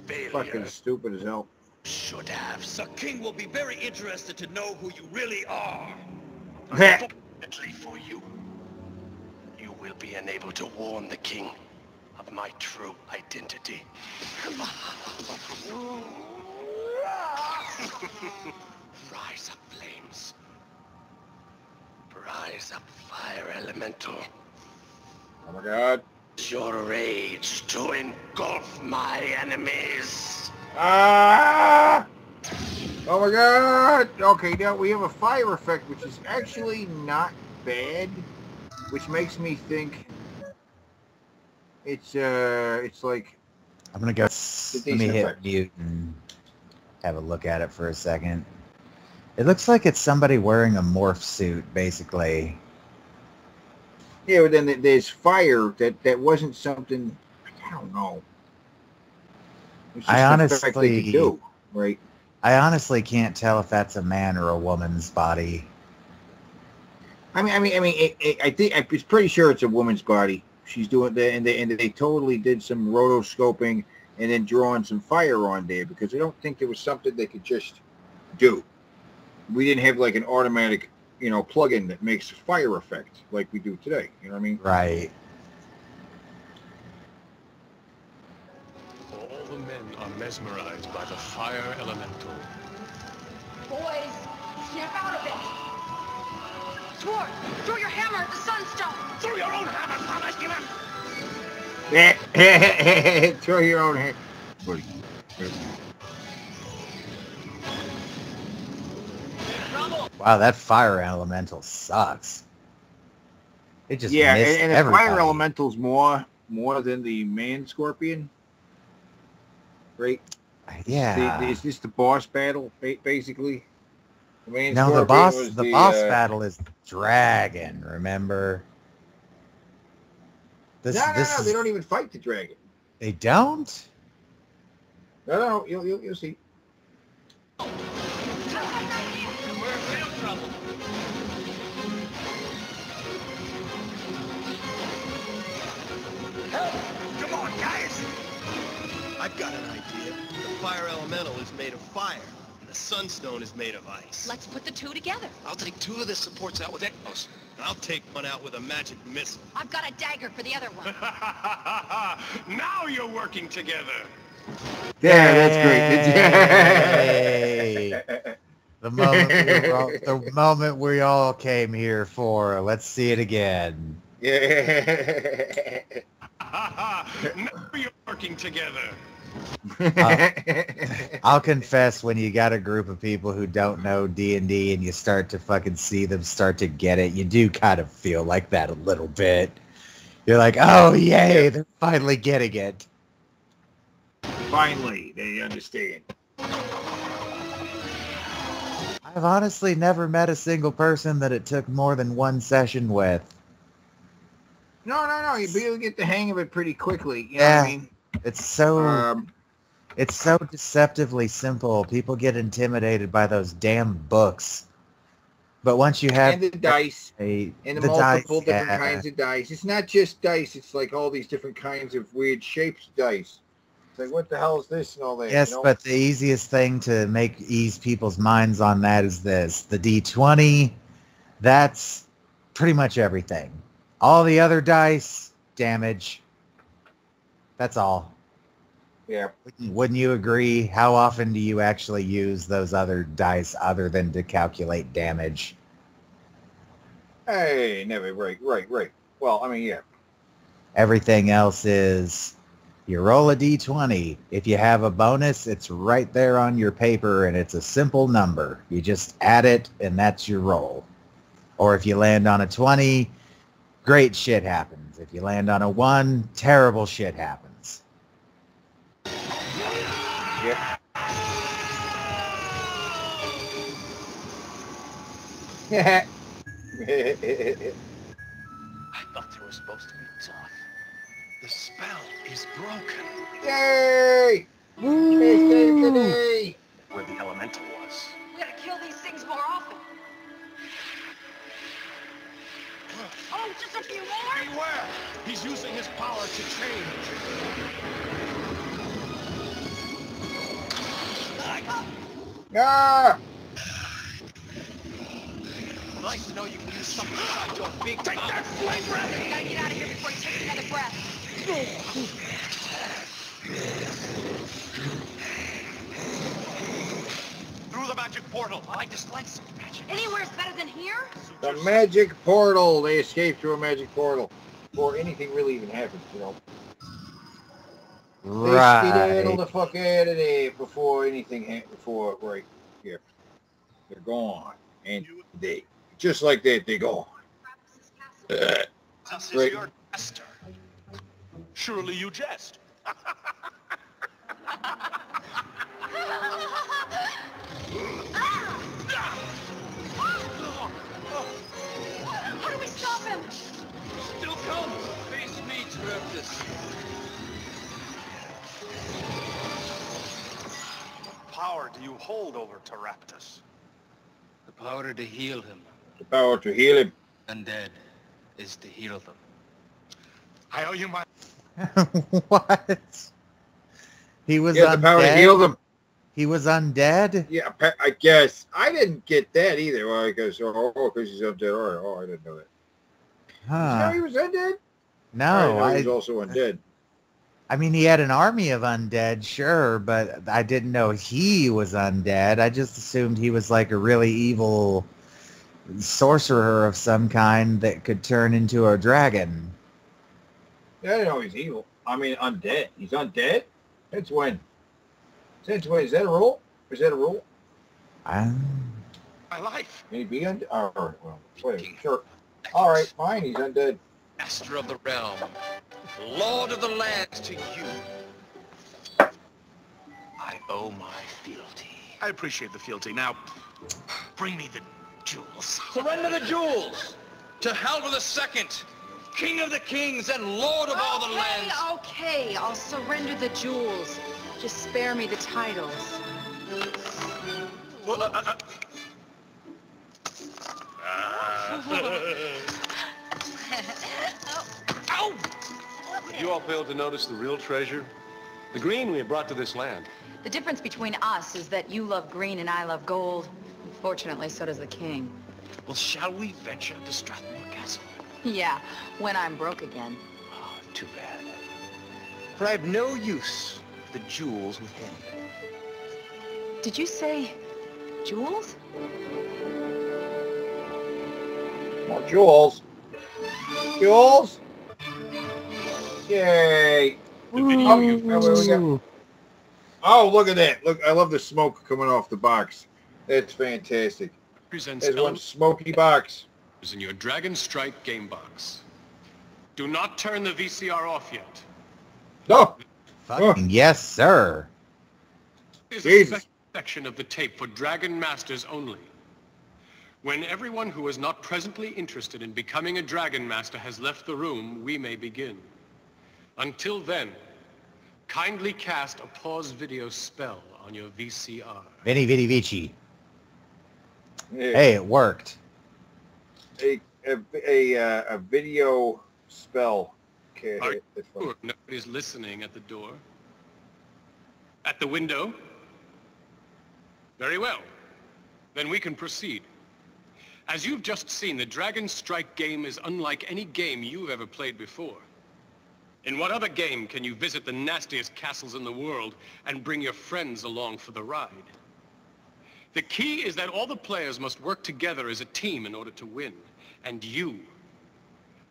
Failure. Fucking stupid as hell. Should have. The king will be very interested to know who you really are. Unfortunately for you, you will be unable to warn the king of my true identity. Rise up, flames. Rise up, fire elemental. Oh my god. Your rage to engulf my enemies. Ah! Oh my god! Okay, now we have a fire effect, which is actually not bad, which makes me think it's like... I'm gonna go, let me hit effect. mute and have a look at it for a second. It looks like it's somebody wearing a morph suit, basically. Yeah, but then there's fire that wasn't something, I don't know. It's just I an effect they honestly, could do, right? I honestly can't tell if that's a man or a woman's body. I think I'm pretty sure it's a woman's body. She's doing that, and they totally did some rotoscoping and then drawing some fire on there, because I don't think there was something they could just do. We didn't have like an automatic, plug-in that makes a fire effect like we do today. You know what I mean? Right. All the men are mesmerized by the fire elemental. Boys, snap out of it. Sword, throw your hammer at the sunstone. Throw your own hammer, Thomas, give him! Throw your own hand. Buddy. Wow, that fire elemental sucks. It just Yeah, missed and the everybody. fire elemental's more than the man scorpion, right? Yeah. Is this the boss battle, basically? The man No, the scorpion was boss battle is dragon. Remember? No, they don't even fight the dragon. They don't? No, you'll see. We're in real trouble. Help! Come on, guys! I've got an idea. The fire elemental is made of fire, and the sunstone is made of ice. Let's put the two together. I'll take two of the supports out with Ecmos, and I'll take one out with a magic missile. I've got a dagger for the other one. Now you're working together. Yeah, that's great. The moment we all came here for. Let's see it again. Yeah. Now you're working together. I'll confess, when you got a group of people who don't know D&D and you start to fucking see them start to get it, you do kind of feel like that a little bit. You're like, oh, yay, they're finally getting it. Finally, they understand. I've honestly never met a single person that it took more than one session with. No. You really get the hang of it pretty quickly. You know Yeah. what I mean? It's so deceptively simple. People get intimidated by those damn books. But once you have... And the dice. And the multiple different kinds of dice. It's not just dice. It's like all these different kinds of weird shapes dice. It's like, what the hell is this and all that? Yes, but the easiest thing to ease people's minds on that is this. The D20, that's pretty much everything. All the other dice, damage. That's all. Yeah. Wouldn't you agree? How often do you actually use those other dice other than to calculate damage? Hey, never. Right. Well, I mean, yeah. Everything else is... You roll a D20. If you have a bonus, it's right there on your paper, and it's a simple number. You just add it, and that's your roll. Or if you land on a 20, great shit happens. If you land on a 1, terrible shit happens. Yeah. I thought they were supposed to be tough. The spell is broken. Yay! Today. Where the elemental was. We gotta kill these things more often. Oh, just a few more? Beware! He's using his power to change. Ah! Nice to know you can use something besides your big Take that flame breath! We gotta get out of here before he takes another breath. Through the magic portal. I like this lens magic. Anywhere's better than here? The magic portal. They escape through a magic portal before anything really even happens, you know. They skedaddle the fuck out of there before anything before right here. They're gone. And they just like that, they're gone. This is Right. your master. Surely you jest. How do we stop him? Still come. Face me, Teraptus. Power do you hold over Teraptus? The power to heal him. The power to heal him. Undead is to heal them. I owe you my... What? He was Yeah, the power to heal them. He was undead? Yeah, I guess. I didn't get that either. Well, because he's undead. All right. Oh, I didn't know that. Huh. Did you know he was undead? No, I he was also undead. I mean, he had an army of undead, sure, but I didn't know he was undead. I just assumed he was like a really evil sorcerer of some kind that could turn into a dragon. Yeah, I didn't know he's evil. I mean, undead. He's undead? Since when? Since when? Is that a rule? Is that a rule? My life. Can he be undead? All right, well, wait, sure. All right, fine, he's undead. Master of the realm. Lord of the lands to you. I owe my fealty. I appreciate the fealty. Now, bring me the jewels. Surrender the jewels to Halvor II, King of the Kings and Lord of all the lands. Okay, I'll surrender the jewels. Just spare me the titles. Ow! You all failed to notice the real treasure? The green we had brought to this land. The difference between us is that you love green and I love gold. Fortunately, so does the king. Well, shall we venture to Strathmore Castle? Yeah, when I'm broke again. Oh, too bad. For I have no use for the jewels within. Did you say jewels? More jewels. Jewels? Yay. The video you Oh, look at that. Look, I love the smoke coming off the box. That's fantastic. presents There's one smoky box. in your Dragon Strike game box. Do not turn the VCR off yet. No. Fucking yes, sir. There's a Jesus. special section of the tape for Dragon Masters only. When everyone who is not presently interested in becoming a Dragon Master has left the room, we may begin. Until then, kindly cast a pause video spell on your VCR. Vini Vidi Vici. Yeah. Hey, it worked. A video spell. Okay, Are that's fine. sure nobody's listening at the door? At the window? Very well. Then we can proceed. As you've just seen, the Dragon Strike game is unlike any game you've ever played before. In what other game can you visit the nastiest castles in the world and bring your friends along for the ride? The key is that all the players must work together as a team in order to win. And you,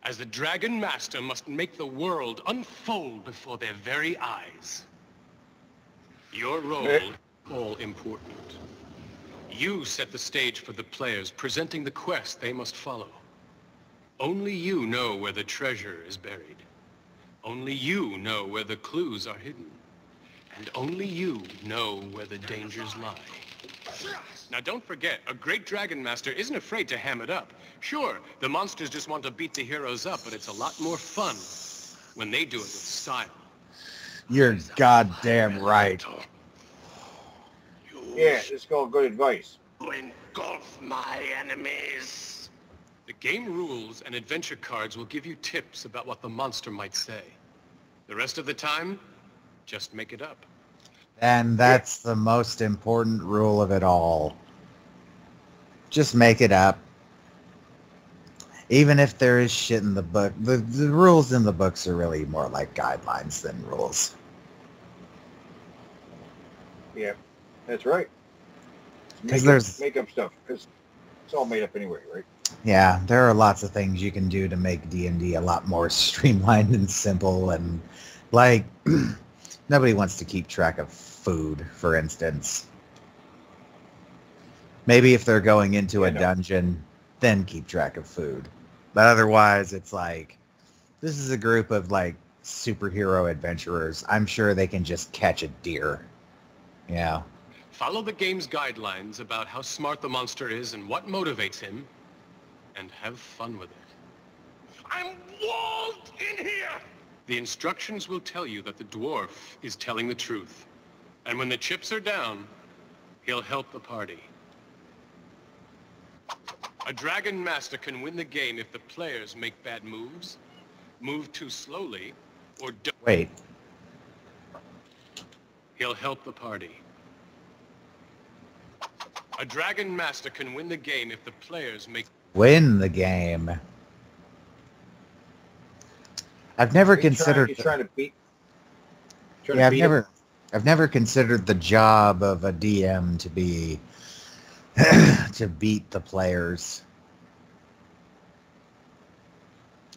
as the Dragon Master, must make the world unfold before their very eyes. Your role is all important. You set the stage for the players, presenting the quest they must follow. Only you know where the treasure is buried. Only you know where the clues are hidden. And only you know where the dangers lie. Now don't forget, a great Dragon Master isn't afraid to ham it up. Sure, the monsters just want to beat the heroes up, but it's a lot more fun when they do it with style. You're goddamn right. Yeah, it's called good advice. Engulf my enemies. The game rules and adventure cards will give you tips about what the monster might say. The rest of the time, just make it up. And that's the most important rule of it all. Just make it up. Even if there is shit in the book, the rules in the books are really more like guidelines than rules. Yeah, that's right. Because make up stuff. Because it's all made up anyway, right? Yeah, there are lots of things you can do to make D&D a lot more streamlined and simple, and like nobody wants to keep track of food, for instance. Maybe if they're going into a dungeon, then keep track of food. But otherwise, it's like, this is a group of like superhero adventurers. I'm sure they can just catch a deer. Yeah. Follow the game's guidelines about how smart the monster is and what motivates him, and have fun with it. I'm walled in here! The instructions will tell you that the dwarf is telling the truth. And when the chips are down, he'll help the party. A Dragon Master can win the game if the players make bad moves, move too slowly, or don't. Wait. He'll help the party. A Dragon Master can win the game if the players make... Win the game. I've never considered... He's trying to beat... Yeah, I've never considered the job of a DM to be... to beat the players.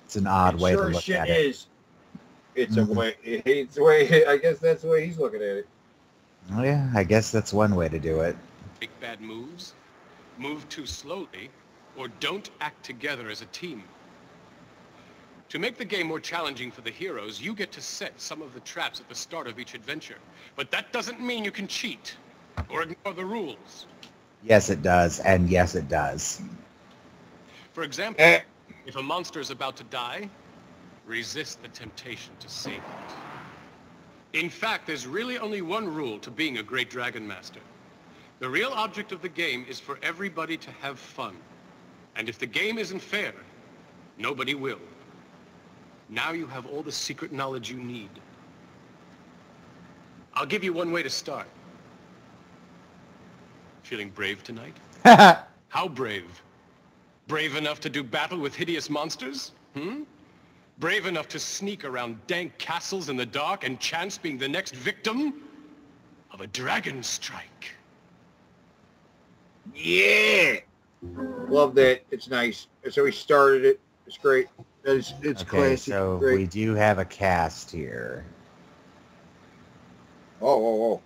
It's an odd way to look at it. It's a way. It's a way. I guess that's the way he's looking at it. Oh yeah, I guess that's one way to do it. Make bad moves, move too slowly, or don't act together as a team. To make the game more challenging for the heroes, you get to set some of the traps at the start of each adventure. But that doesn't mean you can cheat or ignore the rules. Yes, it does, and yes, it does. For example, if a monster is about to die, resist the temptation to save it. In fact, there's really only one rule to being a great Dragon Master. The real object of the game is for everybody to have fun. And if the game isn't fair, nobody will. Now you have all the secret knowledge you need. I'll give you one way to start. Feeling brave tonight? How brave? Brave enough to do battle with hideous monsters? Brave enough to sneak around dank castles in the dark and chance being the next victim of a dragon strike? Yeah! Love that. It's nice. That's how he started it. It's great. It's Okay, classic. so great. we do have a cast here. Oh.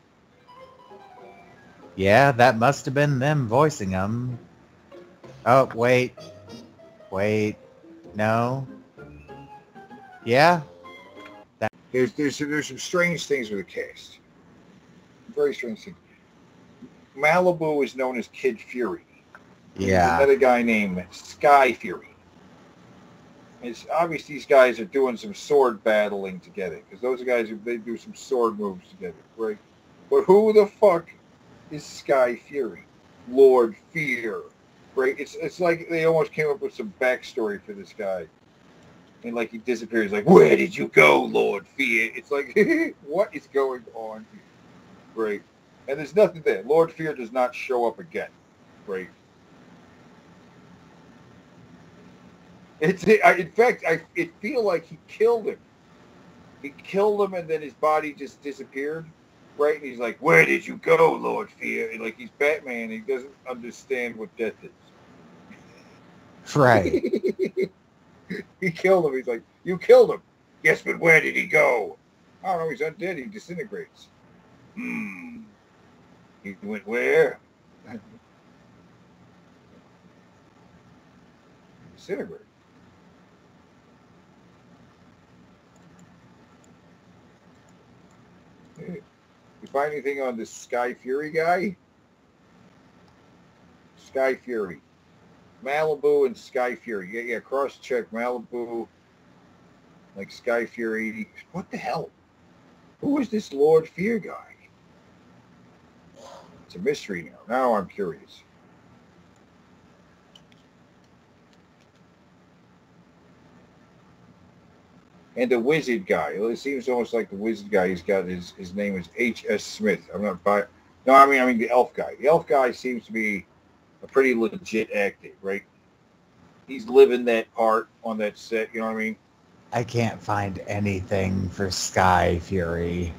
Yeah, that must have been them voicing them. Oh, wait. No. Yeah? There's some strange things with the cast. Very strange things. Malibu is known as Kid Fury. Yeah. There's another guy named Sky Fury. It's obvious these guys are doing some sword battling together, because those are guys they do some sword moves together, right? But who the fuck is Sky Fury? Lord Fear, right? It's like they almost came up with some backstory for this guy, and like he disappears. Like, where did you go, Lord Fear? It's like, what is going on here, right? And there's nothing there. Lord Fear does not show up again, right? In fact, I feel like he killed him. He killed him, and then his body just disappeared, right? And he's like, "Where did you go, Lord Fear?" And like he's Batman, and he doesn't understand what death is. Right. He killed him. He's like, "You killed him." Yes, but where did he go? I don't know. He's undead. He disintegrates. He went where? Disintegrate. You find anything on this Sky Fury guy? Sky Fury. Malibu and Sky Fury. Yeah, cross-check Malibu, like Sky Fury. What the hell? Who is this Lord Fear guy? It's a mystery now. Now I'm curious. And the wizard guy. Well, it seems almost like the wizard guy. He's got his name is H.S. Smith. I'm not by. No, I mean the elf guy. The elf guy seems to be a pretty legit actor, right? He's living that part on that set, you know what I mean? I can't find anything for Sky Fury.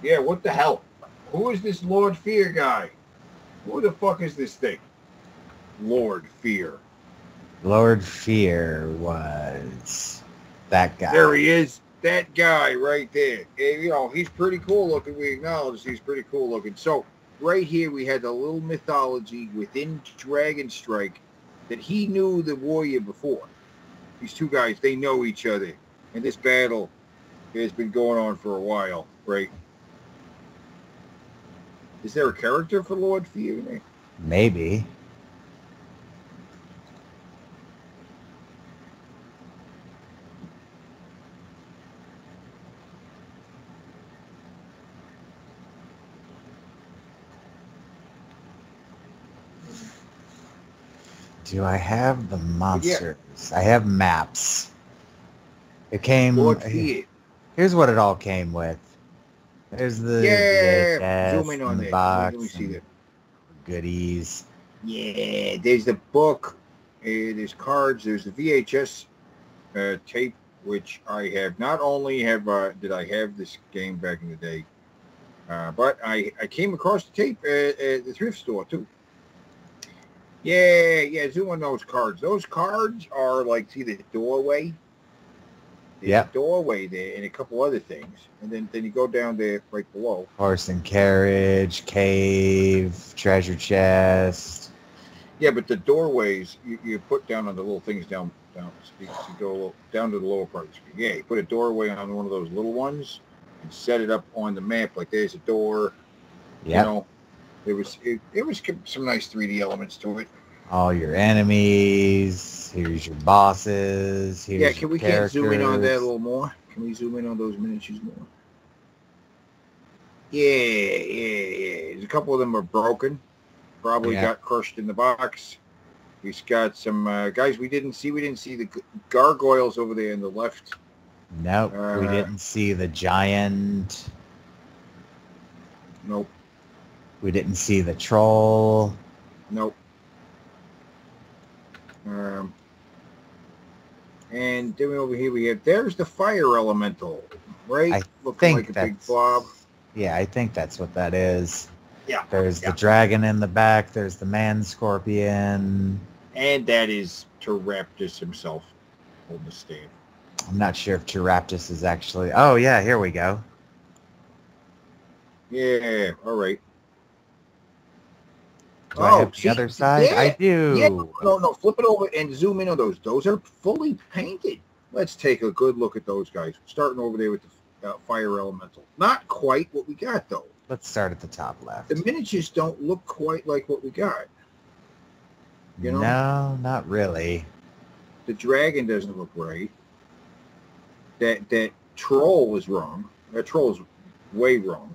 Yeah, what the hell? Who is this Lord Fear guy? Who the fuck is this thing? Lord Fear. Lord Fear was that guy. There he is. That guy right there. And, you know, he's pretty cool looking. We acknowledge he's pretty cool looking. So right here we had a little mythology within Dragon Strike that he knew the warrior before. These two guys, they know each other. And this battle has been going on for a while, right? Is there a character for Lord Fear? Maybe. Do I have the monsters? Yeah. I have maps. It came. Here's what it all came with. There's the VHS, zoom in on the that. box. Let me see that. Goodies. Yeah, there's the book. There's cards. There's the VHS tape, which I have. Not only have did I have this game back in the day, but I came across the tape at the thrift store too. Yeah, zoom on those cards. Those cards are like, see the doorway? There's a doorway there and a couple other things. And then you go down there right below. Horse and carriage, cave, treasure chest. Yeah, but the doorways, you put down on the little things down so you go down to the lower part of the screen. Yeah, you put a doorway on one of those little ones and set it up on the map. Like there's a door. Yeah. You know. It was some nice 3D elements to it. All your enemies. Here's your bosses. Here's can we zoom in on that a little more? Can we zoom in on those miniatures more? Yeah. There's a couple of them are broken. Probably got crushed in the box. We've got some guys we didn't see. We didn't see the gargoyles over there in the left. Nope. We didn't see the giant. Nope. We didn't see the troll. Nope. And then over here we have, there's the fire elemental, right? Looking like a big blob. Yeah, I think that's what that is. Yeah. There's the dragon in the back. There's the man scorpion. And that is Teraptus himself holding the stand. I'm not sure if Teraptus is actually... Oh, yeah, here we go. Yeah, all right. Do I have the other side? Yeah, I do. Yeah, no, flip it over and zoom in on those. Those are fully painted. Let's take a good look at those guys. Starting over there with the fire elemental. Not quite what we got, though. Let's start at the top left. The miniatures don't look quite like what we got. You know? No, not really. The dragon doesn't look right. That troll was wrong. That troll is way wrong.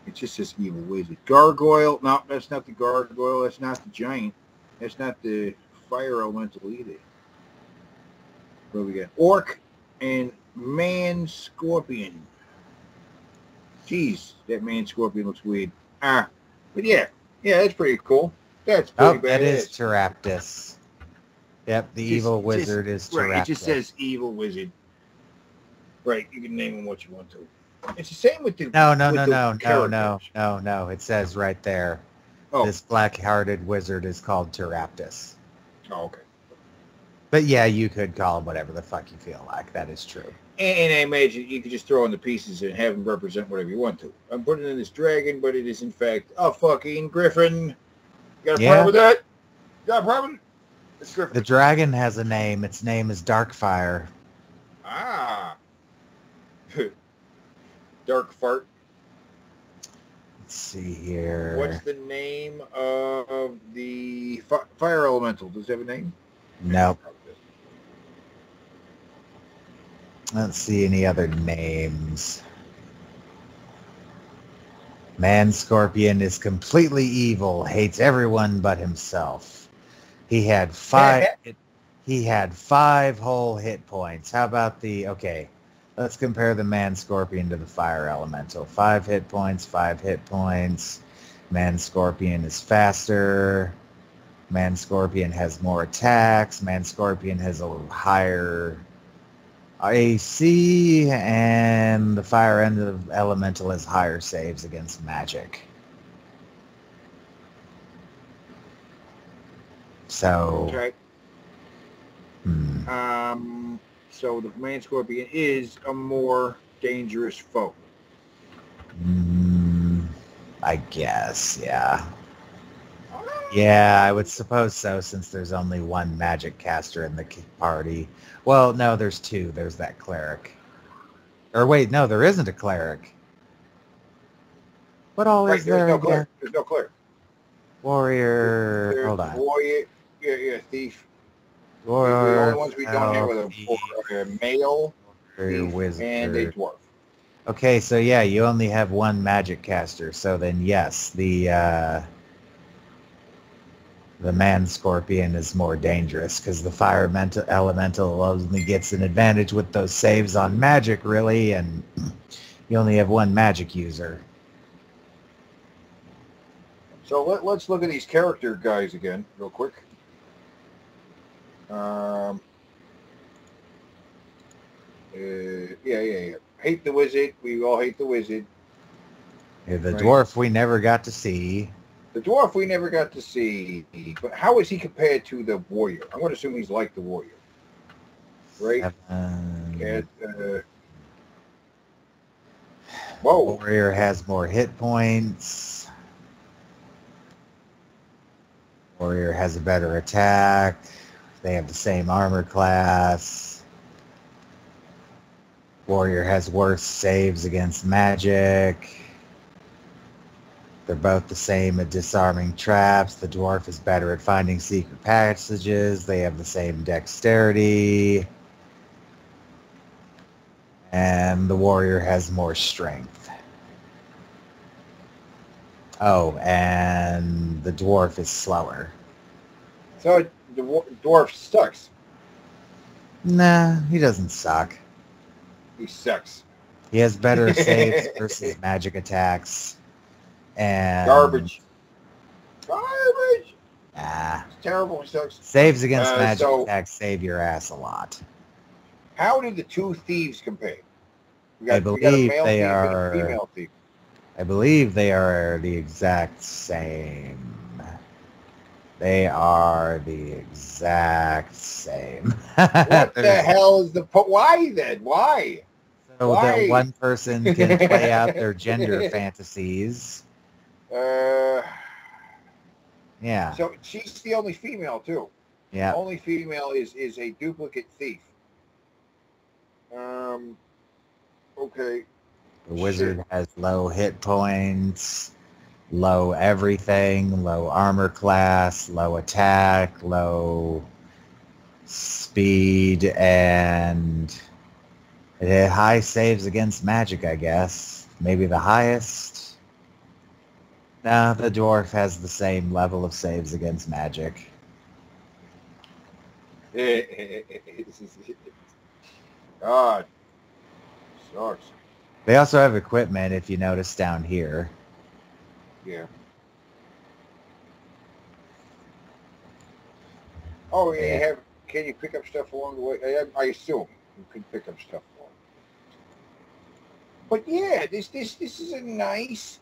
It just says evil wizard. Gargoyle. No, that's not the gargoyle. That's not the giant. That's not the fire elemental either. What do we got? Orc and man scorpion. Jeez, that man scorpion looks weird. But yeah, that's pretty cool. That's pretty badass. That is Teraptus. Yep, the evil wizard is Teraptus. Right, it just says evil wizard. Right, you can name him what you want to. It's the same with the No. It says right there. Oh. This black-hearted wizard is called Teraptus. Oh, okay. But yeah, you could call him whatever the fuck you feel like. That is true. And I imagine you could just throw in the pieces and have them represent whatever you want to. I'm putting in this dragon, but it is in fact a fucking griffin. You got a problem with that? You got a problem? It's griffin. The dragon has a name. Its name is Darkfire. Ah. Dark fart. Let's see here. What's the name of the fire elemental? Does it have a name? Nope. I don't see any other names. Man Scorpion is completely evil, hates everyone but himself. He had 5 whole hit points. How about okay, let's compare the Man Scorpion to the Fire Elemental. 5 hit points, 5 hit points. Man Scorpion is faster. Man Scorpion has more attacks. Man Scorpion has a little higher AC, and the Fire Elemental has higher saves against magic. So, okay. So the Man Scorpion is a more dangerous foe. I guess, yeah. Yeah, I would suppose so, since there's only one magic caster in the party. Well, no, there's 2. There's that cleric. Or wait, no, there isn't a cleric. What all is there again? Cleric. There's no cleric. Warrior. Hold on. Warrior. Yeah, thief. Warrior. The only ones we don't have are a male, thief, wizard, and a dwarf. Okay, so yeah, you only have one magic caster. So then, yes, the Man Scorpion is more dangerous because the Fire Elemental only gets an advantage with those saves on magic, really, and you only have one magic user. So let's look at these character guys again, real quick. Yeah. Hate the wizard. We all hate the wizard. Yeah, the dwarf we never got to see. The dwarf we never got to see, but how is he compared to the warrior? I'm going to assume he's like the warrior, right? Whoa. Warrior has more hit points. Warrior has a better attack. They have the same armor class. Warrior has worse saves against magic. They're both the same at disarming traps. The dwarf is better at finding secret passages. They have the same dexterity. And the warrior has more strength. Oh, and the dwarf is slower. So the dwarf sucks. Nah, he doesn't suck. He sucks. He has better saves versus magic attacks. And Garbage. Nah. It's terrible. He sucks. Saves against magic attacks save your ass a lot. How did the 2 thieves compare? I believe they are. I believe they are the exact same. They are the exact same. What the hell is the why then? Why? So that one person can play out their gender fantasies. Yeah. So she's the only female too. Yeah. The only female is a duplicate thief. Okay. The wizard has low hit points, low everything, low armor class, low attack, low speed, and it had high saves against magic, I guess. Maybe the highest. No, the dwarf has the same level of saves against magic. God. Sucks. They also have equipment, if you notice down here. Yeah. Oh, yeah. Can you pick up stuff along the way? I assume you can pick up stuff along. But yeah, this is a nice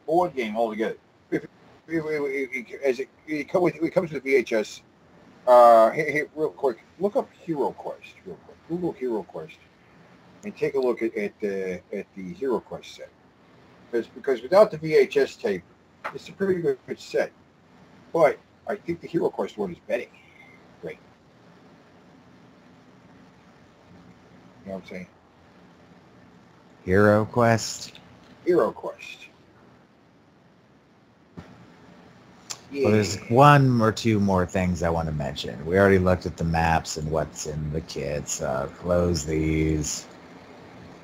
board game altogether. It comes with VHS. Here, real quick, look up Hero Quest. Real quick, Google Hero Quest, and take a look at the Hero Quest set. Because without the VHS tape, it's a pretty good set. But I think the Hero Quest one is better. Great. You know what I'm saying? Hero Quest. Hero Quest. Yeah. Well, there's one or two more things I want to mention. We already looked at the maps and what's in the kit, so close these.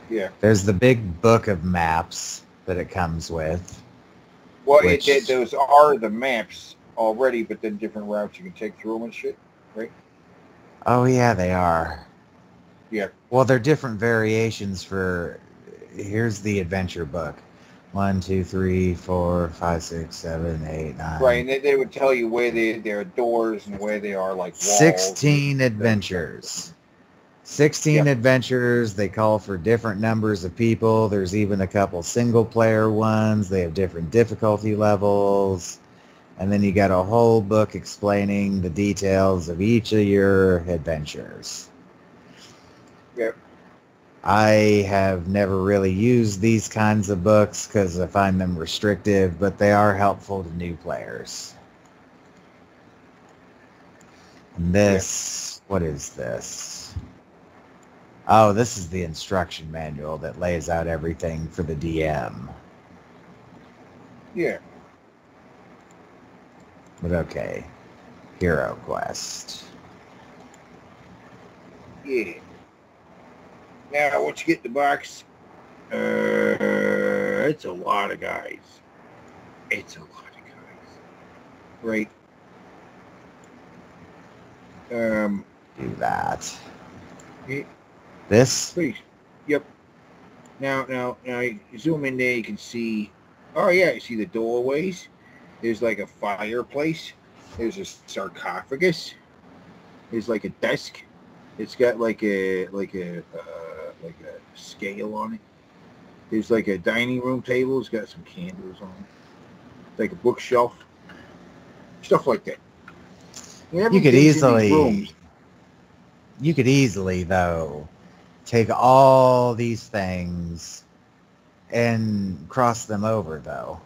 Yeah. There's the big book of maps that it comes with. Well, those are the maps already, but then different routes you can take through them and shit, right? Oh, yeah, they are. Yeah. Well, they're different variations for... Here's the adventure book. 1, 2, 3, 4, 5, 6, 7, 8, 9. Right, and they would tell you where there are doors and where they are, like, walls. 16 adventures. 16 adventures. They call for different numbers of people. There's even a couple single-player ones. They have different difficulty levels. And then you got a whole book explaining the details of each of your adventures. Yep. I have never really used these kinds of books because I find them restrictive, but they are helpful to new players. And this, what is this? Oh, this is the instruction manual that lays out everything for the DM. Yeah. But okay. Hero Quest. Yeah. Now, once you get the box, it's a lot of guys. It's a lot of guys. Right. Do that. Yeah. This? Please. Yep. Now, you zoom in there, you can see, oh yeah, you see the doorways. There's like a fireplace. There's a sarcophagus. There's like a desk. It's got like a scale on it. There's like a dining room table. It's got some candles on it. Like a bookshelf. Stuff like that. You could easily, though, take all these things and cross them over, though.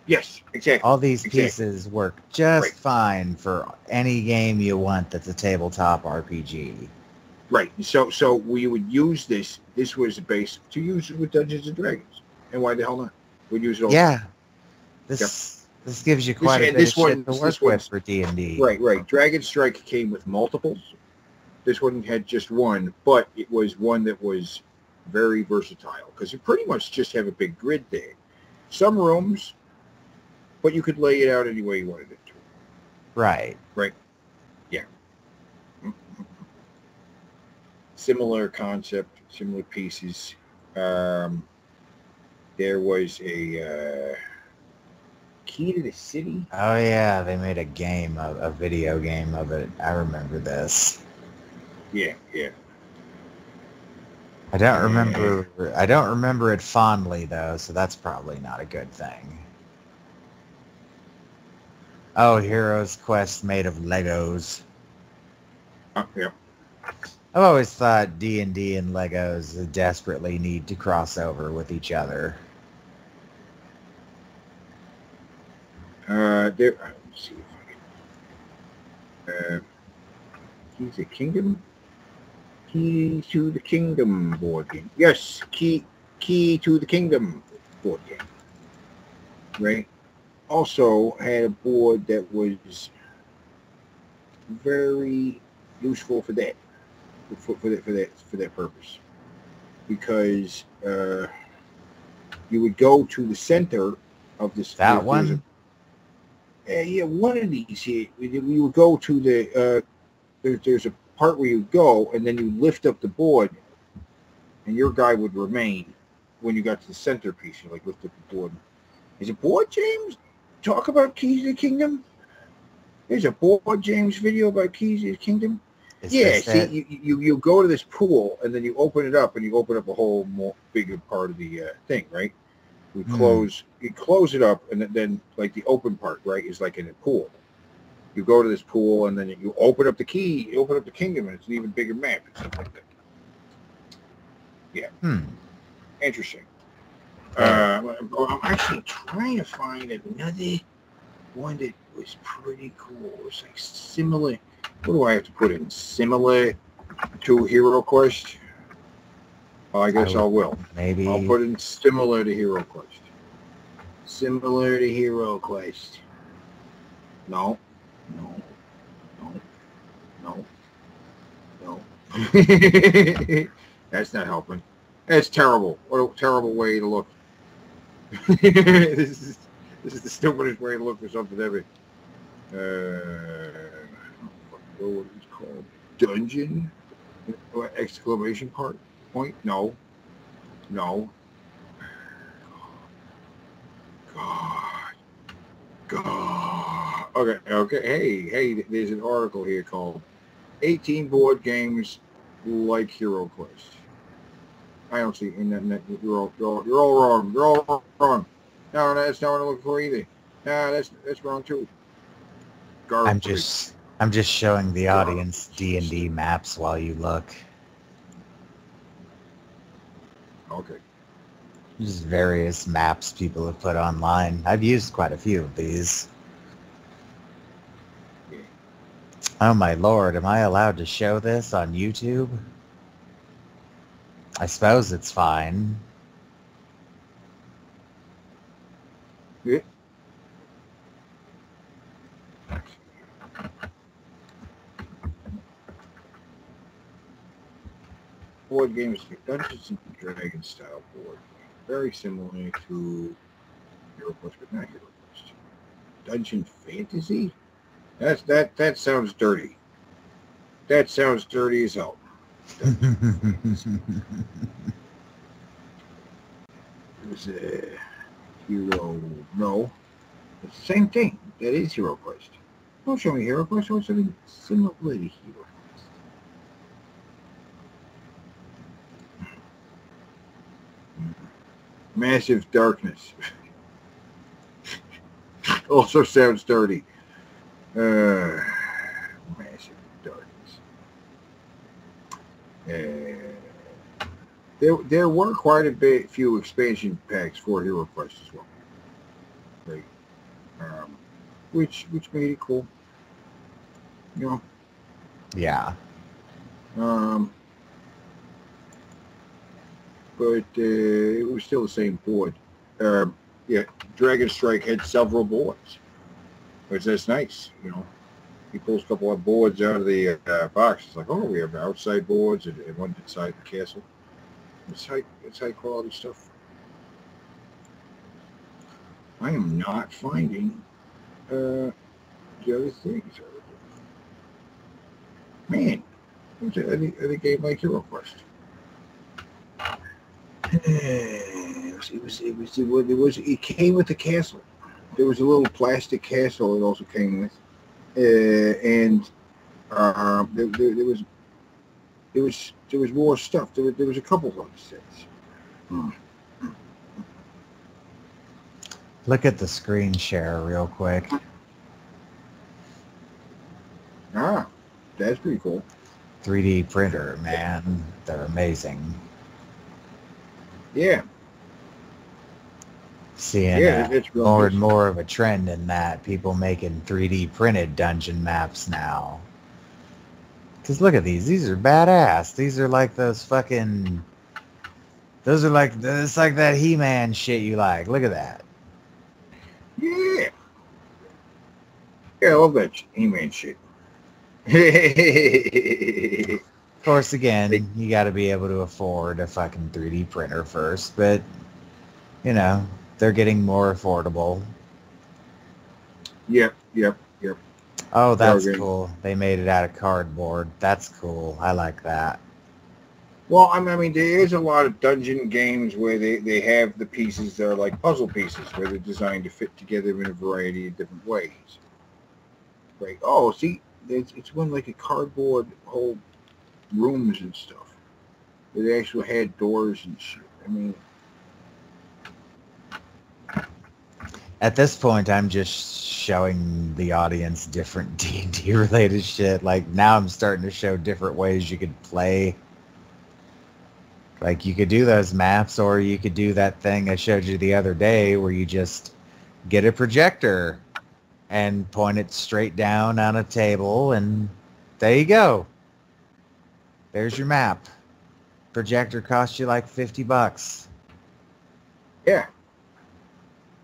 Yes, exactly. All these pieces work just fine for any game you want that's a tabletop RPG. Right. So we would use this. This was the base to use it with Dungeons and Dragons. And why the hell not? We'd use it all. Yeah. This gives you quite a bit of shit to work with for D&D. Right. Dragon Strike came with multiples. This one had just one, but it was one that was very versatile because you pretty much just have a big grid there. Some rooms, but you could lay it out any way you wanted it to. Right. Yeah. Similar concept, similar pieces. There was a Key to the City. Oh yeah, they made a video game of it. I remember this. Yeah. I don't remember it fondly though, so that's probably not a good thing. Oh, Hero's Quest made of Legos. Yeah. I've always thought D&D and Legos desperately need to cross over with each other. Let's see if I can. Keys to Kingdom? Key to the Kingdom board game. Yes, Key to the Kingdom board game. Right? Also had a board that was very useful for that. For that purpose, because you would go to the center of this. That one. One of these here. We would go to the. There's a part where you go, and then you lift up the board, and your guy would remain when you got to the centerpiece. You like lift up the board. Is it board, James? Talk about Keys to the Kingdom. There's a board James video about Keys to the Kingdom. See, you go to this pool, and then you open it up, and you open up a whole more bigger part of the thing, right? You close it up, and then like the open part, right, is like in a pool. You go to this pool, and then you open up the key, you open up the kingdom, and it's an even bigger map and stuff like that. Yeah. Interesting. I'm actually trying to find another one that was pretty cool. It's like similar. What do I have to put in? Similar to Hero Quest? I guess I will. Maybe. I'll put in similar to Hero Quest. Similar to Hero Quest. No. No. No. No. No. That's not helping. That's terrible. What a terrible way to look. This is the stupidest way to look for something ever. I don't know what it's called. Dungeon? Exclamation point? No. No. God. Okay. Hey, there's an article here called 18 board games like Hero Quest. I don't see you're all wrong. You're all wrong. No, that's not what I'm looking for either. No, that's wrong too. Garbage. I'm just showing the audience D&D maps while you look. Okay. Just various maps people have put online. I've used quite a few of these. Oh my lord, am I allowed to show this on YouTube? I suppose it's fine. Yeah. Board games, Dungeons and Dragons style board game. Very similar to Hero Quest, but not Hero Quest. Dungeon Fantasy? That sounds dirty. That sounds dirty as hell. There's a Hero. No. It's the same thing. That is Hero Quest. Don't show me Hero Quest. Show something similar to Hero Quest. Massive Darkness. Also sounds dirty. Massive Darkness. There were quite a few expansion packs for Hero Quest as well. Right. Which made it cool. You know. Yeah. But it was still the same board. Yeah, Dragon Strike had several boards, which is nice. You know, he pulls a couple of boards out of the box. It's like, oh, we have outside boards and one inside the castle. It's high quality stuff. I am not finding the other things. Man, it was a game like Hero Quest. It came with the castle. There was a little plastic castle it also came with, and there was more stuff. There was a couple of other sets. Look at the screen share real quick. Ah, that's pretty cool. 3D printer, man. They're amazing. Yeah. Seeing more and more of a trend in that. People making 3D printed dungeon maps now. Because look at these. These are badass. These are like those fucking... Those are like... It's like that He-Man shit you like. Look at that. Yeah. Yeah, I love that He-Man shit. Of course, again, you got to be able to afford a fucking 3D printer first, but, you know, they're getting more affordable. Yep. Oh, that's cool. They made it out of cardboard. That's cool. I like that. Well, I mean, there is a lot of dungeon games where they have the pieces that are like puzzle pieces, where they're designed to fit together in a variety of different ways. Right. Oh, see, it's one like a cardboard whole rooms and stuff. They actually had doors and shit. I mean, at this point, I'm just showing the audience different D&D related shit. Like, now I'm starting to show different ways you could play. Like, you could do those maps, or you could do that thing I showed you the other day where you just get a projector and point it straight down on a table, and there you go. There's your map. Projector costs you like $50. Yeah.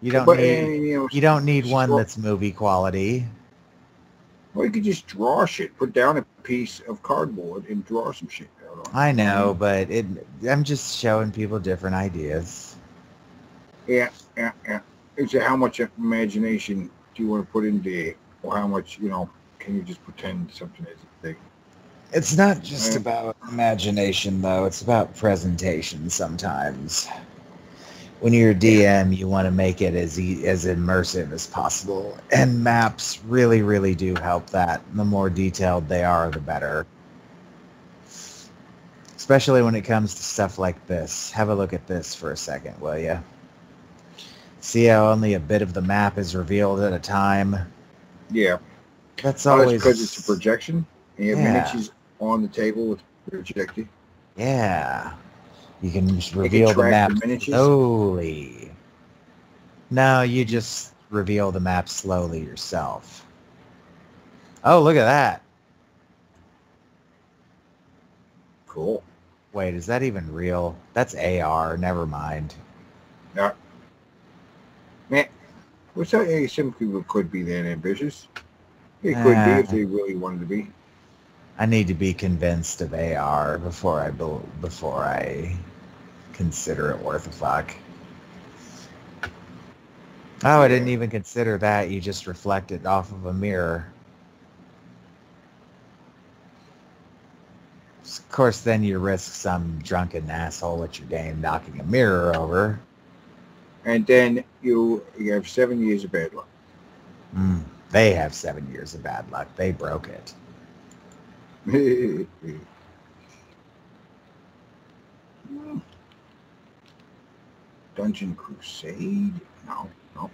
You don't need one that's movie quality. Well, you could just draw shit. Put down a piece of cardboard and draw some shit out on it. I know, but I'm just showing people different ideas. Yeah. It's how much imagination do you want to put into it, or how much, can you just pretend something is a thing? It's not just about imagination, though. It's about presentation sometimes. When you're a DM, you want to make it as immersive as possible. And maps really, really do help that. The more detailed they are, the better. Especially when it comes to stuff like this. Have a look at this for a second, will you? See how only a bit of the map is revealed at a time? Yeah. That's always... because it's a projection. And you have miniatures on the table with projected. Yeah. You can just reveal the map slowly. No, you just reveal the map slowly yourself. Oh, look at that. Cool. Wait, is that even real? That's AR. Never mind. Yeah. Man, what's that? Some people could be that ambitious. They could be if they really wanted to be. I need to be convinced of AR before I consider it worth a fuck. Oh, I didn't even consider that. You just reflect it off of a mirror. Of course, then you risk some drunken asshole at your game knocking a mirror over. And then you have 7 years of bad luck. They have 7 years of bad luck. They broke it. Dungeon Crusade? No,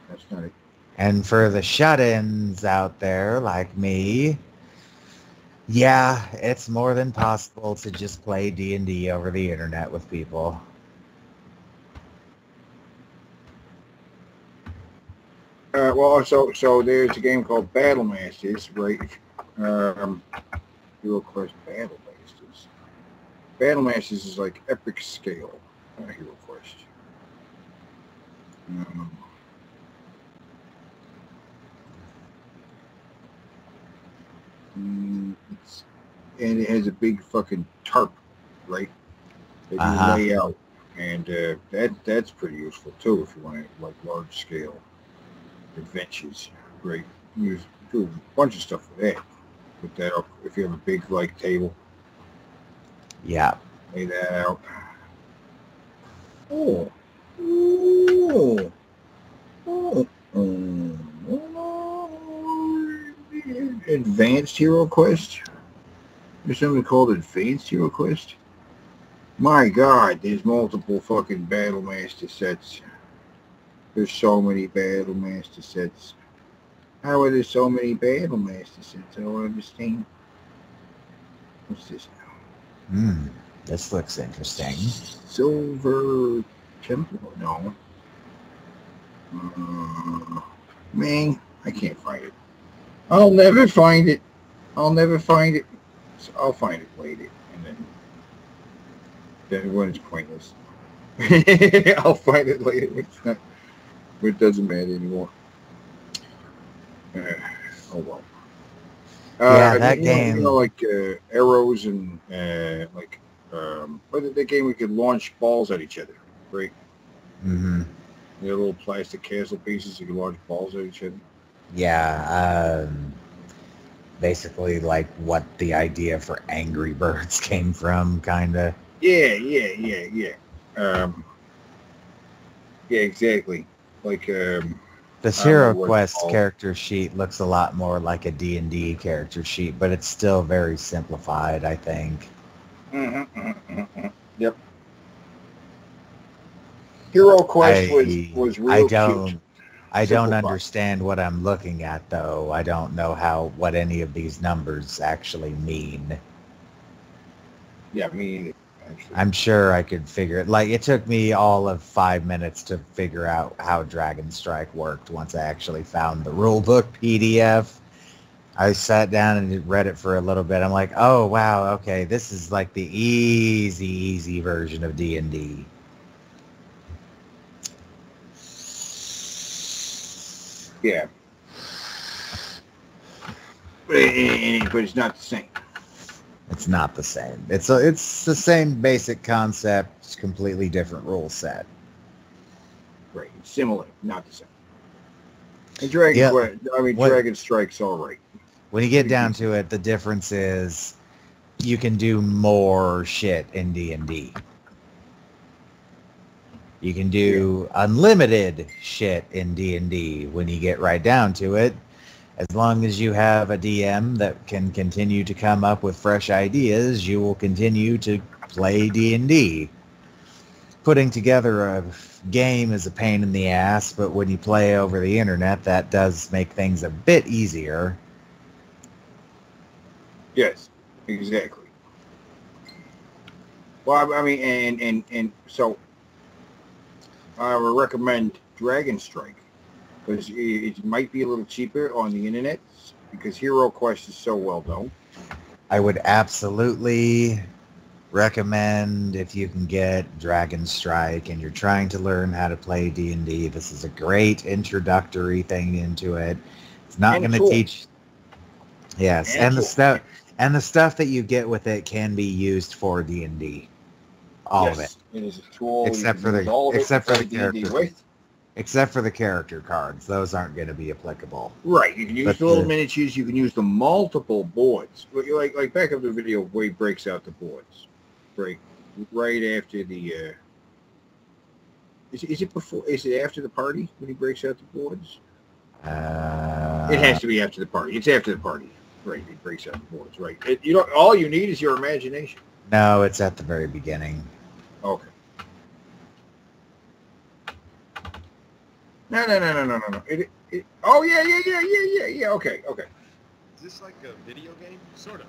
that's not it. And for the shut-ins out there like me, yeah, it's more than possible to just play D&D over the internet with people. So there's a game called Battle Masters, right? Hero Quest Battle Masters. Battle Masters is like epic scale Hero Quest. And it has a big fucking tarp, right? That you lay out, and that's pretty useful too if you want to like large scale adventures, right? You do a bunch of stuff with that. Put that up if you have a big like table. Yeah. Lay that out. Advanced Hero Quest? There's something called Advanced Hero Quest? My God, there's multiple fucking Battle Master sets. There's so many Battle Master sets. How are there so many Battle Master sets? I don't understand. What's this now? This looks interesting. Silver Temple? No. Man, I can't find it. I'll never find it. So I'll find it later, and then when it's pointless. I'll find it later. It doesn't matter anymore. Oh well. Yeah, that game. Like arrows and but that game we could launch balls at each other, right? Mm-hmm. The little plastic castle pieces you can launch balls at each other. Yeah. Basically, like what the idea for Angry Birds came from, kind of. Yeah. Yeah, exactly. Like this Hero Quest character sheet looks a lot more like a D&D character sheet, but it's still very simplified, I think. Yep. Hero Quest was real cute. I don't understand what I'm looking at, though. I don't know what any of these numbers actually mean. Yeah, me actually. I'm sure I could figure it. Like, it took me all of 5 minutes to figure out how Dragon Strike worked once I actually found the rulebook PDF. I sat down and read it for a little bit. I'm like, oh wow, okay, this is like the easy version of D&D. Yeah. But it's not the same. It's not the same. It's the same basic concept, it's completely different rule set. Right. It's similar, not the same. And Dragon Strike's all right. When you get down to it, the difference is you can do more shit in D&D. You can do unlimited shit in D&D when you get right down to it. As long as you have a DM that can continue to come up with fresh ideas, you will continue to play D&D. Putting together a game is a pain in the ass, but when you play over the internet, that does make things a bit easier. Yes, exactly. Well, I mean, and so I would recommend Dragon Strike because it might be a little cheaper on the internet because Hero Quest is so well known. I would absolutely recommend if you can get Dragon Strike and you're trying to learn how to play D&D. This is a great introductory thing into it. It's not going to teach. Yes, and the stuff that you get with it can be used for D&D. All of it. It is a tool. Except for the character cards. Those aren't going to be applicable. Right. You can use the little miniatures. You can use the multiple boards. Like back up the video where he breaks out the boards. Right after the. Is it before? Is it after the party when he breaks out the boards? It has to be after the party. It's after the party. Right. He breaks out the boards. Right. All you need is your imagination. No, it's at the very beginning. Okay. No. Yeah. Okay. Is this like a video game? Sort of.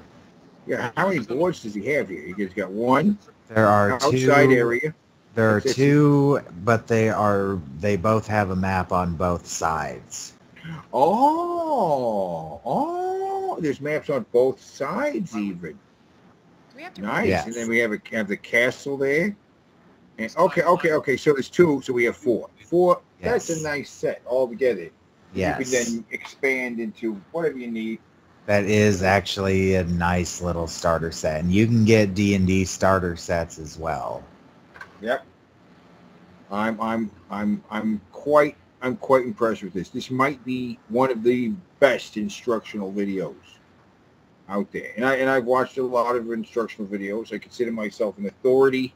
Yeah. How many boards does he have here? He's got one. There are outside area. There are two, but they both have a map on both sides. Oh, there's maps on both sides even. Nice. Yes. And then we have the castle there. And okay. So there's two, so we have four. Yes. That's a nice set altogether. Yes. You can then expand into whatever you need. That is actually a nice little starter set, and you can get D&D starter sets as well. Yep. I'm quite impressed with this. This might be one of the best instructional videos out there. And I've watched a lot of instructional videos. I consider myself an authority,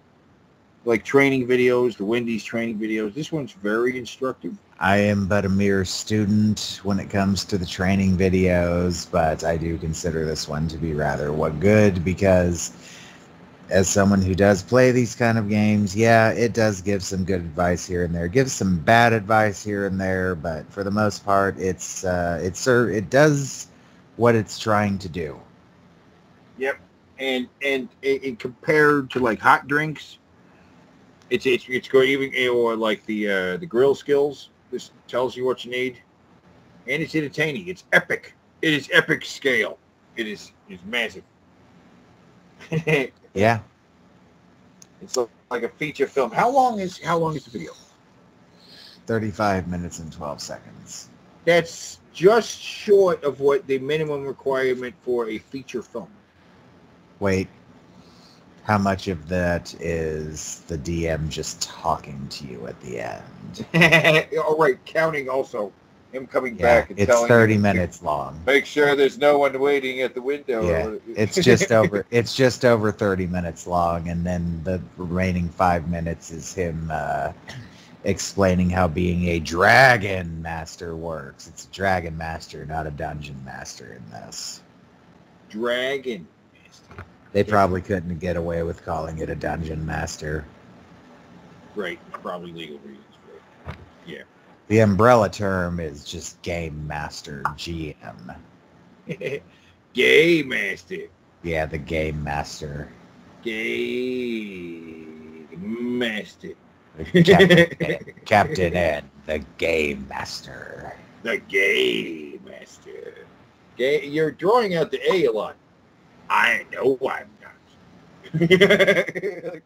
like training videos, the Wendy's training videos. This one's very instructive. I am but a mere student when it comes to the training videos, but I do consider this one to be rather good because as someone who does play these kind of games, yeah, it does give some good advice here and there. It gives some bad advice here and there, but for the most part, it does what it's trying to do. Yep, and compared to like hot drinks, it's good. Even or like the grill skills. This tells you what you need, and it's entertaining. It's epic. It is epic scale. It's massive. Yeah, it's like a feature film. How long is the video? 35 minutes and 12 seconds. That's just short of what the minimum requirement for a feature film. Wait, how much of that is the DM just talking to you at the end? All right, counting also him coming back and it's telling 30 minutes long. Make sure there's no one waiting at the window. Yeah, it's just over 30 minutes long, and then the remaining 5 minutes is him explaining how being a dragon master works. It's a dragon master, not a dungeon master in this. Dragon master. They probably couldn't get away with calling it a dungeon master. Right, probably legal reasons for it. Yeah. The umbrella term is just game master, GM. Game master. Yeah, the game master. Game master. Captain N, the game master. The game master. You're drawing out the A a lot. I know I'm not.